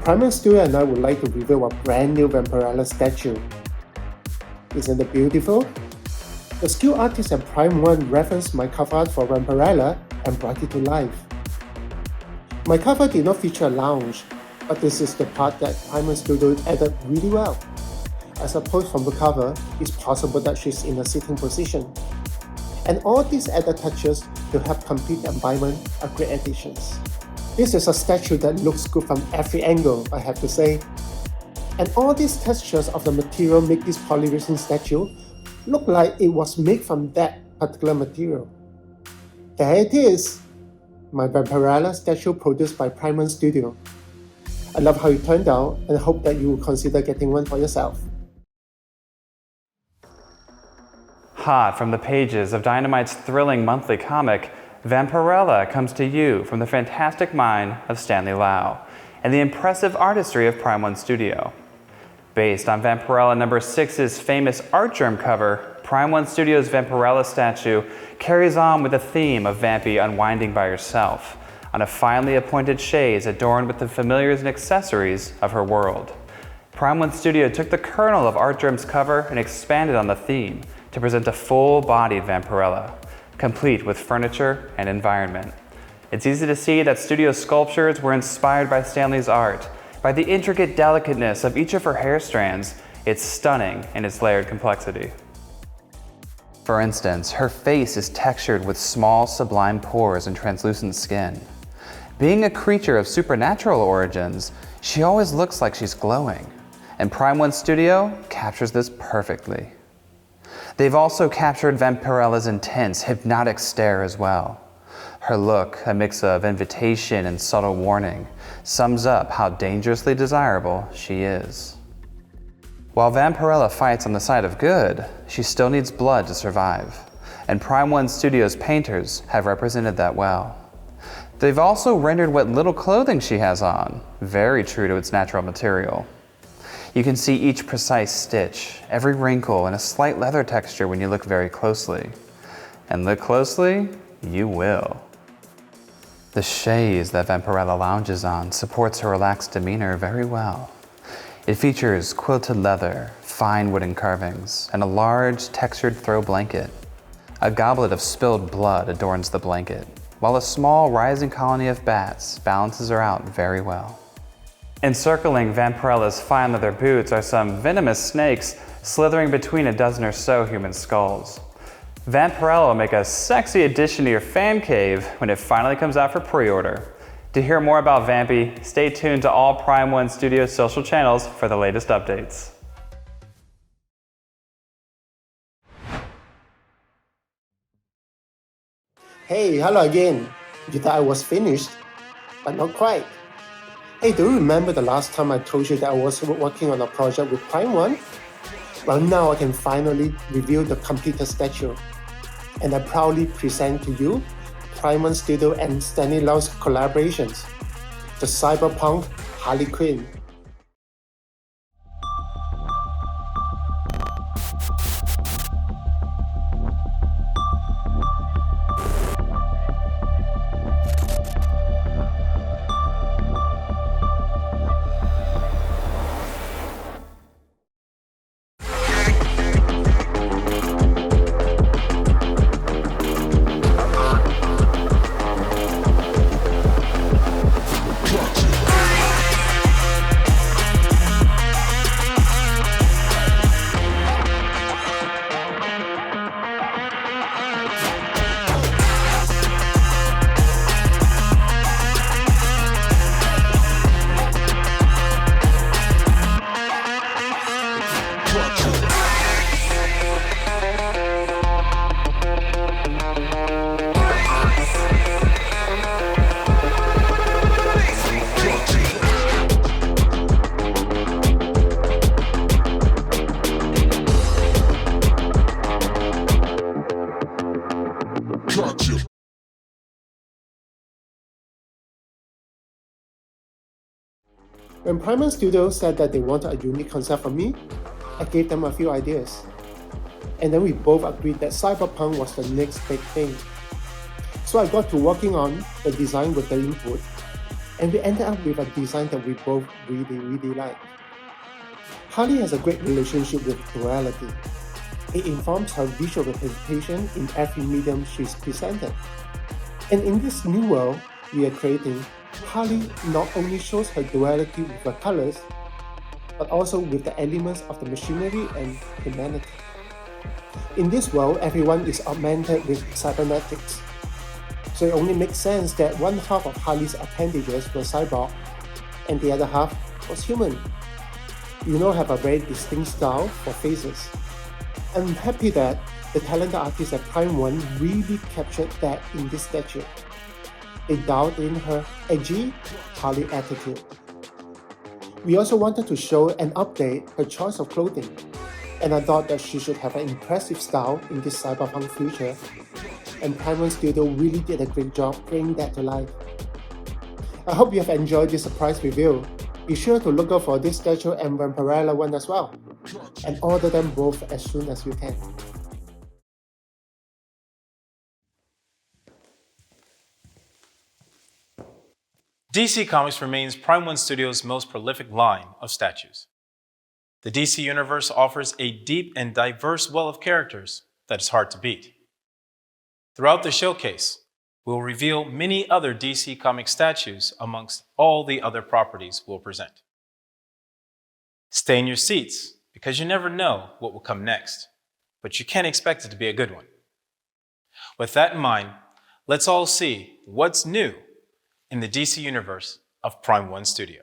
PRISMA Studio and I would like to reveal a brand new Vampirella statue. Isn't it beautiful? The skill artist at Prime 1 referenced my cover art for Vampirella and brought it to life. My cover did not feature a lounge, but this is the part that PRISMA Studio added really well. I suppose from the cover, it's possible that she's in a sitting position. And all these added touches to help complete the environment are great additions. This is a statue that looks good from every angle, I have to say. And all these textures of the material make this polyresin statue look like it was made from that particular material. There it is, my Vampirella statue produced by Prime 1 Studio. I love how it turned out and hope that you will consider getting one for yourself. Hot from the pages of Dynamite's thrilling monthly comic, Vampirella comes to you from the fantastic mind of Stanley Lau and the impressive artistry of Prime 1 Studio. Based on Vampirella No. 6's famous art germ cover, Prime 1 Studio's Vampirella statue carries on with the theme of Vampy unwinding by herself on a finely appointed chaise adorned with the familiars and accessories of her world. Prime 1 Studio took the kernel of art germ's cover and expanded on the theme to present a full-bodied Vampirella, complete with furniture and environment. It's easy to see that Studio's sculptures were inspired by Stanley's art. By the intricate delicateness of each of her hair strands, it's stunning in its layered complexity. For instance, her face is textured with small, sublime pores and translucent skin. Being a creature of supernatural origins, she always looks like she's glowing, and Prime 1 Studio captures this perfectly. They've also captured Vampirella's intense, hypnotic stare as well. Her look, a mix of invitation and subtle warning, sums up how dangerously desirable she is. While Vampirella fights on the side of good, she still needs blood to survive, and Prime 1 Studio's painters have represented that well. They've also rendered what little clothing she has on very true to its natural material. You can see each precise stitch, every wrinkle, and a slight leather texture when you look very closely. And look closely, you will. The chaise that Vampirella lounges on supports her relaxed demeanor very well. It features quilted leather, fine wooden carvings, and a large textured throw blanket. A goblet of spilled blood adorns the blanket, while a small rising colony of bats balances her out very well. Encircling Vampirella's fine leather boots are some venomous snakes slithering between a dozen or so human skulls. Vampirella will make a sexy addition to your fan cave when it finally comes out for pre-order. To hear more about Vampy, stay tuned to all Prime 1 Studio social channels for the latest updates. Hey, hello again. You thought I was finished, but not quite. Hey, do you remember the last time I told you that I was working on a project with Prime 1? Well, now I can finally reveal the completed statue. And I proudly present to you Prime 1 Studio and Stanley Lau's collaborations, the cyberpunk Harley Quinn. When Prime 1 Studio said that they wanted a unique concept from me, I gave them a few ideas. And then we both agreed that cyberpunk was the next big thing. So I got to working on the design with their input. and we ended up with a design that we both really like. Harley has a great relationship with duality. It informs her visual representation in every medium she's presented. And in this new world we are creating, Harley not only shows her duality with her colors, but also with the elements of the machinery and humanity. In this world, everyone is augmented with cybernetics. So it only makes sense that one half of Harley's appendages were cyborg, and the other half was human. Yuno have a very distinct style for faces. I'm happy that the talented artists at Prime 1 really captured that in this statue. They dialed in her edgy Harley attitude. We also wanted to show and update her choice of clothing, and I thought that she should have an impressive style in this cyberpunk future, and Prime 1 Studio really did a great job bringing that to life. I hope you have enjoyed this surprise review. Be sure to look out for this statue and Vampirella one as well, and order them both as soon as you can. DC Comics remains Prime 1 Studio's most prolific line of statues. The DC Universe offers a deep and diverse well of characters that is hard to beat. Throughout the showcase, we'll reveal many other DC Comics statues amongst all the other properties we'll present. Stay in your seats, because you never know what will come next, but you can't expect it to be a good one. With that in mind, let's all see what's new in the DC Universe of Prime 1 Studio.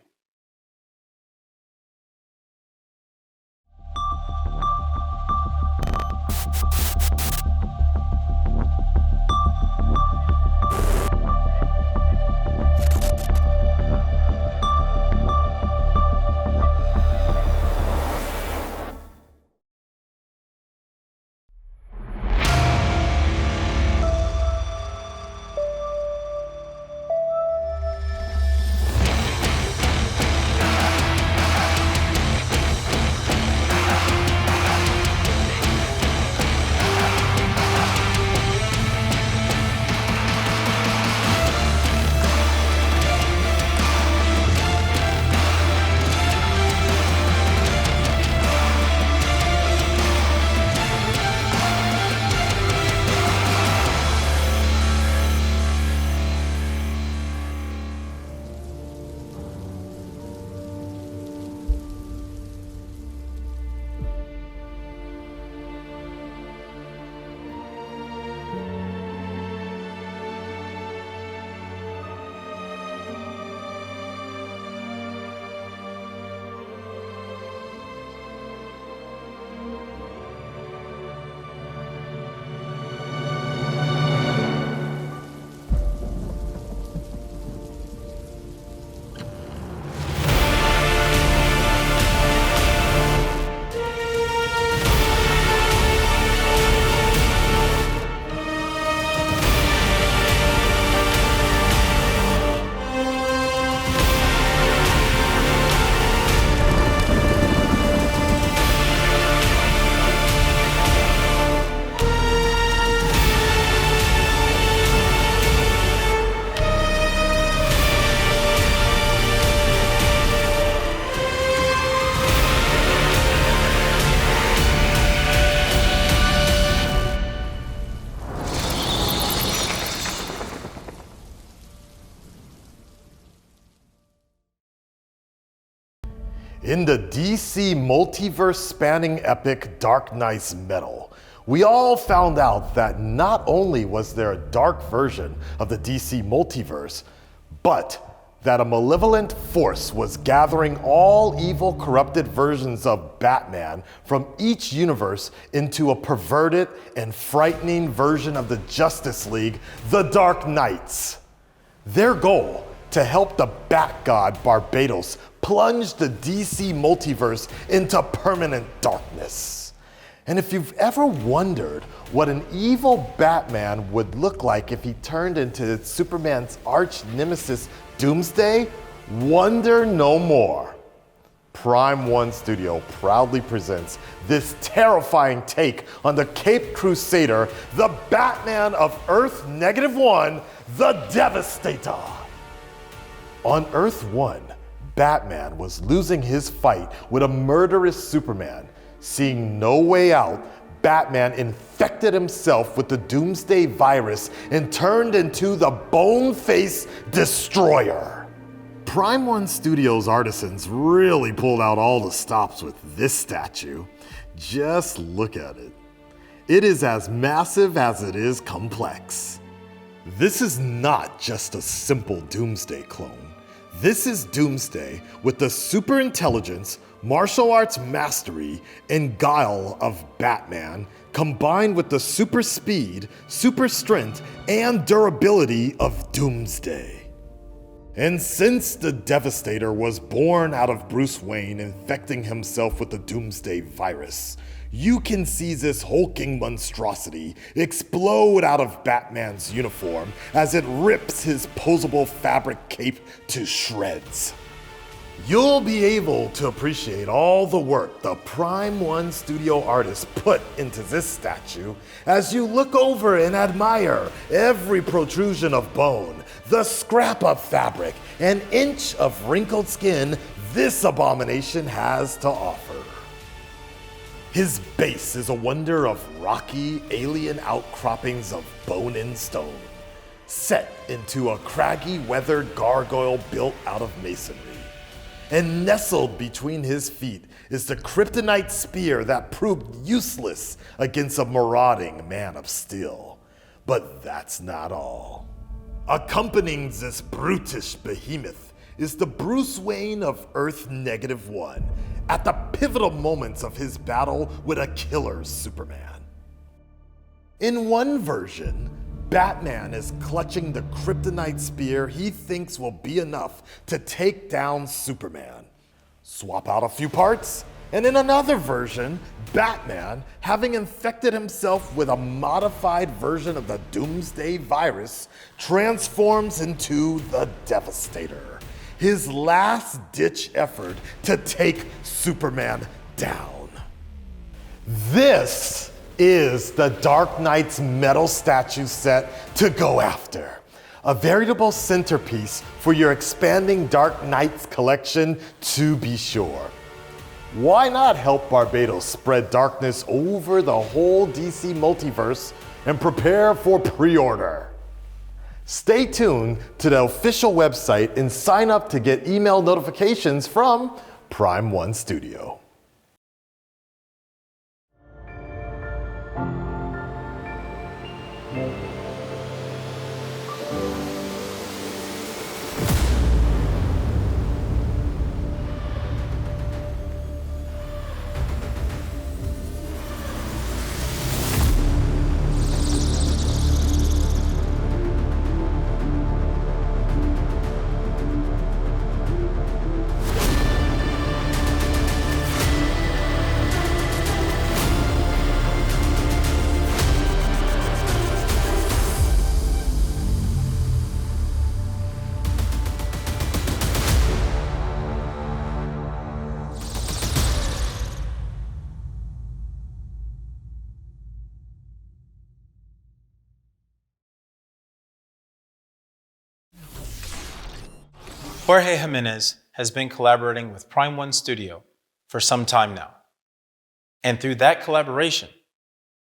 In the DC multiverse-spanning epic Dark Knight's Metal, we all found out that not only was there a dark version of the DC multiverse, but that a malevolent force was gathering all evil, corrupted versions of Batman from each universe into a perverted and frightening version of the Justice League, the Dark Knights. Their goal, to help the Bat God Barbados plunge the DC multiverse into permanent darkness. And if you've ever wondered what an evil Batman would look like if he turned into Superman's arch nemesis Doomsday, wonder no more. Prime 1 Studio proudly presents this terrifying take on the Caped Crusader, the Batman of Earth -1, the Devastator. On Earth 1, Batman was losing his fight with a murderous Superman. Seeing no way out, Batman infected himself with the Doomsday virus and turned into the Bone-Face Destroyer. Prime One Studios artisans really pulled out all the stops with this statue. Just look at it. It is as massive as it is complex. This is not just a simple Doomsday clone. This is Doomsday with the super intelligence, martial arts mastery, and guile of Batman, combined with the super speed, super strength, and durability of Doomsday. And since the Devastator was born out of Bruce Wayne infecting himself with the Doomsday virus, you can see this hulking monstrosity explode out of Batman's uniform as it rips his posable fabric cape to shreds. You'll be able to appreciate all the work the Prime One Studio artists put into this statue as you look over and admire every protrusion of bone, the scrap of fabric, and inch of wrinkled skin this abomination has to offer. His base is a wonder of rocky, alien outcroppings of bone and stone, set into a craggy, weathered gargoyle built out of masonry. And nestled between his feet is the kryptonite spear that proved useless against a marauding man of steel. But that's not all. Accompanying this brutish behemoth is the Bruce Wayne of Earth -1 at the pivotal moments of his battle with a killer Superman. In one version, Batman is clutching the kryptonite spear he thinks will be enough to take down Superman. Swap out a few parts, and in another version, Batman, having infected himself with a modified version of the Doomsday virus, transforms into the Devastator, his last-ditch effort to take Superman down. This is the Dark Knight's metal statue set to go after. A veritable centerpiece for your expanding Dark Knights collection, to be sure. Why not help Barbados spread darkness over the whole DC multiverse and prepare for pre-order? Stay tuned to the official website and sign up to get email notifications from Prime One Studio. Jorge Jimenez has been collaborating with Prime One Studio for some time now. And through that collaboration,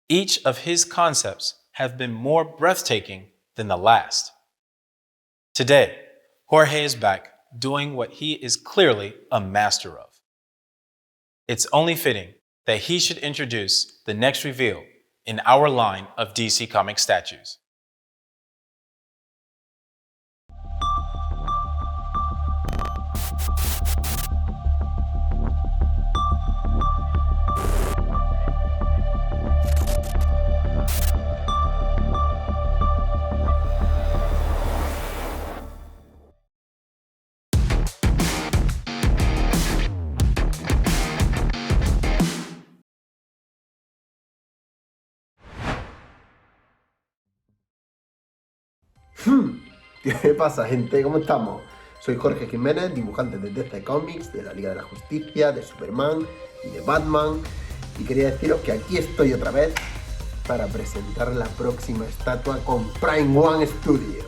each of his concepts have been more breathtaking than the last. Today, Jorge is back doing what he is clearly a master of. It's only fitting that he should introduce the next reveal in our line of DC Comics statues. ¿Qué pasa, gente? ¿Cómo estamos? Soy Jorge Jiménez, dibujante de DC Comics, de la Liga de la Justicia, de Superman y de Batman, y quería deciros que aquí estoy otra vez para presentar la próxima estatua con Prime One Studio.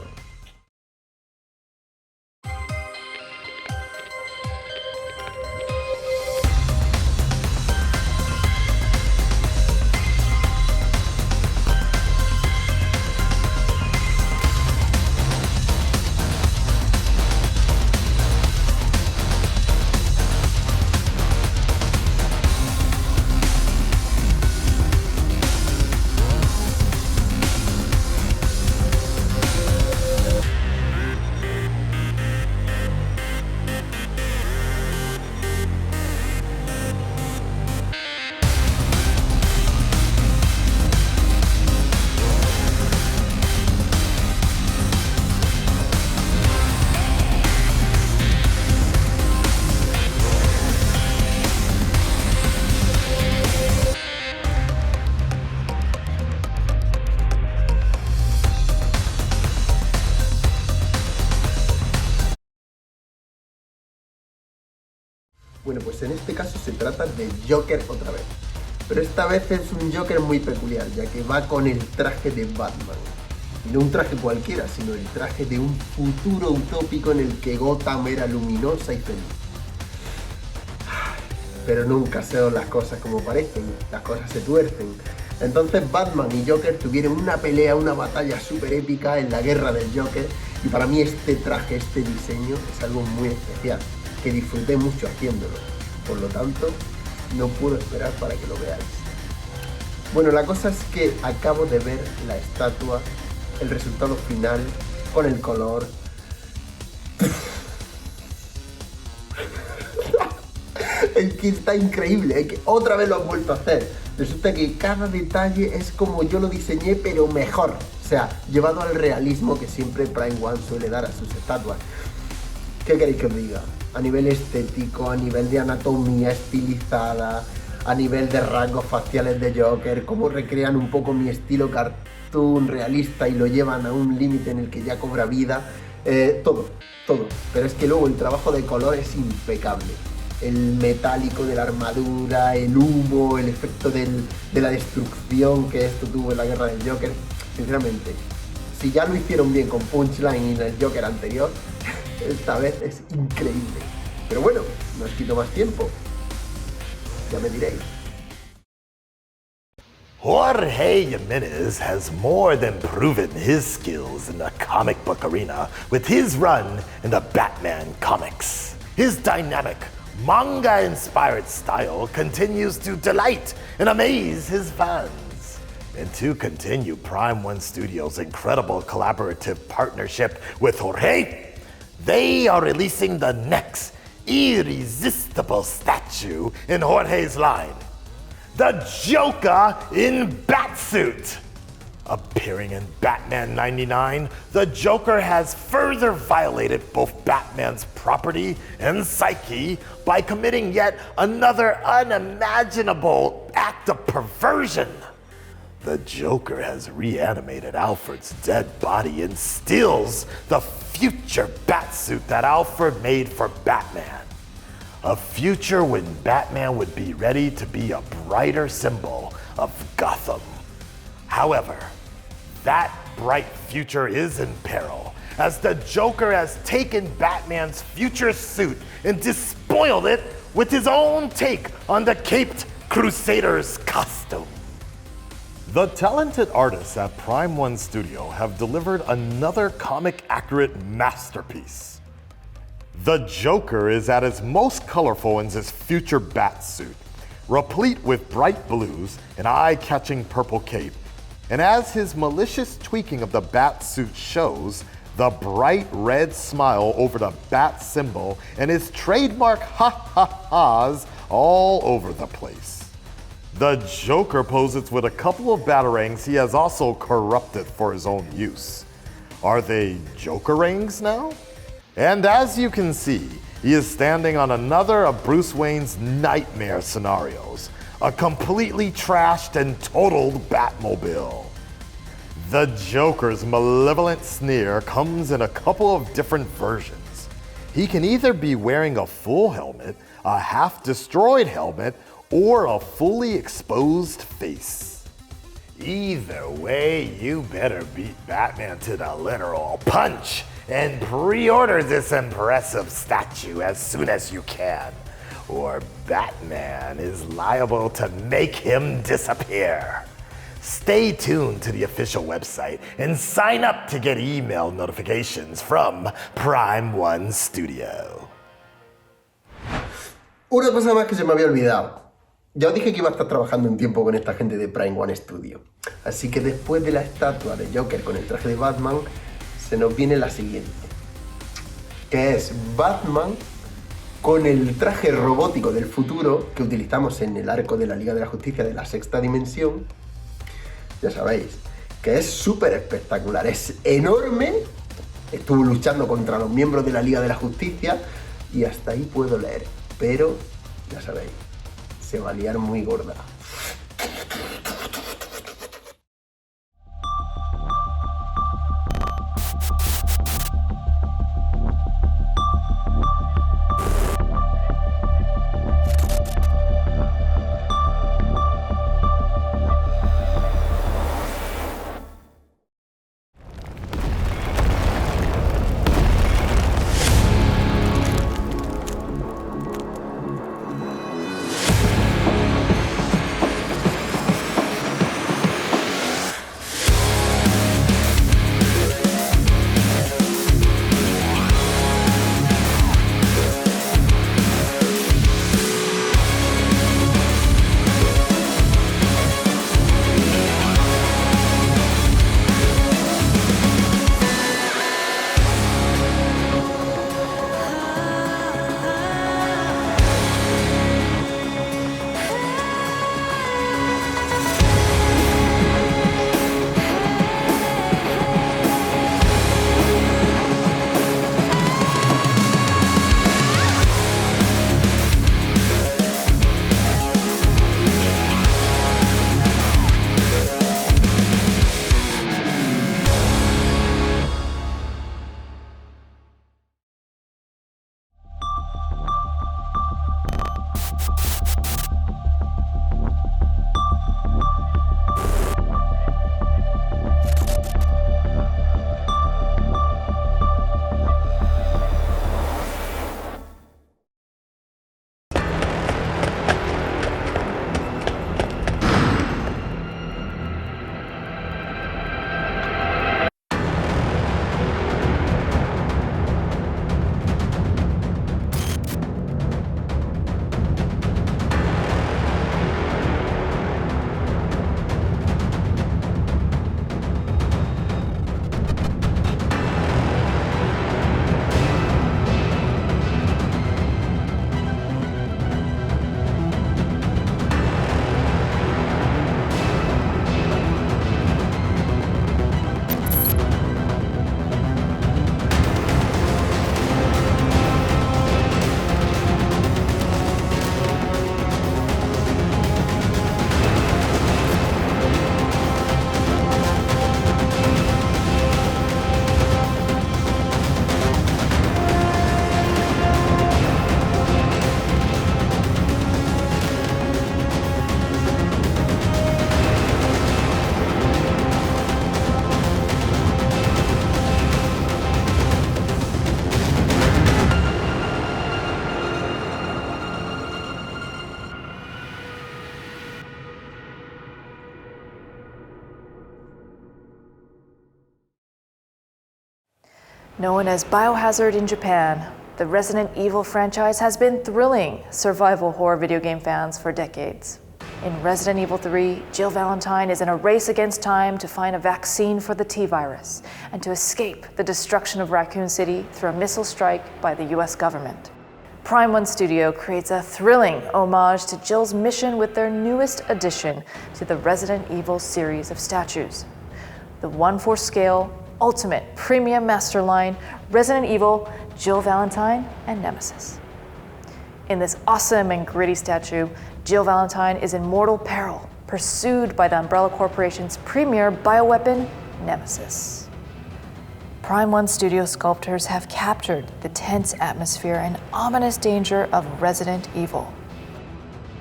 Bueno, pues en este caso se trata de Joker otra vez. Pero esta vez es un Joker muy peculiar, ya que va con el traje de Batman. Y no un traje cualquiera, sino el traje de un futuro utópico en el que Gotham era luminosa y feliz. Pero nunca son las cosas como parecen, las cosas se tuercen. Entonces Batman y Joker tuvieron una pelea, una batalla súper épica en la guerra del Joker. Y para mí este traje, este diseño es algo muy especial, que disfruté mucho haciéndolo. Por lo tanto, no puedo esperar para que lo veáis. Bueno, la cosa es que acabo de ver la estatua, el resultado final, con el color. Es que está increíble, es que otra vez lo han vuelto a hacer. Resulta que cada detalle es como yo lo diseñé, pero mejor. O sea, llevado al realismo que siempre Prime One suele dar a sus estatuas. ¿Qué queréis que os diga? A nivel estético, a nivel de anatomía estilizada, a nivel de rasgos faciales de Joker, cómo recrean un poco mi estilo cartoon realista y lo llevan a un límite en el que ya cobra vida. Todo. Pero es que luego el trabajo de color es impecable. El metálico de la armadura, el humo, el efecto de la destrucción que esto tuvo en la guerra del Joker. Sinceramente, si ya lo hicieron bien con Punchline y en el Joker anterior, esta vez es increíble. Pero bueno, no os quito más tiempo. Ya me diréis. Jorge Jimenez has more than proven his skills in the comic book arena with his run in the Batman comics. His dynamic, manga-inspired style continues to delight and amaze his fans. And to continue Prime One Studios' incredible collaborative partnership with Jorge, they are releasing the next irresistible statue in Jorge's line, the Joker in Batsuit. Appearing in Batman 99, the Joker has further violated both Batman's property and psyche by committing yet another unimaginable act of perversion. The Joker has reanimated Alfred's dead body and steals the future Batsuit that Alfred made for Batman. A future when Batman would be ready to be a brighter symbol of Gotham. However, that bright future is in peril, as the Joker has taken Batman's future suit and despoiled it with his own take on the Caped Crusader's costume. The talented artists at Prime One Studio have delivered another comic-accurate masterpiece. The Joker is at his most colorful in his future Batsuit, replete with bright blues and eye-catching purple cape. And as his malicious tweaking of the Batsuit shows, the bright red smile over the Bat symbol and his trademark ha-ha-has all over the place. The Joker poses with a couple of batarangs he has also corrupted for his own use. Are they Jokerangs now? And as you can see, he is standing on another of Bruce Wayne's nightmare scenarios, a completely trashed and totaled Batmobile. The Joker's malevolent sneer comes in a couple of different versions. He can either be wearing a full helmet, a half-destroyed helmet, or a fully exposed face. Either way, you better beat Batman to the literal punch and pre-order this impressive statue as soon as you can, or Batman is liable to make him disappear. Stay tuned to the official website and sign up to get email notifications from Prime One Studio. Una cosa más que se me había olvidado. Ya os dije que iba a estar trabajando un tiempo con esta gente de Prime One Studio. Así que después de la estatua de Joker con el traje de Batman, se nos viene la siguiente. Que es Batman con el traje robótico del futuro que utilizamos en el arco de la Liga de la Justicia de la sexta dimensión. Ya sabéis, que es súper espectacular, es enorme. Estuvo luchando contra los miembros de la Liga de la Justicia y hasta ahí puedo leer. Pero, ya sabéis, se va a liar muy gorda. Known as Biohazard in Japan, the Resident Evil franchise has been thrilling survival horror video game fans for decades. In Resident Evil 3, Jill Valentine is in a race against time to find a vaccine for the T-virus and to escape the destruction of Raccoon City through a missile strike by the US government. Prime One Studio creates a thrilling homage to Jill's mission with their newest addition to the Resident Evil series of statues. The 1/4 scale, ultimate premium master line, Resident Evil, Jill Valentine, and Nemesis. In this awesome and gritty statue, Jill Valentine is in mortal peril, pursued by the Umbrella Corporation's premier bioweapon, Nemesis. Prime One Studio sculptors have captured the tense atmosphere and ominous danger of Resident Evil.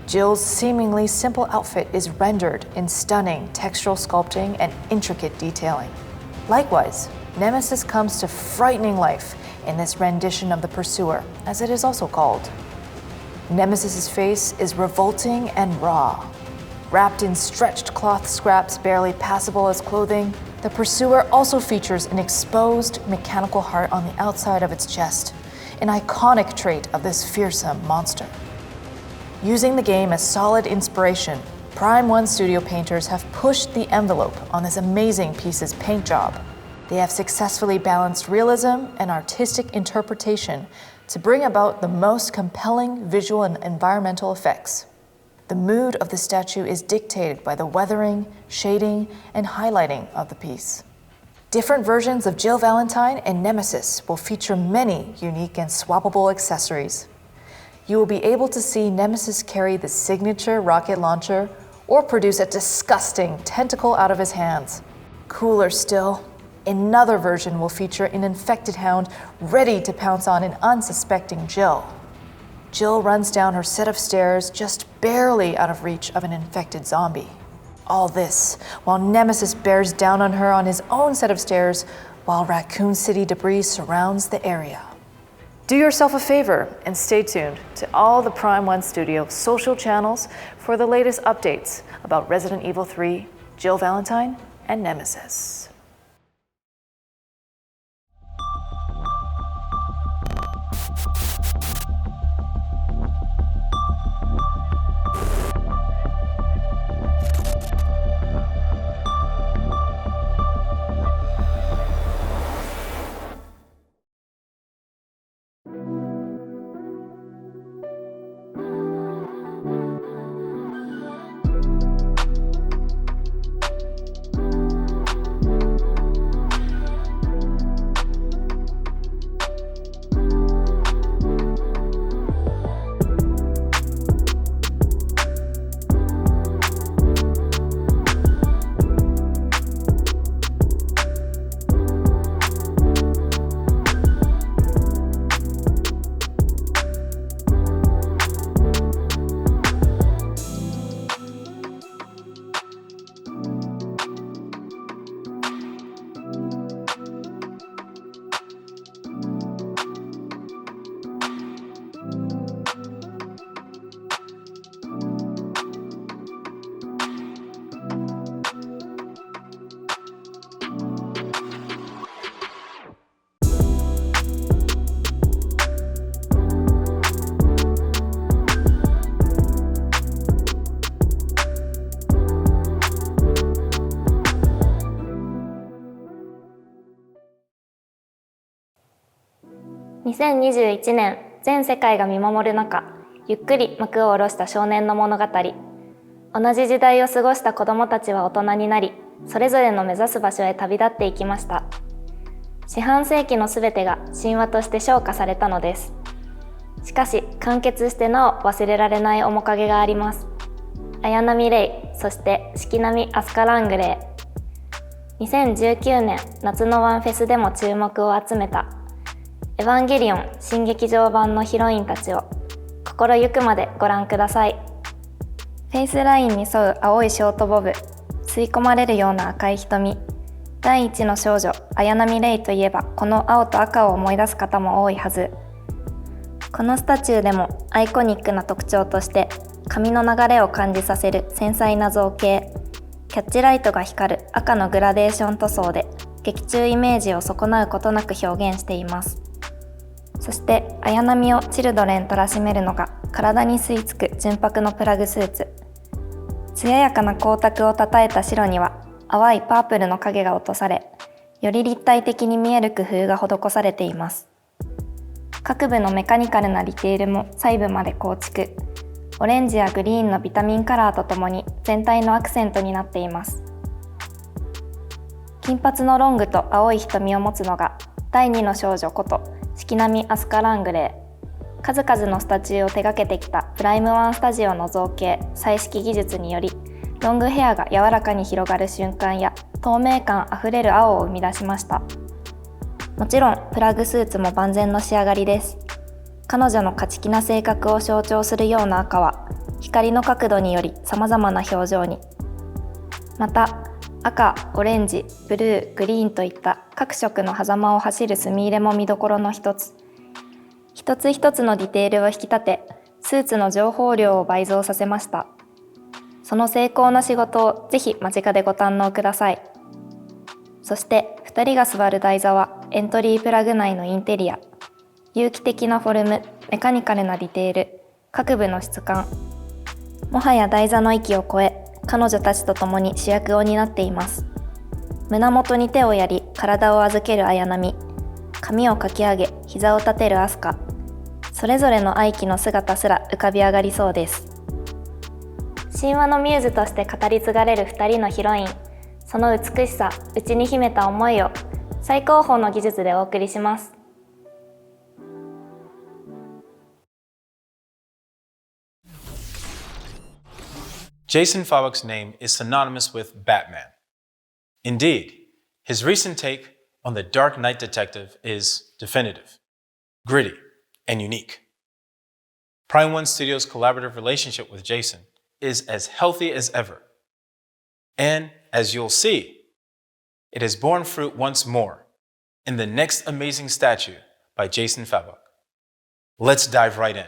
Jill's seemingly simple outfit is rendered in stunning textural sculpting and intricate detailing. Likewise, Nemesis comes to frightening life in this rendition of the Pursuer, as it is also called. Nemesis's face is revolting and raw. Wrapped in stretched cloth scraps barely passable as clothing, the Pursuer also features an exposed mechanical heart on the outside of its chest, an iconic trait of this fearsome monster. Using the game as solid inspiration, Prime One Studio painters have pushed the envelope on this amazing piece's paint job. They have successfully balanced realism and artistic interpretation to bring about the most compelling visual and environmental effects. The mood of the statue is dictated by the weathering, shading, and highlighting of the piece. Different versions of Jill Valentine and Nemesis will feature many unique and swappable accessories. You will be able to see Nemesis carry the signature rocket launcher or produce a disgusting tentacle out of his hands. Cooler still, another version will feature an infected hound ready to pounce on an unsuspecting Jill. Jill runs down her set of stairs just barely out of reach of an infected zombie. All this while Nemesis bears down on her on his own set of stairs while Raccoon City debris surrounds the area. Do yourself a favor and stay tuned to all the Prime One Studio social channels for the latest updates about Resident Evil 3, Jill Valentine, and Nemesis.2021年、全世界が見守る中、ゆっくり幕を下ろした少年の物語。同じ時代を過ごした子どもたちは大人になり、それぞれの目指す場所へ旅立っていきました。四半世紀のすべてが神話として昇華されたのです。しかし、完結してなお忘れられない面影があります。綾波レイ、そして四季並みアスカラングレイ。2019年夏のワンフェスでも注目を集めたエヴァンゲリオン新劇場版のヒロインたちを心ゆくまでご覧ください。フェイスラインに沿う青いショートボブ、吸い込まれるような赤い瞳。第一の少女綾波レイといえばこの青と赤を思い出す方も多いはず。このスタチューでもアイコニックな特徴として髪の流れを感じさせる繊細な造形、キャッチライトが光る赤のグラデーション塗装で劇中イメージを損なうことなく表現しています。そして綾波をチルドレンとらしめるのが体に吸い付く純白のプラグスーツ。艶やかな光沢をたたえた白には淡いパープルの影が落とされ、より立体的に見える工夫が施されています。各部のメカニカルなディテールも細部まで構築。オレンジやグリーンのビタミンカラーとともに全体のアクセントになっています。金髪のロングと青い瞳を持つのが第二の少女こと四季並アスカ・ラングレー。数々のスタチューを手掛けてきたプライムワンスタジオの造形・彩色技術により、ロングヘアが柔らかに広がる瞬間や透明感あふれる青を生み出しました。もちろんプラグスーツも万全の仕上がりです。彼女の勝ち気な性格を象徴するような赤は光の角度により様々な表情に。また赤、オレンジ、ブルー、グリーンといった各色の狭間を走る墨入れも見どころの一つ。一つ一つのディテールを引き立て、スーツの情報量を倍増させました。その精巧な仕事をぜひ間近でご堪能ください。そして2人が座る台座はエントリープラグ内のインテリア。有機的なフォルム、メカニカルなディテール、各部の質感。もはや台座の域を超え、彼女たちと共に主役を担っています。胸元に手をやり、体を預ける綾波。髪をかき上げ、膝を立てるアスカ。それぞれの愛機の姿すら浮かび上がりそうです。神話のミューズとして語り継がれる2人のヒロイン。その美しさ、内に秘めた思いを最高峰の技術でお送りします。Jason Fabok's name is synonymous with Batman. Indeed, his recent take on the Dark Knight detective is definitive, gritty, and unique. Prime One Studios' collaborative relationship with Jason is as healthy as ever. And as you'll see, it has borne fruit once more in the next amazing statue by Jason Fabok. Let's dive right in.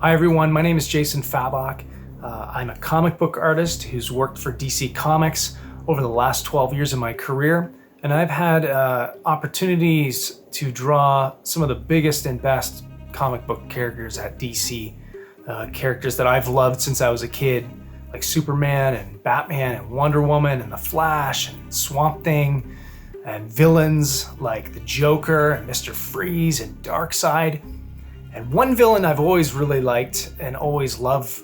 Hi everyone, my name is Jason Fabok. I'm a comic book artist who's worked for DC Comics over the last 12 years of my career, and I've had opportunities to draw some of the biggest and best comic book characters at DC. Characters that I've loved since I was a kid, like Superman and Batman and Wonder Woman and The Flash and Swamp Thing, and villains like the Joker and Mr. Freeze and Darkseid. And one villain I've always really liked and always loved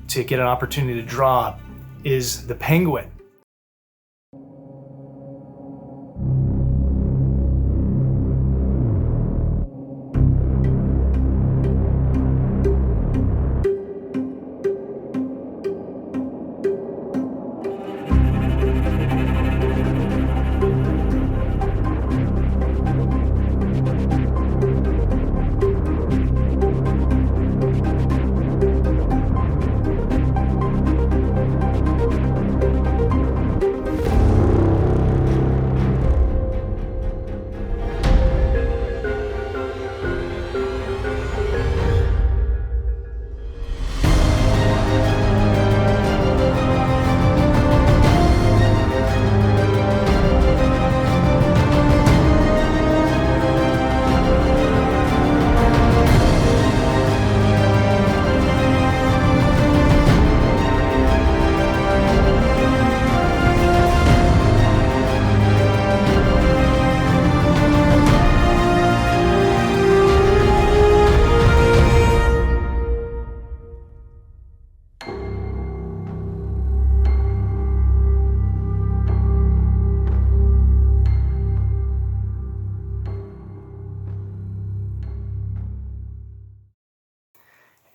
to get an opportunity to draw is the Penguin.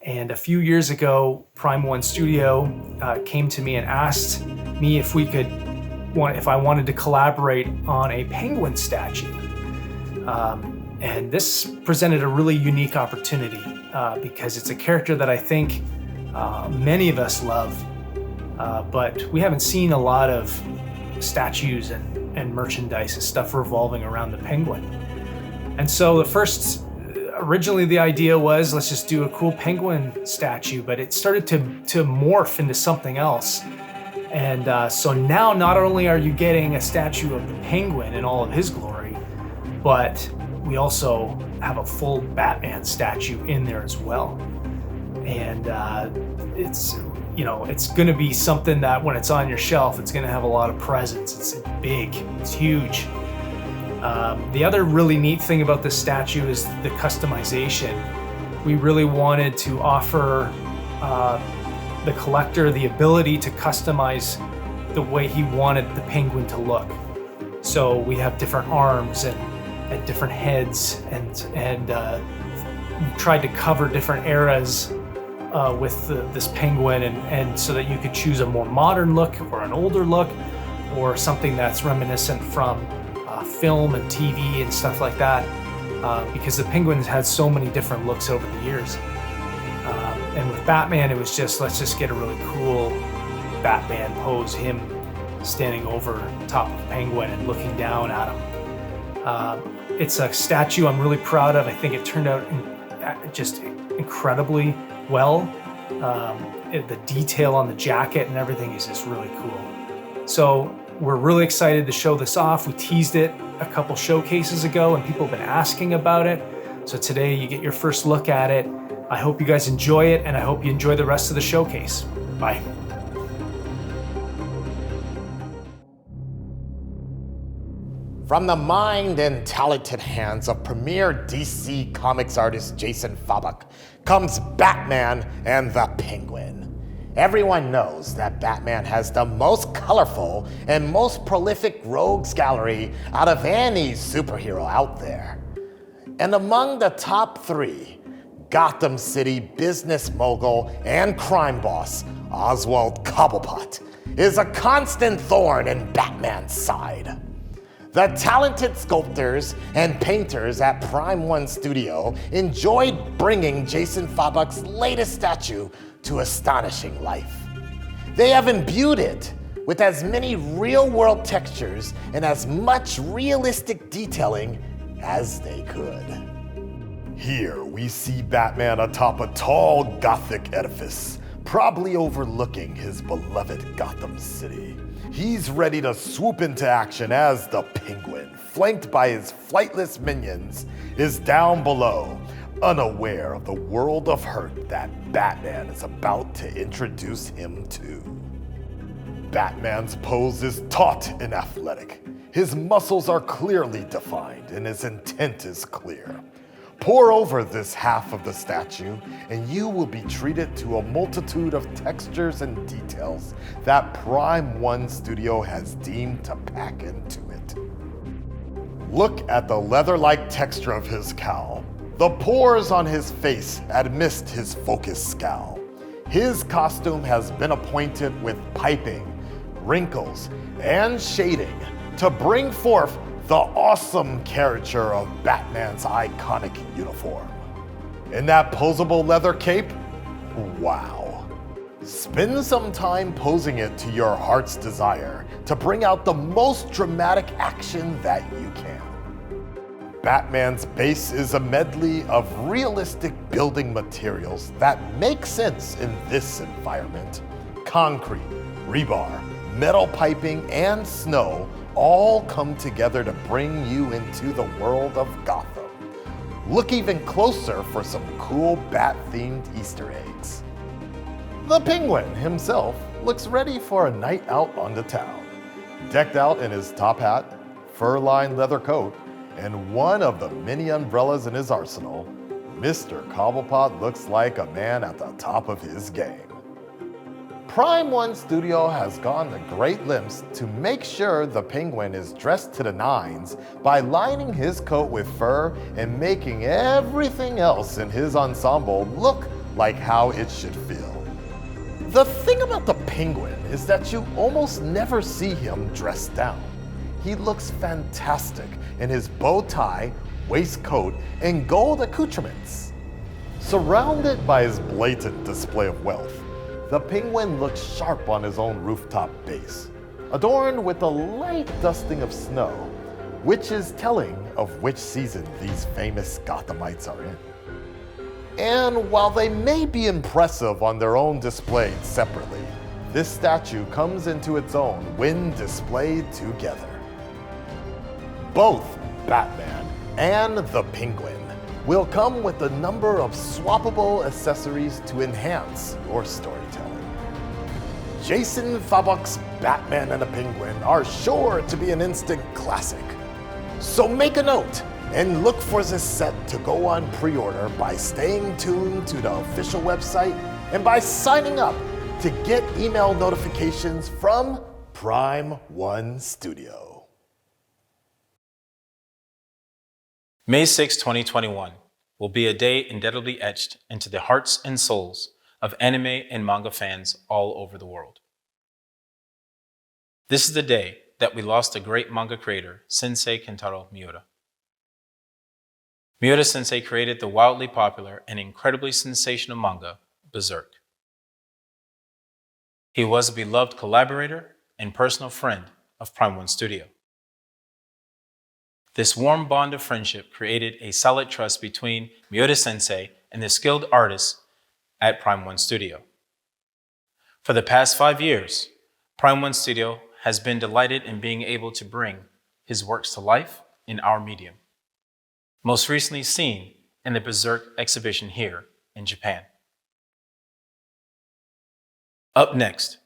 And a few years ago, Prime One Studio came to me and asked me if I wanted to collaborate on a penguin statue. And this presented a really unique opportunity because it's a character that I think many of us love, but we haven't seen a lot of statues and merchandise and stuff revolving around the penguin. And so originally the idea was, let's just do a cool penguin statue, but it started to morph into something else. And so now not only are you getting a statue of the penguin in all of his glory, but we also have a full Batman statue in there as well. And it's going to be something that when it's on your shelf, it's going to have a lot of presence. It's big, it's huge. The other really neat thing about this statue is the customization. We really wanted to offer the collector the ability to customize the way he wanted the penguin to look. So we have different arms and different heads, and tried to cover different eras with this penguin, and so that you could choose a more modern look or an older look or something that's reminiscent from film and TV and stuff like that, because the penguin has had so many different looks over the years. And with Batman, it was just, let's just get a really cool Batman pose, him standing over top of Penguin and looking down at him. It's a statue I'm really proud of. I think it turned out just incredibly well. The detail on the jacket and everything is just really cool. So we're really excited to show this off. We teased it a couple showcases ago and people have been asking about it. So today you get your first look at it. I hope you guys enjoy it, and I hope you enjoy the rest of the showcase. Bye. From the mind and talented hands of premier DC Comics artist Jason Fabok comes Batman and the Penguin. Everyone knows that Batman has the most colorful and most prolific rogues gallery out of any superhero out there. And among the top 3, Gotham City business mogul and crime boss Oswald Cobblepot is a constant thorn in Batman's side. The talented sculptors and painters at Prime Studio enjoyed bringing Jason Fabok's latest statue to astonishing life. They have imbued it with as many real-world textures and as much realistic detailing as they could. Here we see Batman atop a tall Gothic edifice, probably overlooking his beloved Gotham City. He's ready to swoop into action as the Penguin, flanked by his flightless minions, is down below, unaware of the world of hurt that Batman is about to introduce him to. Batman's pose is taut and athletic. His muscles are clearly defined and his intent is clear. Pour over this half of the statue, and you will be treated to a multitude of textures and details that Prime Studio has deemed to pack into it. Look at the leather-like texture of his cowl, the pores on his face amidst his focused scowl. His costume has been appointed with piping, wrinkles, and shading to bring forth the awesome caricature of Batman's iconic uniform. In that posable leather cape, wow. Spend some time posing it to your heart's desire to bring out the most dramatic action that you can. Batman's base is a medley of realistic building materials that make sense in this environment. Concrete, rebar, metal piping, and snow all come together to bring you into the world of Gotham. Look even closer for some cool bat-themed Easter eggs. The Penguin himself looks ready for a night out on the town. Decked out in his top hat, fur-lined leather coat, and one of the many umbrellas in his arsenal, Mr. Cobblepot looks like a man at the top of his game. Prime Studio has gone to great lengths to make sure the Penguin is dressed to the nines by lining his coat with fur and making everything else in his ensemble look like how it should feel. The thing about the Penguin is that you almost never see him dressed down. He looks fantastic in his bow tie, waistcoat, and gold accoutrements. Surrounded by his blatant display of wealth, the penguin looks sharp on his own rooftop base, adorned with a light dusting of snow, which is telling of which season these famous Gothamites are in. And while they may be impressive on their own display separately, this statue comes into its own when displayed together. Both Batman and the Penguin will come with a number of swappable accessories to enhance your storytelling. Jason Fabok's Batman and the Penguin are sure to be an instant classic. So make a note and look for this set to go on pre-order by staying tuned to the official website and by signing up to get email notifications from Prime One Studio. May 6, 2021 will be a day indelibly etched into the hearts and souls of anime and manga fans all over the world. This is the day that we lost a great manga creator, Sensei Kentaro Miura. Miura Sensei created the wildly popular and incredibly sensational manga, BERSERK. He was a beloved collaborator and personal friend of Prime One Studio. This warm bond of friendship created a solid trust between Miura Sensei and the skilled artists at Prime One Studio. For the past 5 years, Prime One Studio has been delighted in being able to bring his works to life in our medium, most recently seen in the BERSERK exhibition here in Japan. Up next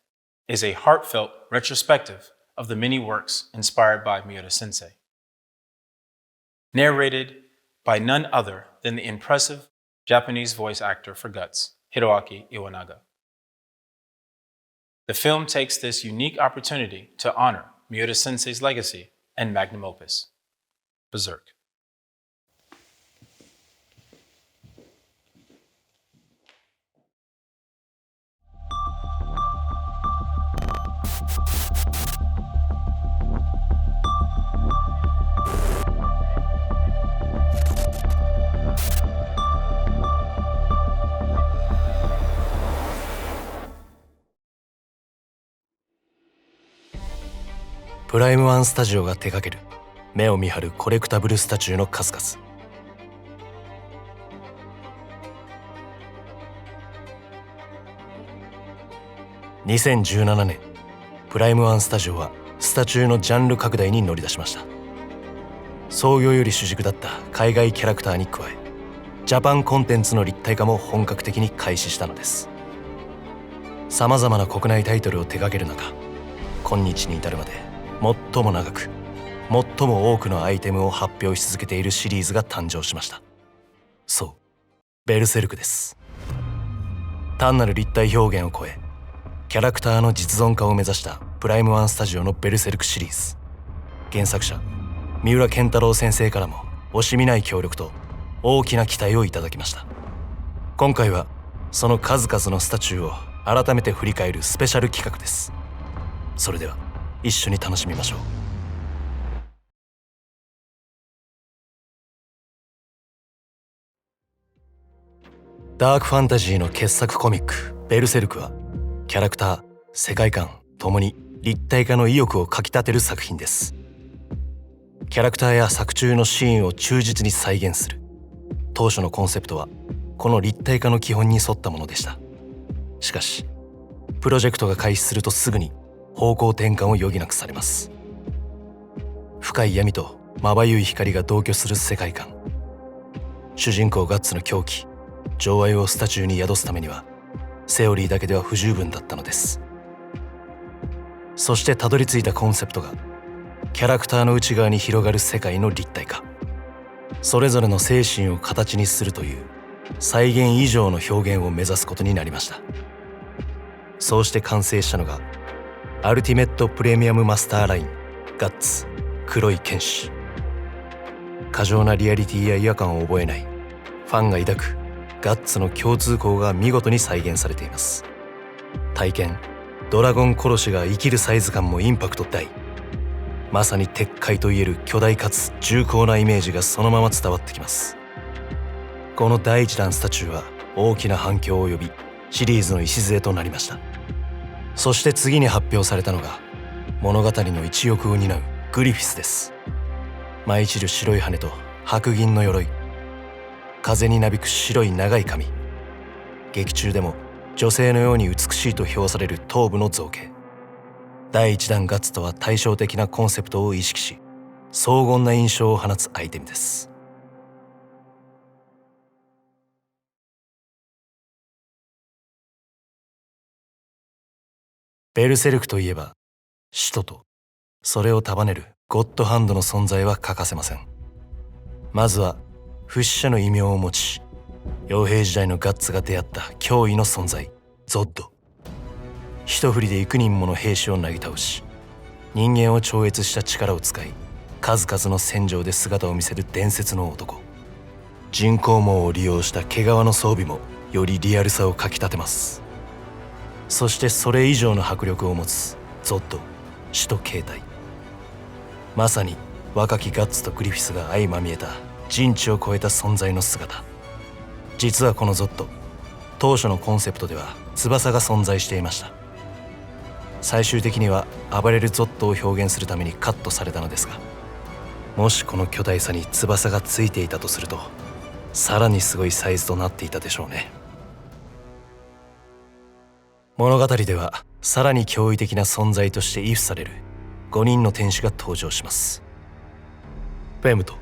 is a heartfelt retrospective of the many works inspired by Miura Sensei, narrated by none other than the impressive Japanese voice actor for Guts, Hiroaki Iwanaga. The film takes this unique opportunity to honor Miura Sensei's legacy and magnum opus, BERSERK.プライムワンスタジオが手掛ける目を見張るコレクタブルスタチューの数々。2017年、プライムワンスタジオはスタチューのジャンル拡大に乗り出しました。創業より主軸だった海外キャラクターに加え、ジャパンコンテンツの立体化も本格的に開始したのです。さまざまな国内タイトルを手掛ける中、今日に至るまで最も長く、最も多くのアイテムを発表し続けているシリーズが誕生しました。そう、ベルセルクです。単なる立体表現を超え、キャラクターの実存化を目指したプライムワンスタジオのベルセルクシリーズ。原作者、三浦健太郎先生からも惜しみない協力と大きな期待をいただきました。今回はその数々のスタチューを改めて振り返るスペシャル企画です。それでは一緒に楽しみましょう。ダークファンタジーの傑作コミック「ベルセルク」はキャラクター、世界観ともに立体化の意欲をかきたてる作品です。キャラクターや作中のシーンを忠実に再現する当初のコンセプトはこの立体化の基本に沿ったものでした。しかしプロジェクトが開始するとすぐに方向転換を余儀なくされます。深い闇とまばゆい光が同居する世界観、主人公ガッツの狂気、情愛をスタチューに宿すためにはセオリーだけでは不十分だったのです。そしてたどり着いたコンセプトがキャラクターの内側に広がる世界の立体化、それぞれの精神を形にするという再現以上の表現を目指すことになりました。そうして完成したのがアルティメットプレミアムマスターラインガッツ黒い剣士。過剰なリアリティや違和感を覚えないファンが抱くガッツの共通項が見事に再現されています。体験ドラゴン殺しが生きるサイズ感もインパクト大。まさに鉄塊といえる巨大かつ重厚なイメージがそのまま伝わってきます。この第1弾スタチューは大きな反響を呼び、シリーズの礎となりました。そして次に発表されたのが物語の一翼を担うグリフィスです。舞い散る白い羽と白銀の鎧、風になびく白い長い髪、劇中でも女性のように美しいと評される頭部の造形。第1弾ガッツとは対照的なコンセプトを意識し、荘厳な印象を放つアイテムです。ベルセルクといえば使徒とそれを束ねるゴッドハンドの存在は欠かせません。まずは不死者の異名を持ち、傭兵時代のガッツが出会った脅威の存在ゾッド。一振りで幾人もの兵士をなぎ倒し、人間を超越した力を使い、数々の戦場で姿を見せる伝説の男。人工網を利用した毛皮の装備もよりリアルさをかきたてます。そしてそれ以上の迫力を持つゾッド、使徒形態。まさに若きガッツとグリフィスが相まみえた人知を超えた存在の姿。実はこのゾッド、当初のコンセプトでは翼が存在していました。最終的には暴れるゾッドを表現するためにカットされたのですが、もしこの巨大さに翼がついていたとすると、さらにすごいサイズとなっていたでしょうね。物語ではさらに驚異的な存在として畏怖される5人の天使が登場します。フェムと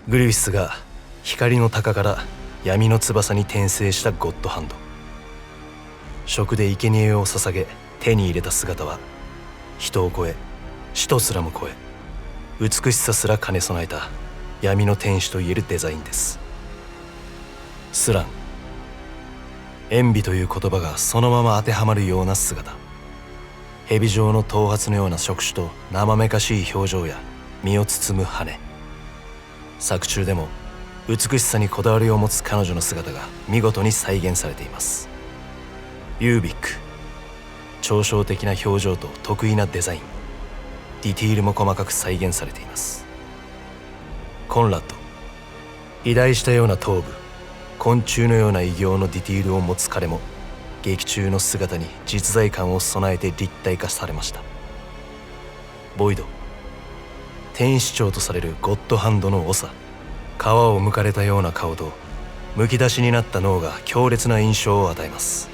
グリフィスが光の鷹から闇の翼に転生したゴッドハンド。食で生贄を捧げ手に入れた姿は、人を超え死とすらも超え、美しさすら兼ね備えた闇の天使といえるデザインです。スラン、塩ビという言葉がそのまま当てはまるような姿。蛇状の頭髪のような触手と生めかしい表情や身を包む羽。作中でも美しさにこだわりを持つ彼女の姿が見事に再現されています。ユービック、抽象的な表情と得意なデザイン、ディティールも細かく再現されています。コンラッド、肥大したような頭部、昆虫のような異形のディティールを持つ彼も、劇中の姿に実在感を備えて立体化されました。ボイド、天使長とされるゴッドハンドの長、皮を剥かれたような顔とむき出しになった脳が強烈な印象を与えます。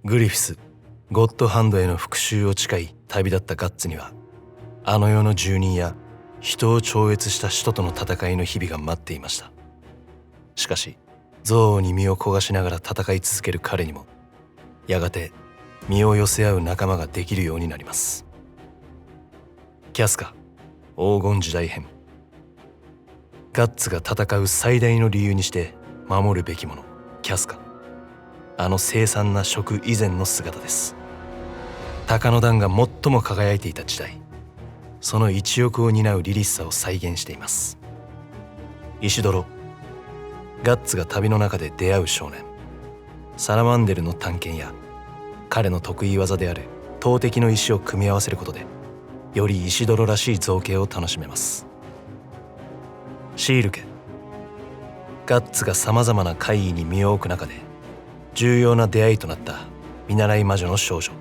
グリフィス、ゴッドハンドへの復讐を誓い旅立ったガッツには、あの世の住人や人を超越した使徒との戦いの日々が待っていました。しかし憎悪に身を焦がしながら戦い続ける彼にも、やがて身を寄せ合う仲間ができるようになります。キャスカ、黄金時代編。ガッツが戦う最大の理由にして守るべきもの、キャスカ。あの凄惨な食以前の姿です。鷹の段が最も輝いていた時代、その一翼を担う凛々しさを再現しています。イシドロ、ガッツが旅の中で出会う少年。サラマンデルの探検や彼の得意技である投擲の石を組み合わせることで、よりイシドロらしい造形を楽しめます。シールケ、ガッツがさまざまな怪異に身を置く中で重要な出会いとなった見習い魔女の少女。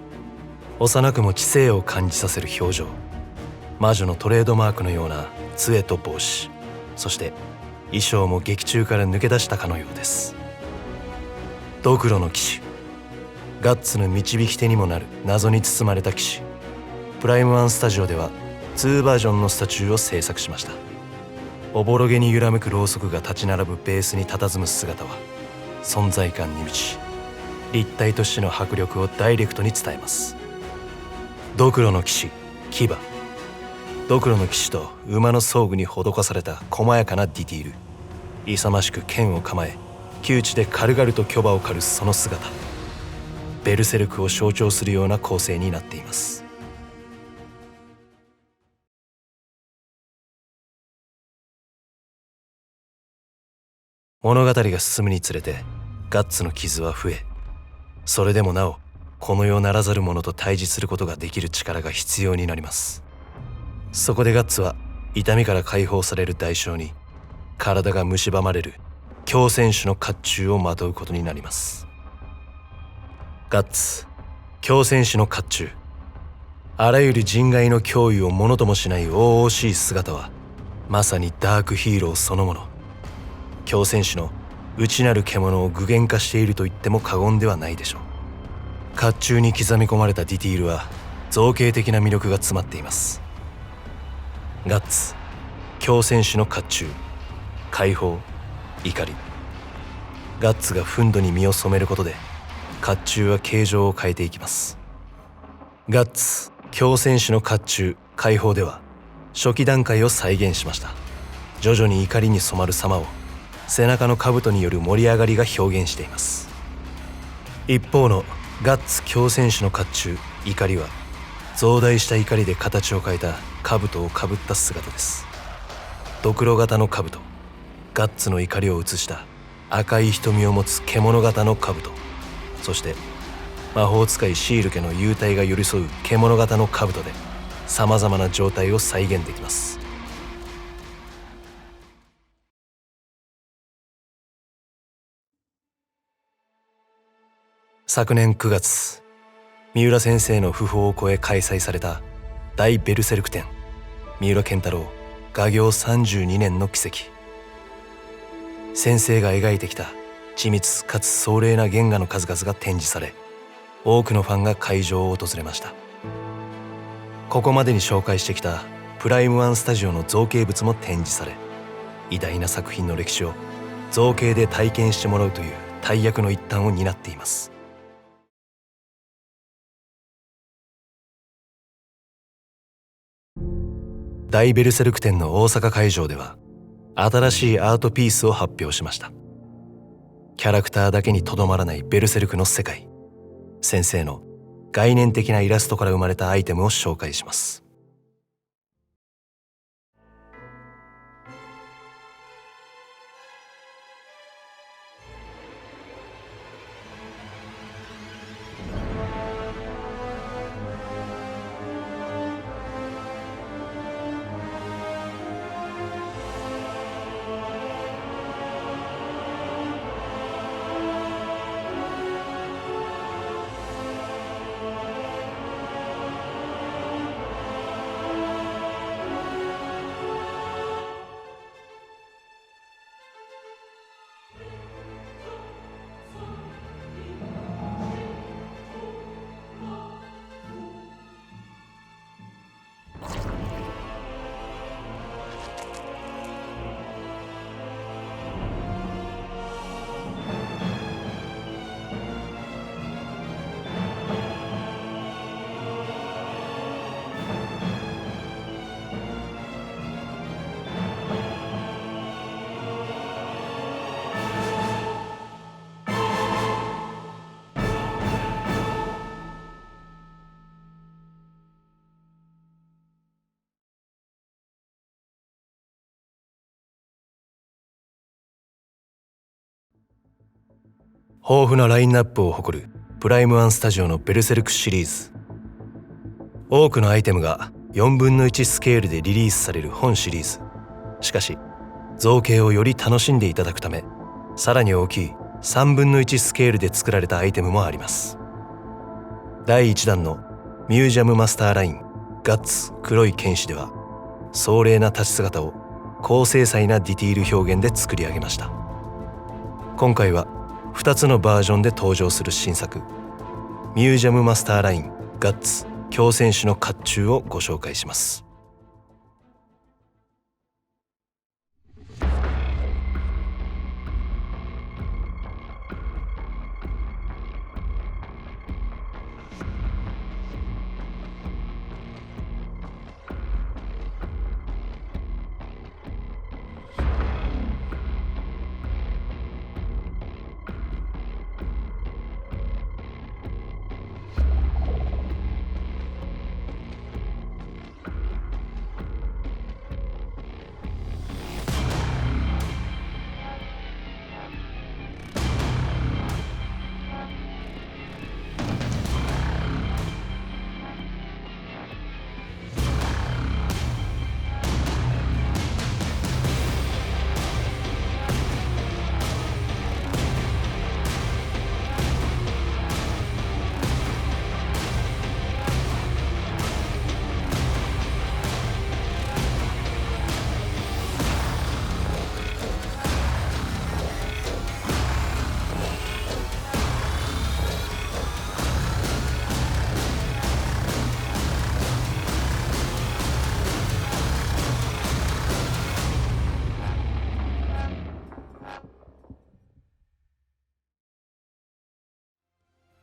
幼くも知性を感じさせる表情、魔女のトレードマークのような杖と帽子、そして衣装も劇中から抜け出したかのようです。ドクロの騎士、ガッツの導き手にもなる謎に包まれた騎士。プライム1スタジオでは2バージョンのスタチューを制作しました。おぼろげに揺らめくろうそくが立ち並ぶベースに佇む姿は存在感に満ち、立体としての迫力をダイレクトに伝えます。ドクロの騎士、牙。ドクロの騎士と馬の装具に施された細やかなディティール。勇ましく剣を構え、窮地で軽々と巨馬を狩るその姿。ベルセルクを象徴するような構成になっています。物語が進むにつれて、ガッツの傷は増え、それでもなおこの世ならざる者と対峙することができる力が必要になります。そこでガッツは痛みから解放される代償に体が蝕まれる強戦士の甲冑をまとうことになります。ガッツ、強戦士の甲冑。あらゆる人外の脅威をものともしない大々しい姿はまさにダークヒーローそのもの。強戦士の内なる獣を具現化していると言っても過言ではないでしょう。甲冑に刻み込まれたディティールは造形的な魅力が詰まっています。ガッツ、強戦士の甲冑、解放、怒り。ガッツが憤怒に身を染めることで甲冑は形状を変えていきます。ガッツ、強戦士の甲冑、解放では初期段階を再現しました。徐々に怒りに染まる様を背中の兜による盛り上がりが表現しています。一方のガッツ強戦士の甲冑、怒りは増大した怒りで形を変えた兜をかぶった姿です。ドクロ型の兜、ガッツの怒りを映した赤い瞳を持つ獣型の兜、そして魔法使いシール家の幽体が寄り添う獣型の兜でさまざまな状態を再現できます。昨年9月、三浦先生の訃報を超え開催された大ベルセルク展、三浦健太郎画業32年の奇跡。先生が描いてきた緻密かつ壮麗な原画の数々が展示され、多くのファンが会場を訪れました。ここまでに紹介してきたプライムワンスタジオの造形物も展示され、偉大な作品の歴史を造形で体験してもらうという大役の一端を担っています。大ベルセルク展の大阪会場では新しいアートピースを発表しました。キャラクターだけにとどまらないベルセルクの世界、先生の概念的なイラストから生まれたアイテムを紹介します。豊富なラインナップを誇るプライムワンスタジオのベルセルクシリーズ。多くのアイテムが4分の1スケールでリリースされる本シリーズ。しかし造形をより楽しんでいただくため、さらに大きい3分の1スケールで作られたアイテムもあります。第1弾のミュージアムマスターラインガッツ黒い剣士では、壮麗な立ち姿を高精細なディティール表現で作り上げました。今回は2つのバージョンで登場する新作、ミュージアムマスターラインガッツ強戦士の甲冑をご紹介します。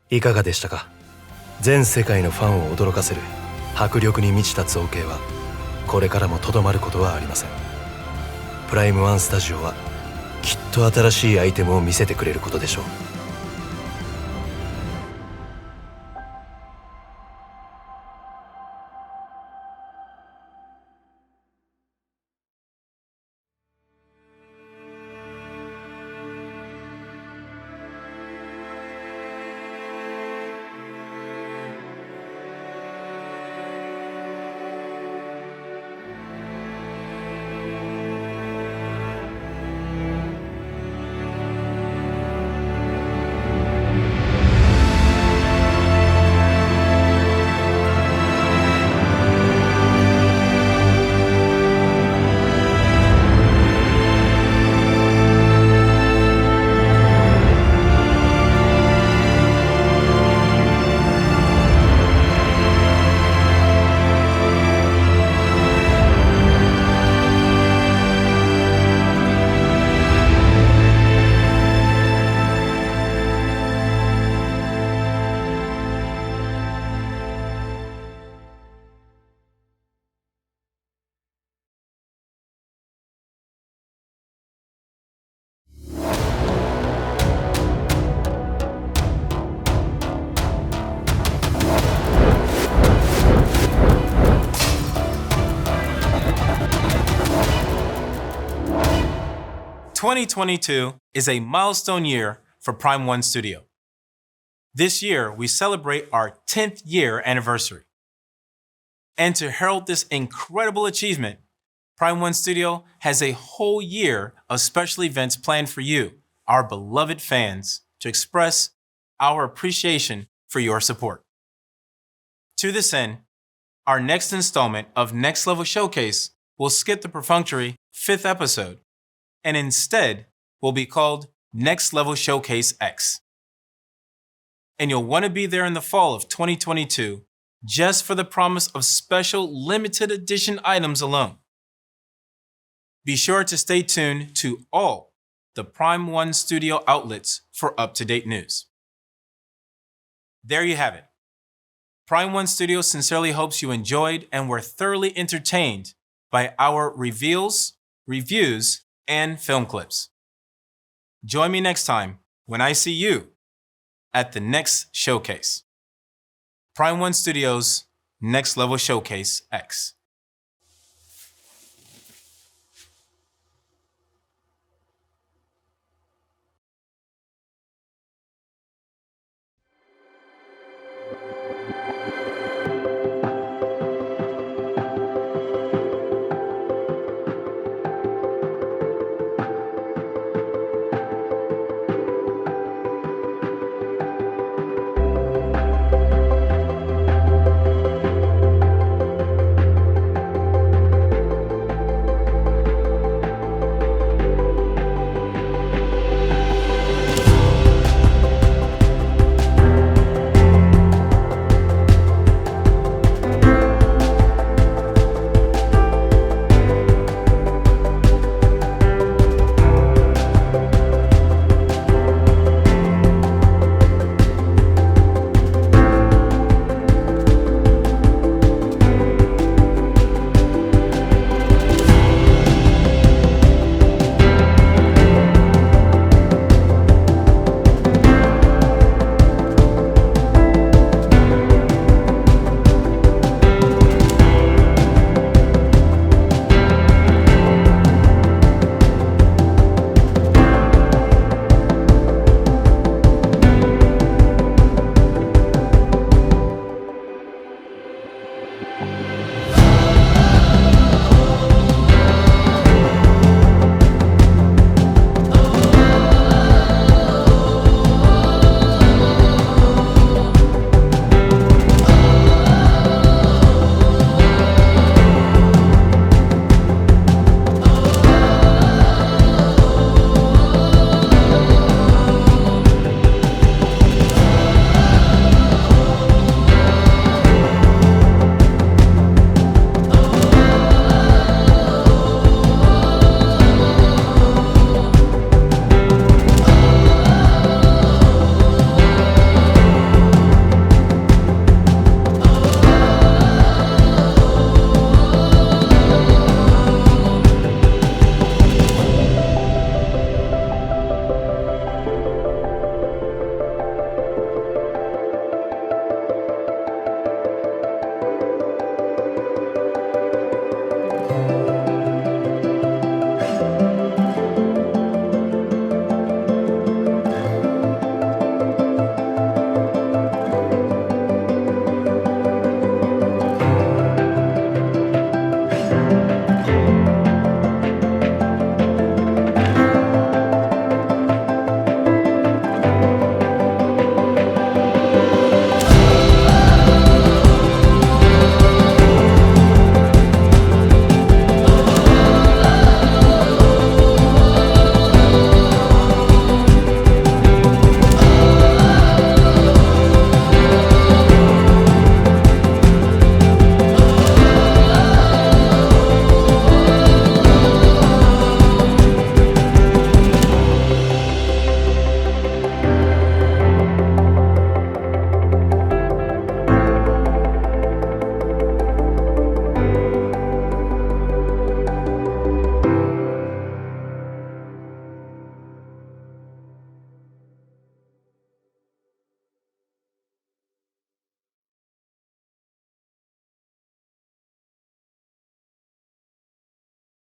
いかがでしたか？全世界のファンを驚かせる迫力に満ちた造形はこれからもとどまることはありません。プライムワンスタジオはきっと新しいアイテムを見せてくれることでしょう。2022 is a milestone year for Prime One Studio. This year, we celebrate our 10th year anniversary. And to herald this incredible achievement, Prime One Studio has a whole year of special events planned for you, our beloved fans, to express our appreciation for your support. To this end, our next installment of Next Level Showcase will skip the perfunctory 5th episode and instead will be called Next Level Showcase X. And you'll want to be there in the fall of 2022 just for the promise of special limited edition items alone. Be sure to stay tuned to all the Prime One Studio outlets for up-to-date news. There you have it. Prime One Studio sincerely hopes you enjoyed and were thoroughly entertained by our reveals, reviews, and film clips. Join me next time when I see you at the next showcase. Prime One Studios Next Level Showcase X.